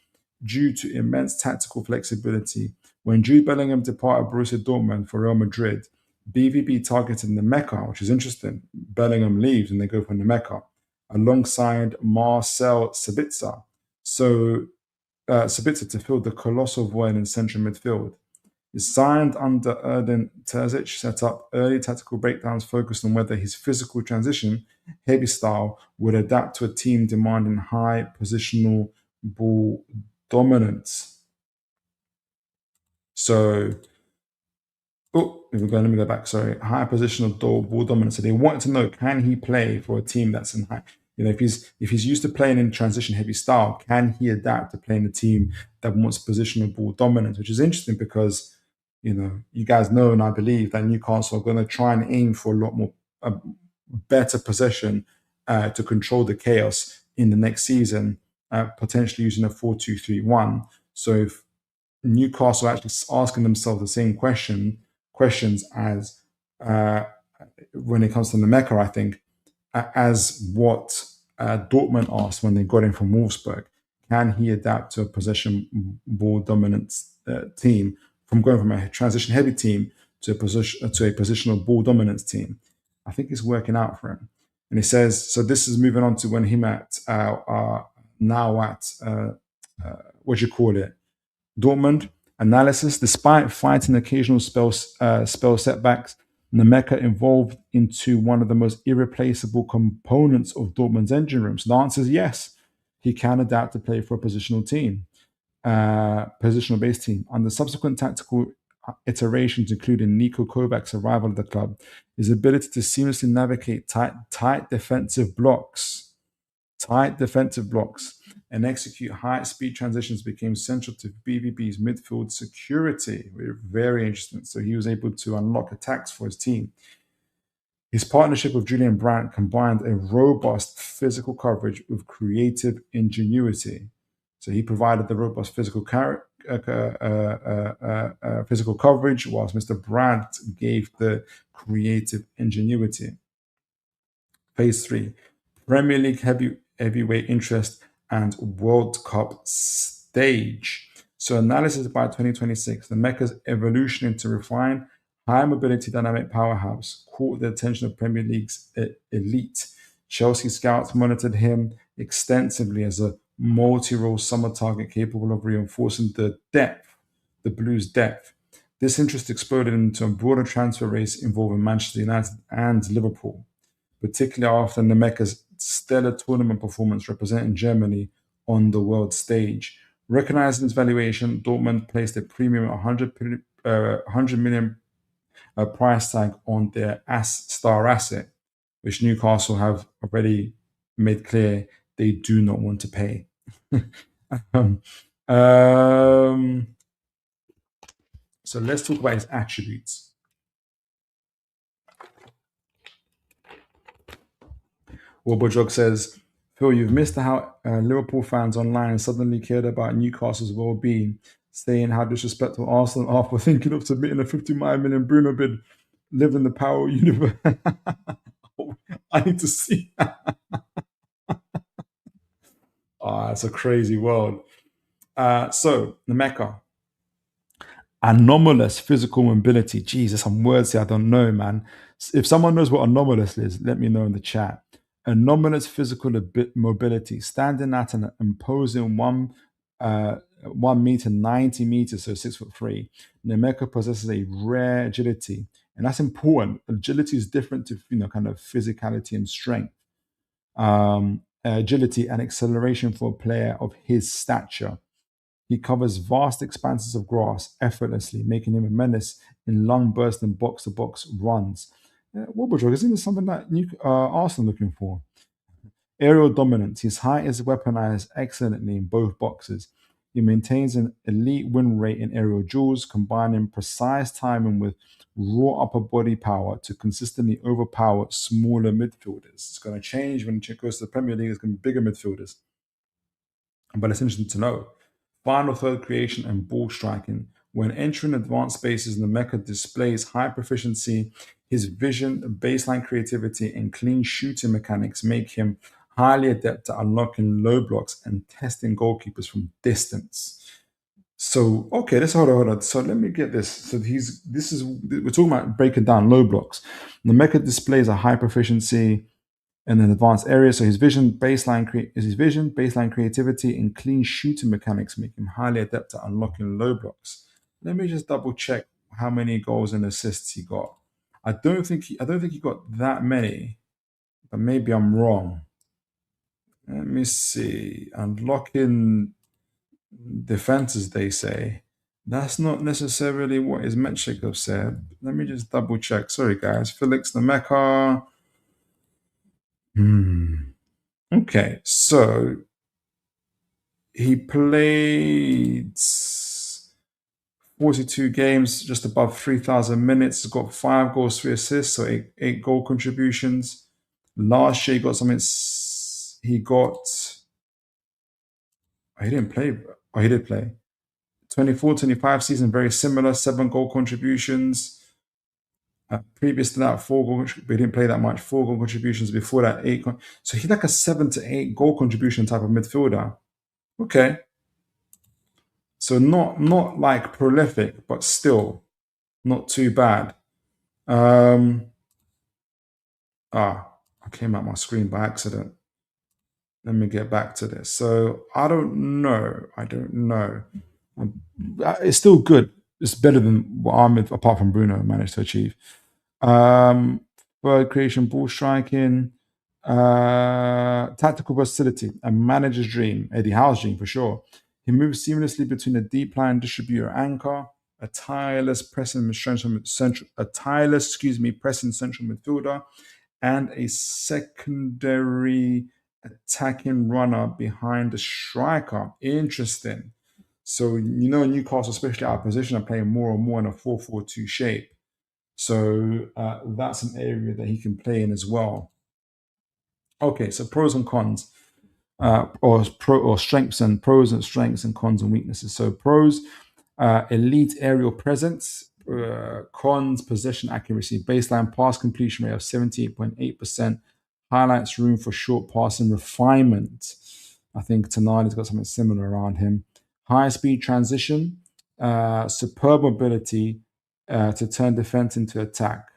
Speaker 1: due to immense tactical flexibility. When Jude Bellingham departed Borussia Dortmund for Real Madrid, BVB targeted Nemecha, which is interesting. Bellingham leaves and they go for Nemecha, alongside Marcel Sabitzer. So Sabitzer to fill the colossal void in central midfield. He signed under Erdin Terzic, set up early tactical breakdowns focused on whether his physical transition, heavy style, would adapt to a team demanding high positional ball dominance. So, let me go back. Sorry, high positional ball dominance. So they wanted to know, can he play for a team that's in high? If he's used to playing in transition heavy style, can he adapt to playing a team that wants positional ball dominance? Which is interesting because you guys know, and I believe that Newcastle are going to try and aim for a lot more better possession to control the chaos in the next season, potentially using a 4-2-3-1. So if Newcastle are actually asking themselves the same questions as when it comes to Nemecha, I think, as what Dortmund asked when they got him from Wolfsburg. Can he adapt to a possession ball dominant team, from going from a transition heavy team to a positional ball dominance team? I think it's working out for him. And he says, so this is moving on to when him at now at Dortmund. Analysis: despite fighting occasional spell setbacks, Nemecha evolved into one of the most irreplaceable components of Dortmund's engine room. So the answer is yes, he can adapt to play for a positional team, positional-based team. Under subsequent tactical iterations, including Niko Kovac's arrival at the club, his ability to seamlessly navigate tight defensive blocks, and execute high-speed transitions became central to BVB's midfield security. Very interesting. So he was able to unlock attacks for his team. His partnership with Julian Brandt combined a robust physical coverage with creative ingenuity. So he provided the robust physical coverage, whilst Mr. Brandt gave the creative ingenuity. Phase 3, Premier League heavyweight interest and World Cup stage. So analysis by 2026, Nemecha's evolution into refined, high mobility dynamic powerhouse caught the attention of Premier League's elite. Chelsea scouts monitored him extensively as a multi-role summer target capable of reinforcing the Blues' depth. This interest exploded into a broader transfer race involving Manchester United and Liverpool, particularly after Nemecha's stellar tournament performance representing Germany on the world stage. Recognizing its valuation, Dortmund placed a premium 100 million price tag on their star asset, which Newcastle have already made clear they do not want to pay. So let's talk about his attributes. Wobojog says, Phil, you've missed how Liverpool fans online suddenly cared about Newcastle's well-being, saying how disrespectful Arsenal are for thinking of submitting a 59 million Bruno bid. Live in the power universe. I need to see that. It's a crazy world. So, Nemecha. Anomalous physical mobility. Jesus, some words here I don't know, man. If someone knows what anomalous is, let me know in the chat. Anomalous physical mobility, standing at an imposing 1 meter 90 meters, so 6'3". Nemecha possesses a rare agility, and that's important. Agility is different to kind of physicality and strength. Agility and acceleration for a player of his stature. He covers vast expanses of grass effortlessly, making him a menace in lung-bursting box-to-box runs. Wobojog, isn't this something that Arsenal looking for? Aerial dominance. His height is weaponized excellently in both boxes. He maintains an elite win rate in aerial duels, combining precise timing with raw upper body power to consistently overpower smaller midfielders. It's going to change when it goes to the Premier League. It's going to be bigger midfielders. But it's interesting to know. Final third creation and ball striking. When entering advanced spaces, Nemecha displays high proficiency. His vision, baseline creativity, and clean shooting mechanics make him highly adept at unlocking low blocks and testing goalkeepers from distance. So, okay, let's hold on. So let me get this. So we're talking about breaking down low blocks. Nemecha displays a high proficiency in an advanced area. So his vision, baseline creativity, and clean shooting mechanics make him highly adept at unlocking low blocks. Let me just double check how many goals and assists he got. I don't think he got that many, but maybe I'm wrong. Let me see. Unlocking defenses, they say. That's not necessarily what his metric have said. Let me just double check. Sorry, guys. Felix Nmecha. Okay, so he played 42 games, just above 3,000 minutes. He's got 5 goals, 3 assists, so eight goal contributions. Last year, he got something. He got. Oh, he didn't play. Oh, he did play. 24-25 season, very similar. 7 goal contributions. Previous to that, 4 goal. But he didn't play that much. 4 goal contributions. Before that, 8. So he's like a 7 to 8 goal contribution type of midfielder. Okay. So not like prolific, but still not too bad. I came out my screen by accident. Let me get back to this. So I don't know. It's still good. It's better than what apart from Bruno, managed to achieve. Bird creation, ball striking, tactical versatility, a manager's dream, Eddie Howe's dream for sure. He moves seamlessly between a deep line distributor anchor, a tireless pressing central midfielder, and a secondary attacking runner behind the striker. Interesting. So, Newcastle, especially our position, are playing more and more in a 4-4-2 shape. So that's an area that he can play in as well. Okay, so pros and cons, or strengths and pros and strengths and cons and weaknesses. So pros, elite aerial presence. Cons, possession accuracy. Baseline pass completion rate of 78.8%. Highlights room for short passing refinement. I think Tonali's got something similar around him. High speed transition, superb mobility to turn defense into attack.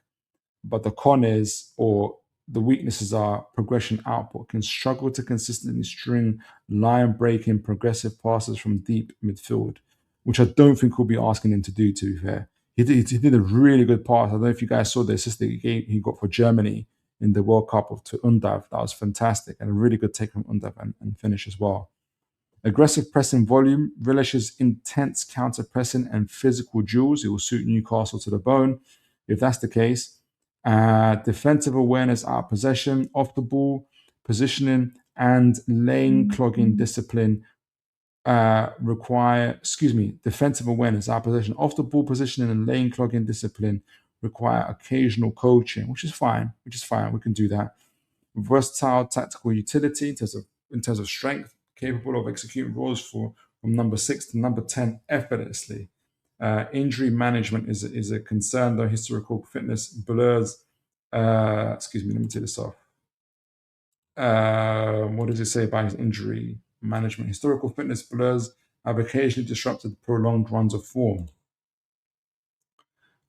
Speaker 1: But the con is, or the weaknesses are, progression output. Can struggle to consistently string line-breaking progressive passes from deep midfield, which I don't think we'll be asking him to do, to be fair. He did a really good pass. I don't know if you guys saw the assist that he got for Germany in the World Cup to Undav. That was fantastic, and a really good take from Undav and finish as well. Aggressive pressing volume, relishes intense counter pressing and physical duels. It will suit Newcastle to the bone if that's the case. Defensive awareness out of possession, off the ball, positioning, and lane clogging discipline defensive awareness out of possession, off the ball positioning, and lane clogging discipline require occasional coaching, which is fine. We can do that. Versatile tactical utility in terms of strength, capable of executing roles from number 6 to number 10 effortlessly. Injury management is a concern, though historical fitness blurs. Let me take this off. What does it say about his injury management? Historical fitness blurs have occasionally disrupted prolonged runs of form.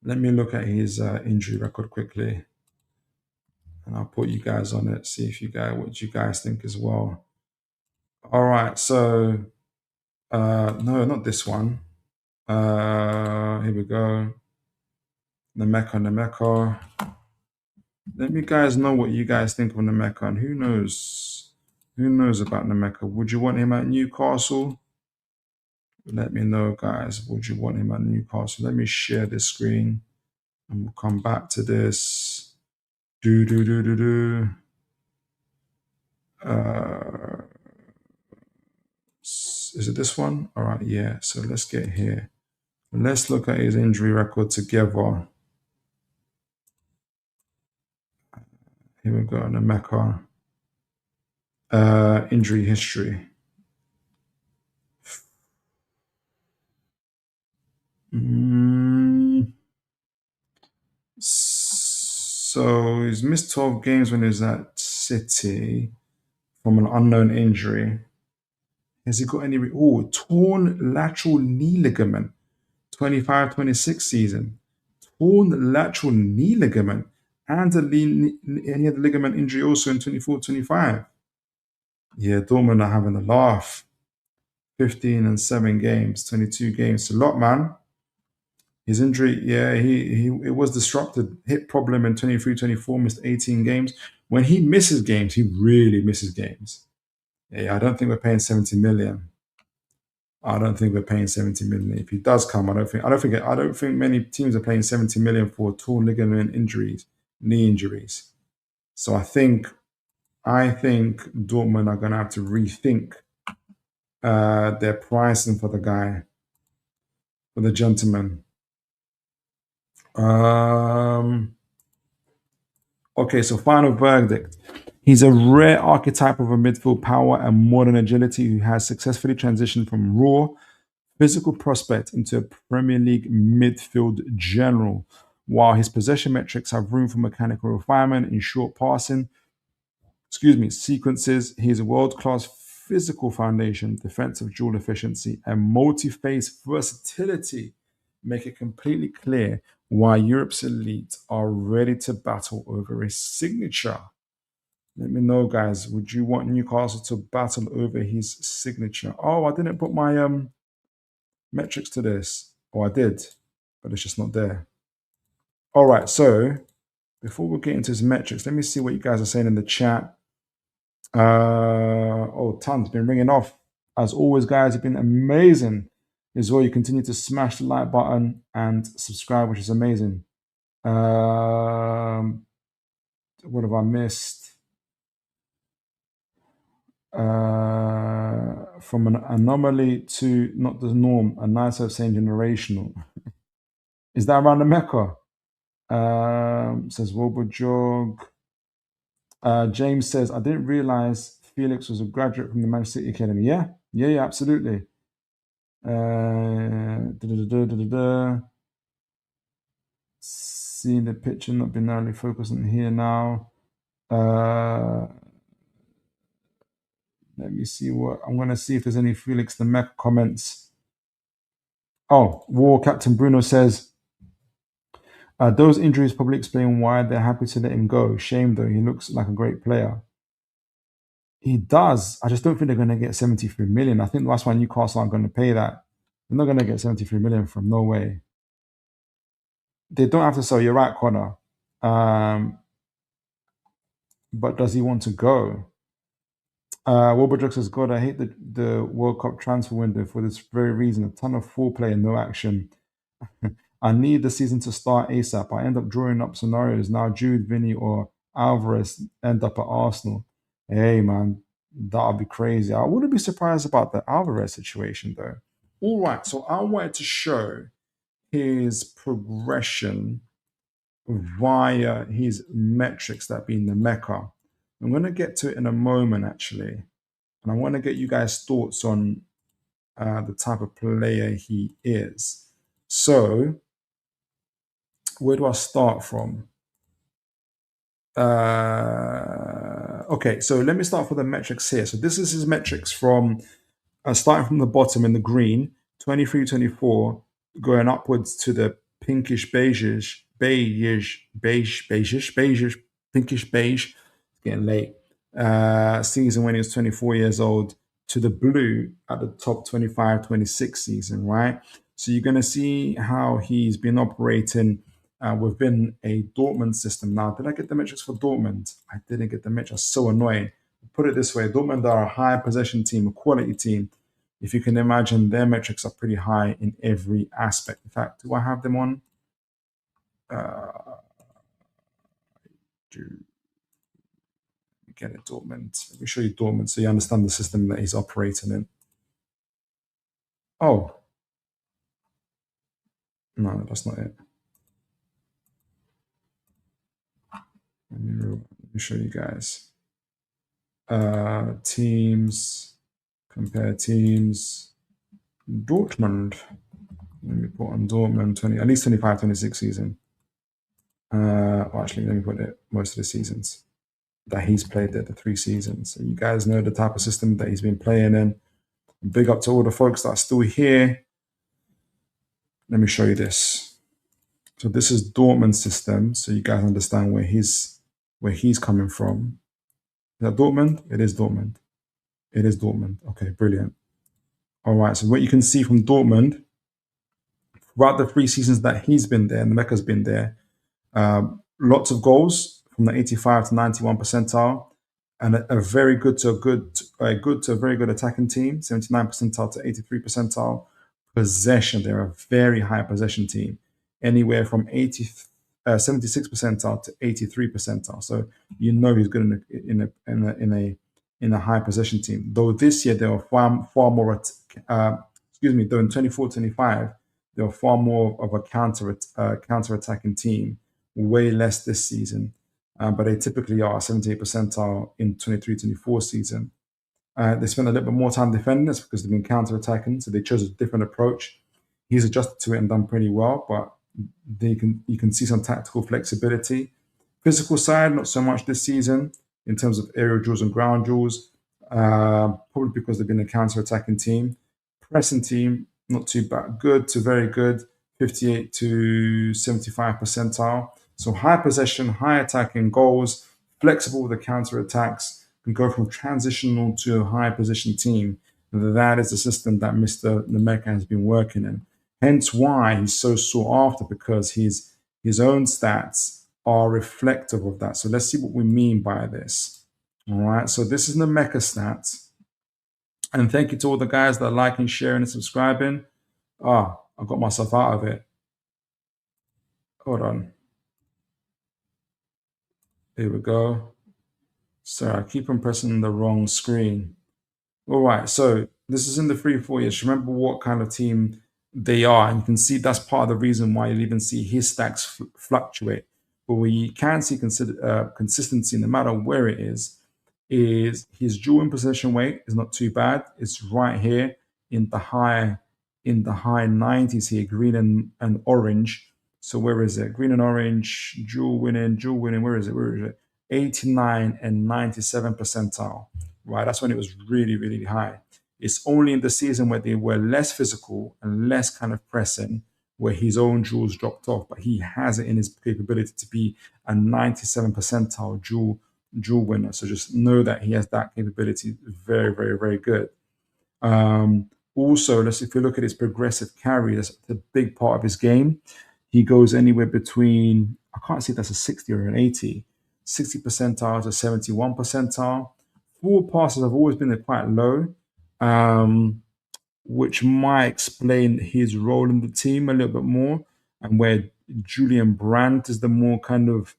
Speaker 1: Let me look at his injury record quickly, and I'll put you guys on it. See what you guys think as well. All right, so no, not this one. Here we go. Nemecha. Let me guys know what you guys think of Nemecha, and who knows about Nemecha. Would you want him at Newcastle? Let me know, guys. Would you want him at Newcastle? Let me share this screen, and we'll come back to this. Is it this one? All right, yeah. So let's get here. Let's look at his injury record together. Here we go, Nemecha. Injury history. So he's missed 12 games when he was at City from an unknown injury. Has he got any? Torn lateral knee ligament, 25-26 season. Torn lateral knee ligament, and he had a ligament injury also in 24-25. Yeah, Dortmund are having a laugh. 15 and 7 games, 22 games. It's a lot, man. His injury, yeah, it was disrupted. Hip problem in 23-24, missed 18 games. When he misses games, he really misses games. Yeah, I don't think we're paying 70 million. I don't think we're paying 70 million. If he does come, I don't think many teams are paying 70 million for torn ligament injuries, knee injuries. So I think Dortmund are going to have to rethink their pricing for the guy, for the gentleman. Okay, so final verdict. He's a rare archetype of a midfield power and modern agility who has successfully transitioned from raw physical prospect into a Premier League midfield general. While his possession metrics have room for mechanical refinement in short passing, sequences, he is a world-class physical foundation, defensive dual efficiency, and multi-phase versatility make it completely clear why Europe's elite are ready to battle over his signature. Let me know, guys. Would you want Newcastle to battle over his signature? Oh, I didn't put my metrics to this. Oh, I did, but it's just not there. All right, so before we get into his metrics, let me see what you guys are saying in the chat. Oh, tons been ringing off. As always, guys, you've been amazing. As well, you continue to smash the like button and subscribe, which is amazing. What have I missed? From an anomaly to not the norm, a nice way of saying generational. Is that around the Mecca? Says Wilbur Jog. James says, I didn't realize Felix was a graduate from the Manchester City Academy. Yeah, absolutely. Seeing the picture, not been narrowly focused on here now. Let me see what I'm going to see if there's any Felix Nmecha comments. Oh, War Captain Bruno says, those injuries probably explain why they're happy to let him go. Shame though, he looks like a great player. He does. I just don't think they're going to get 73 million. I think that's why Newcastle aren't going to pay that. They're not going to get 73 million from, no way. They don't have to sell. You're right, Connor. But does he want to go? Wilbur says, God, I hate the World Cup transfer window for this very reason. A ton of foreplay and no action. I need the season to start ASAP. I end up drawing up scenarios. Now Jude, Vinny, or Alvarez end up at Arsenal. Hey, man, that would be crazy. I wouldn't be surprised about the Alvarez situation, though. All right, so I wanted to show his progression via his metrics, that being the Nemecha. I'm going to get to it in a moment, actually. And I want to get you guys' thoughts on the type of player he is. So, where do I start from? Okay, so let me start with the metrics here. So this is his metrics from starting from the bottom in the green, 23-24, going upwards to the pinkish pinkish beige, getting late. Season when he was 24 years old, to the blue at the top 25-26 season, right? So you're going to see how he's been operating within a Dortmund system. Now, did I get the metrics for Dortmund? I didn't get the metrics. So annoying. Put it this way, Dortmund are a high possession team, a quality team. If you can imagine, their metrics are pretty high in every aspect. In fact, do I have them on? Get it, Dortmund. Let me show you Dortmund so you understand the system that he's operating in. Oh. No, that's not it. Let me show you guys. Teams, compare teams. Dortmund. Let me put on Dortmund, at least 25-26 season. Actually, let me put it most of the seasons that he's played there, the 3 seasons. So you guys know the type of system that he's been playing in. Big up to all the folks that are still here. Let me show you this. So this is Dortmund's system, so you guys understand where he's coming from. Is that Dortmund? It is Dortmund. It is Dortmund. Okay, brilliant. All right, so what you can see from Dortmund, throughout the 3 seasons that he's been there, Nemecha's been there, lots of goals from the 85 to 91 percentile, and a very good to a very good attacking team, 79 percentile to 83 percentile. Possession, they're a very high possession team, anywhere from 76 percentile to 83 percentile. So you know he's good in a high possession team. Though this year they were far more. Though in 24-25 they were far more of a counter attacking team. Way less this season, but they typically are 78 percentile in 23-24 season. They spend a little bit more time defending this because they've been counter-attacking, so they chose a different approach. He's adjusted to it and done pretty well, but you can see some tactical flexibility. Physical side, not so much this season in terms of aerial duels and ground duels, probably because they've been a counter-attacking team. Pressing team, not too bad, good to very good, 58 to 75 percentile. So high possession, high attacking goals, flexible with the counter-attacks, can go from transitional to a high position team. That is the system that Mr. Nemecha has been working in. Hence why he's so sought after, because his own stats are reflective of that. So let's see what we mean by this. All right, so this is Nemecha stats. And thank you to all the guys that are liking, sharing, and subscribing. I got myself out of it. Hold on. Here we go. Sorry, I keep on pressing the wrong screen. All right, so this is in the 3-4 years. Remember what kind of team they are, and you can see that's part of the reason why you'll even see his stacks fluctuate. But we can see consistency no matter where it is his dual in possession weight is not too bad. It's right here in the high 90s here, green and orange. So where is it? Green and orange, dual winning. Where is it? 89 and 97 percentile. Right, that's when it was really, really high. It's only in the season where they were less physical and less kind of pressing where his own duels dropped off. But he has it in his capability to be a 97 percentile dual winner. So just know that he has that capability. Very, very, very good. Also, if you look at his progressive carry, that's a big part of his game. He goes anywhere between, I can't see if that's a 60 or an 80, 60 percentile to 71 percentile. Forward passes have always been quite low, which might explain his role in the team a little bit more, and where Julian Brandt is the more kind of,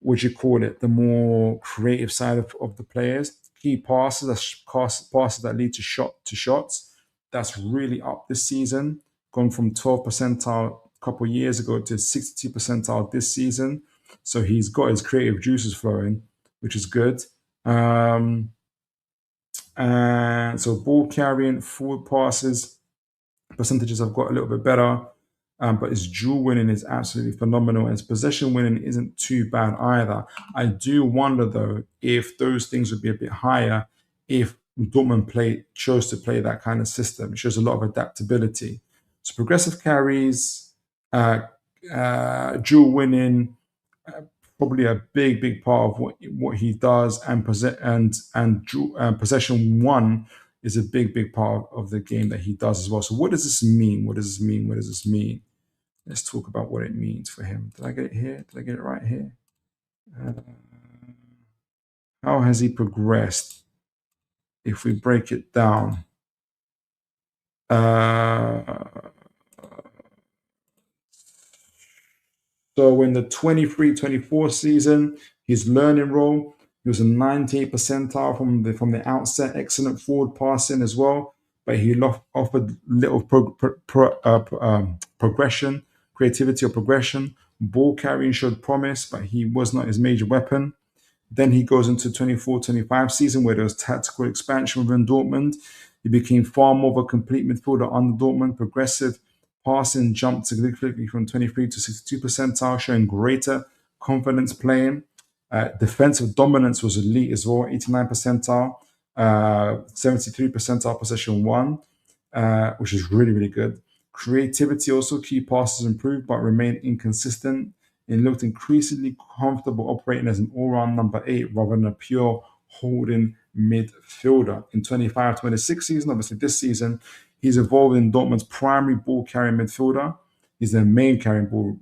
Speaker 1: the more creative side of the players. Key passes that lead to shots. That's really up this season, gone from 12 percentile a couple of years ago to 62 percentile this season. So he's got his creative juices flowing, which is good. And so ball carrying, forward passes, percentages have got a little bit better, but his dual winning is absolutely phenomenal, and his possession winning isn't too bad either. I do wonder though if those things would be a bit higher if Dortmund chose to play that kind of system. It shows a lot of adaptability. So progressive carries, dual winning, probably a big part of what he does, and possession one is a big part of the game that he does as well. So what does this mean? What does this mean? Let's talk about what it means for him. Did I get it here? Did I get it right here? How has he progressed? If we break it down, so in the 23-24 season, his learning role, he was a 98 percentile from the outset. Excellent forward passing as well, but he offered little progression, creativity or progression. Ball carrying showed promise, but he was not his major weapon. Then he goes into 24-25 season where there was tactical expansion within Dortmund. He became far more of a complete midfielder under Dortmund. Progressive passing jumped significantly from 23 to 62 percentile, showing greater confidence playing. Defensive dominance was elite as well, 89 percentile, 73 percentile possession one, which is really, really good. Creativity also, key passes improved but remained inconsistent, and looked increasingly comfortable operating as an all-round number 8 rather than a pure holding midfielder. In 25-26 season, obviously this season, he's evolved in Dortmund's primary ball-carrying midfielder, He's the main carrying ball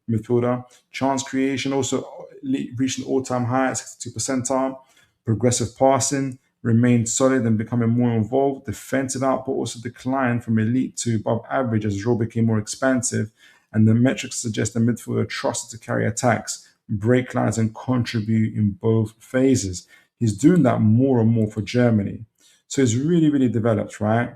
Speaker 1: midfielder. Chance creation also reached an all-time high at 62 percentile. Progressive passing remained solid and becoming more involved. Defensive output also declined from elite to above average as his role became more expansive. And the metrics suggest the midfielder trusted to carry attacks, break lines, and contribute in both phases. He's doing that more and more for Germany. So he's really, really developed, right?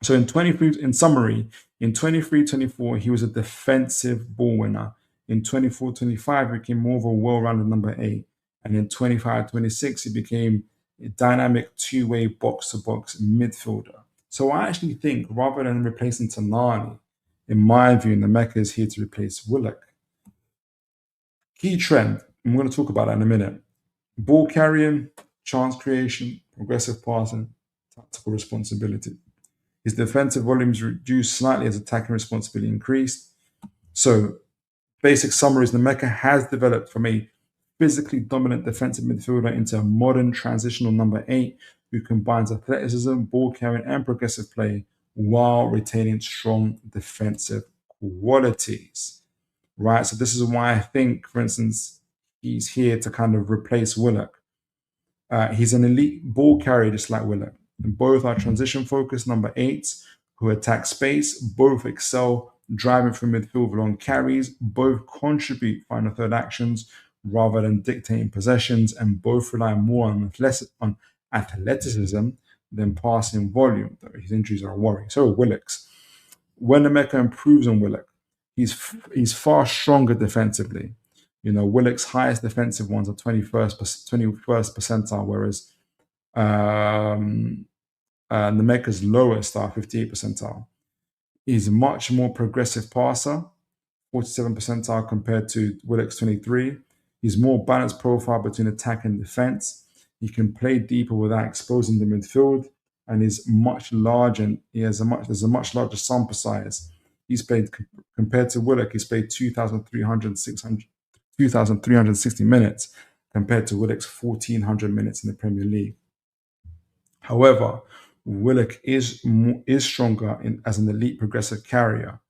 Speaker 1: So in 23-24, he was a defensive ball winner. In 24-25, he became more of a well-rounded number 8. And in 25-26, he became a dynamic two-way box-to-box midfielder. So I actually think, rather than replacing Tonali, in my view, Nemecha is here to replace Willock. Key trend, I'm going to talk about that in a minute. Ball carrying, chance creation, progressive passing, tactical responsibility. His defensive volumes reduced slightly as attacking responsibility increased. So, basic summary is Nemecha has developed from a physically dominant defensive midfielder into a modern transitional number 8 who combines athleticism, ball carrying, and progressive play while retaining strong defensive qualities. Right? So this is why I think, for instance, he's here to kind of replace Willock. He's an elite ball carrier just like Willock. And both are transition-focused number 8s who attack space, both excel driving through midfield with long carries, both contribute final third actions rather than dictating possessions, and both rely more on athleticism than passing volume. Though his injuries are a worry. So Willock's. When Nemecha improves on Willock, he's far stronger defensively. You know, Willock's highest defensive ones are 21st percentile, whereas Nemecha's lowest are 58th percentile. He's a much more progressive passer, 47th percentile compared to Willock's 23. He's more balanced profile between attack and defense. He can play deeper without exposing the midfield, and is much larger. And there's a much larger sample size. He's played compared to Willock. He's played 2,360 minutes compared to Willock's 1,400 minutes in the Premier League. However, Willock is stronger as an elite progressive carrier,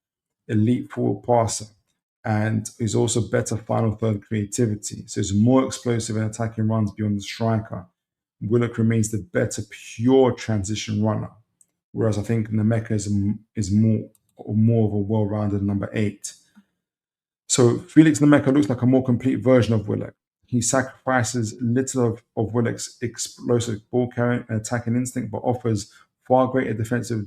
Speaker 1: elite forward passer, and is also better final third creativity. So he's more explosive in attacking runs beyond the striker. Willock remains the better pure transition runner, whereas I think Nemecha is more of a well-rounded number 8. So Felix Nmecha looks like a more complete version of Willock. He sacrifices little of Willock's explosive ball carrying and attacking instinct, but offers far greater defensive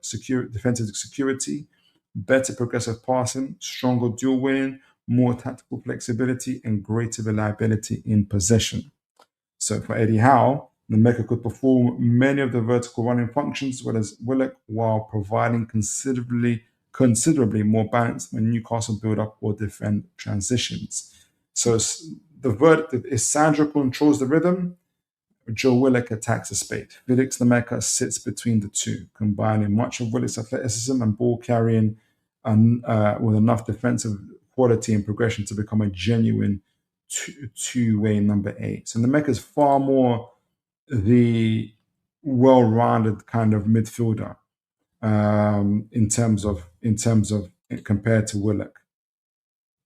Speaker 1: security, better progressive passing, stronger dual winning, more tactical flexibility, and greater reliability in possession. So for Eddie Howe, Nemecha could perform many of the vertical running functions as well as Willock, while providing considerably more balance when Newcastle build up or defend transitions. So the verdict is Sandro controls the rhythm, Joe Willock attacks the space. Felix Nmecha sits between the two, combining much of Willock's athleticism and ball carrying with enough defensive quality and progression to become a genuine two-way number 8. So Nmecha is far more the well-rounded kind of midfielder in terms of compared to Willock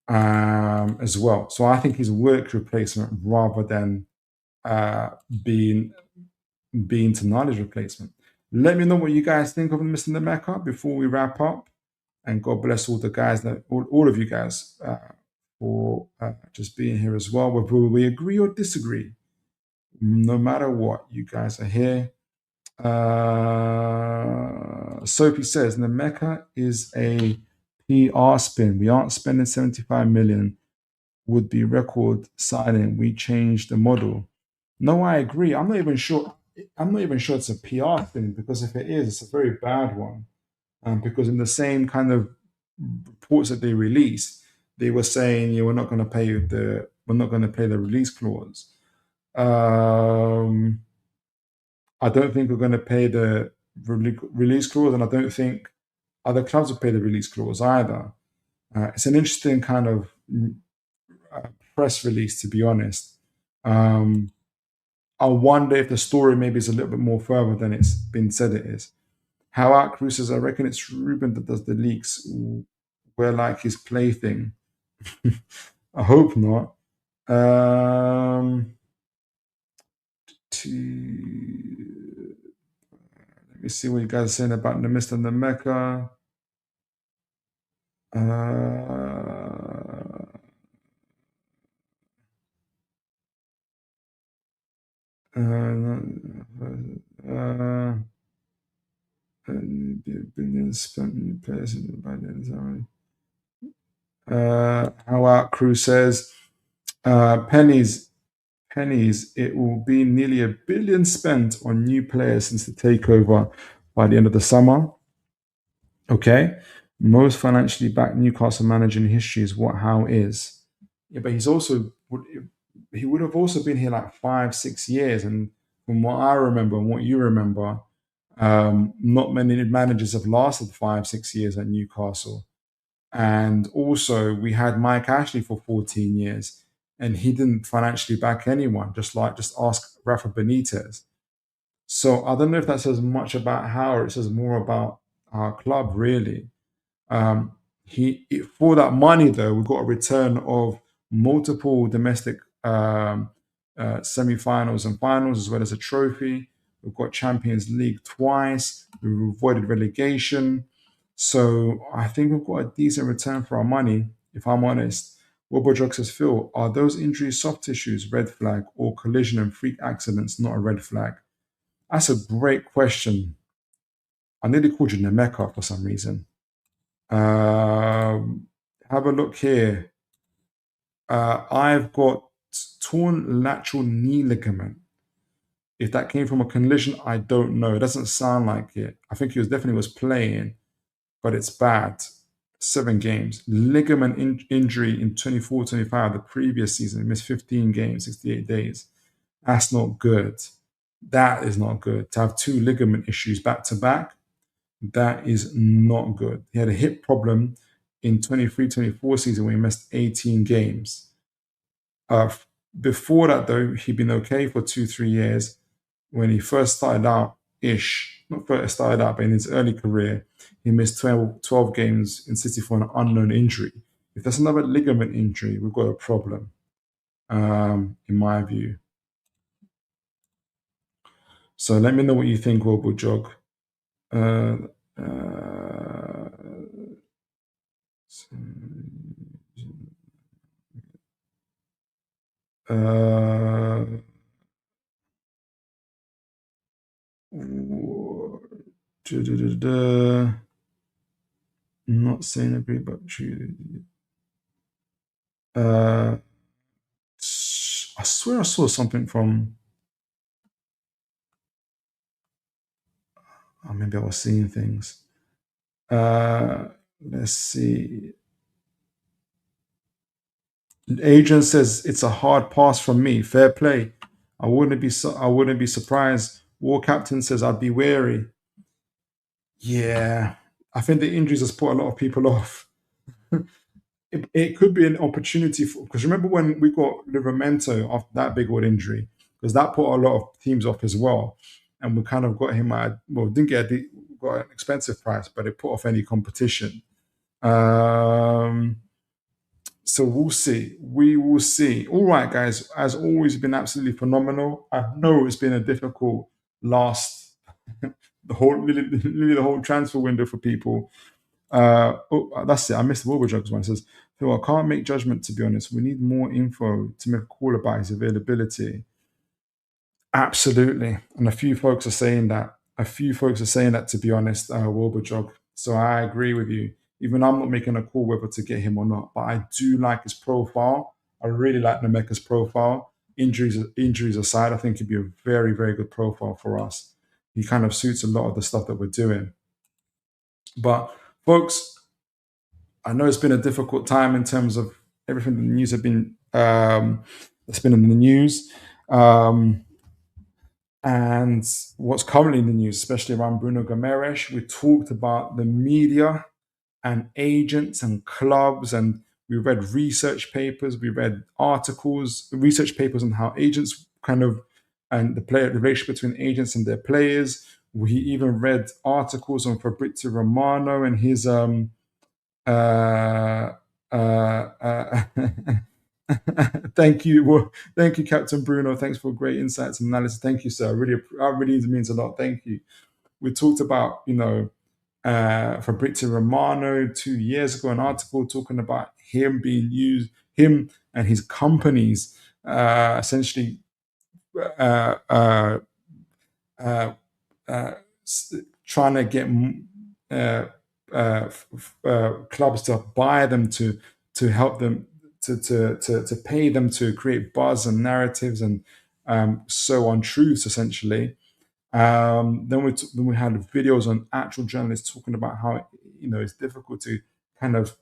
Speaker 1: as well. So I think he's a Willock replacement rather than being Tonali's replacement. Let me know what you guys think of Mr. Nemecha before we wrap up, and God bless all the guys all of you guys for just being here as well. Whether we agree or disagree, no matter what, you guys are here. Sophie says Nemecha is a PR spin. We aren't spending 75 million. Would be record signing. We changed the model. No, I agree. I'm not even sure it's a PR thing, because if it is, it's a very bad one. Because in the same kind of reports that they released, they were saying, we're not going to pay the release clause. I don't think we're going to pay the release clause, and I don't think other clubs will pay the release clause either. It's an interesting kind of press release, to be honest. I wonder if the story maybe is a little bit more further than it's been said it is. How out Cruz says, I reckon it's Ruben that does the leaks. We're like his plaything. I hope not. Let me see what you guys are saying about Mr. Nemecha. Billions spent in players by the how out Crew says pennies, it will be nearly $1 billion spent on new players since the takeover by the end of the summer. Okay, most financially backed Newcastle manager in history is what Howe is. Yeah, but he would have also been here like 5-6 years, and from what I remember and what you remember, not many managers have lasted 5-6 years at Newcastle. And also, we had Mike Ashley for 14 years, and he didn't financially back anyone. Just ask Rafa Benitez. So I don't know if that says much about Howe, or it says more about our club, really. For that money, though, we got a return of multiple domestic semi-finals and finals, as well as a trophy. We've got Champions League twice. We've avoided relegation. So I think we've got a decent return for our money, if I'm honest. Wobojok says, Phil, are those injuries soft tissues, red flag, or collision and freak accidents not a red flag? That's a great question. I nearly called you Nemecha for some reason. Have a look here. I've got torn lateral knee ligament. If that came from a collision, I don't know. It doesn't sound like it. I think he definitely was playing, but it's bad. 7 games. Ligament injury in 24-25, the previous season. He missed 15 games, 68 days. That's not good. That is not good. To have 2 ligament issues back to back, that is not good. He had a hip problem in 23-24 season when he missed 18 games. Before that, though, he'd been okay for 2-3 years. When he first started out, not first started out, but in his early career, he missed 12 games in City for an unknown injury. If there's another ligament injury, we've got a problem, in my view. So let me know what you think, Wobojog. Not saying agree, but true. I swear I saw something from. Oh, maybe I was seeing things. Let's see. Adrian says it's a hard pass from me. Fair play. I wouldn't be surprised. War Captain says I'd be wary. Yeah, I think the injuries has put a lot of people off. It could be an opportunity because remember when we got Livramento after that big old injury, because that put a lot of teams off as well, and we kind of got him at didn't got an expensive price, but it put off any competition. So we'll see. We will see. All right, guys. As always, been absolutely phenomenal. I know it's been a difficult last the whole transfer window for people. That's it. I missed the Wolverjugs one. It says, Phil, I can't make judgment, to be honest. We need more info to make a call about his availability. Absolutely. And a few folks are saying that. To be honest, Wolverjog. So I agree with you. Even I'm not making a call whether to get him or not, but I do like his profile. I really like Nemecha's profile. Injuries aside, I think he'd be a very, very good profile for us. He kind of suits a lot of the stuff that we're doing. But folks, I know it's been a difficult time in terms of everything the news have been that's been in the news. And what's currently in the news, especially around Bruno Guimarães. We talked about the media and agents and clubs, and we read research papers, we read research papers on how agents and the relationship between agents and their players. We even read articles on Fabrizio Romano and his thank you, Captain Bruno. Thanks for great insights and analysis. Thank you, sir. Really means a lot. Thank you. We talked about, Fabrizio Romano 2 years ago, an article talking about him being used, him and his companies, essentially trying to get clubs to buy them to help them to pay them to create buzz and narratives and sow untruths, essentially. Then we had videos on actual journalists talking about how it's difficult to kind of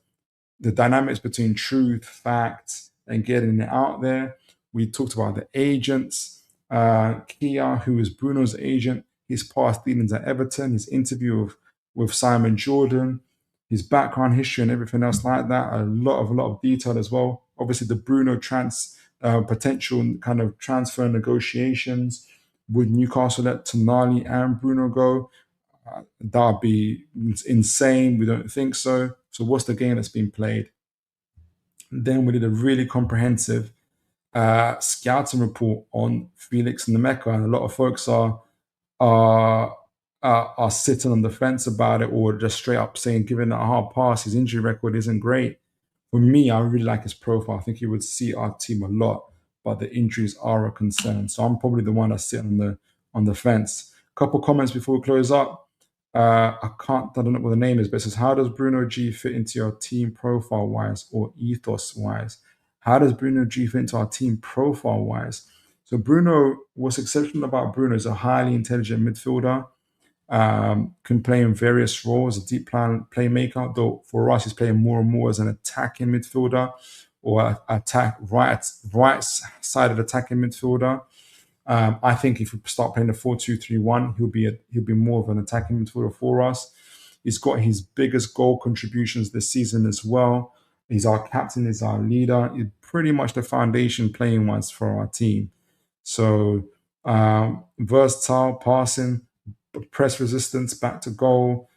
Speaker 1: the dynamics between truth, facts, and getting it out there. We talked about the agents, Kia, who is Bruno's agent, his past dealings at Everton, his interview with Simon Jordon, his background history, and everything else like that. A lot of detail as well. Obviously, the Bruno potential kind of transfer negotiations. Would Newcastle let Tonali and Bruno go? That'd be insane. We don't think so. So what's the game that's been played? Then we did a really comprehensive scouting report on Felix Nmecha, and a lot of folks are sitting on the fence about it, or just straight up saying, giving it a hard pass. His injury record isn't great. For me, I really like his profile. I think he would see our team a lot, but the injuries are a concern. So I'm probably the one that's sitting on the fence. A couple comments before we close up. I don't know what the name is, but it says, how does Bruno G fit into your team profile wise or ethos wise? How does Bruno G fit into our team profile wise? So what's exceptional about Bruno is a highly intelligent midfielder, can play in various roles, a deep playmaker, though for us he's playing more and more as an attacking midfielder or right-sided attacking midfielder. I think if we start playing the 4-2-3-1, he'll be more of an attacking midfielder for us. He's got his biggest goal contributions this season as well. He's our captain, he's our leader. He's pretty much the foundation playing wise for our team. So versatile, passing, press resistance, back to goal,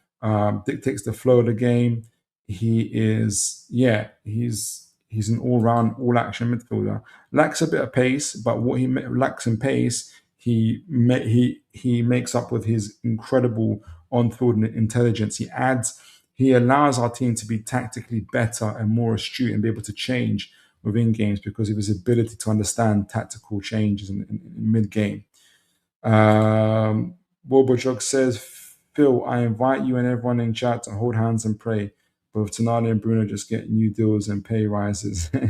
Speaker 1: dictates the flow of the game. He's an all-round, all-action midfielder. Lacks a bit of pace, but what he lacks in pace, he makes up with his incredible on-field intelligence. He allows our team to be tactically better and more astute and be able to change within games because of his ability to understand tactical changes in mid-game. Bobo says, Phil, I invite you and everyone in chat to hold hands and pray. Both Tonali and Bruno just get new deals and pay rises. Do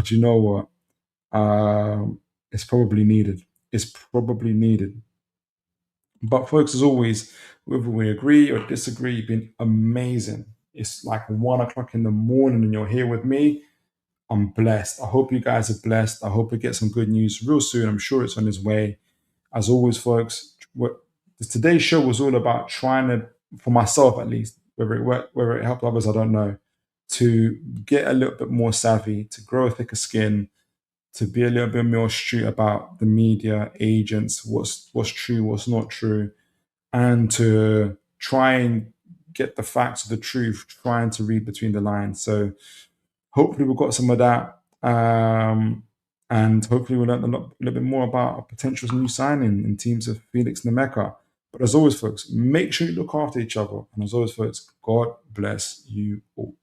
Speaker 1: you know what? It's probably needed. But folks, as always, whether we agree or disagree, you've been amazing. It's like 1 o'clock in the morning and you're here with me. I'm blessed. I hope you guys are blessed. I hope we get some good news real soon. I'm sure it's on its way. As always, folks, today's show was all about trying to, for myself at least, whether it helped others, I don't know, to get a little bit more savvy, to grow a thicker skin, to be a little bit more astute about the media, agents, what's true, what's not true, and to try and get the facts of the truth, trying to read between the lines. So hopefully we've got some of that. And hopefully we'll learn a little bit more about a potential new signing in teams of Felix Nmecha. But as always, folks, make sure you look after each other. And as always, folks, God bless you all.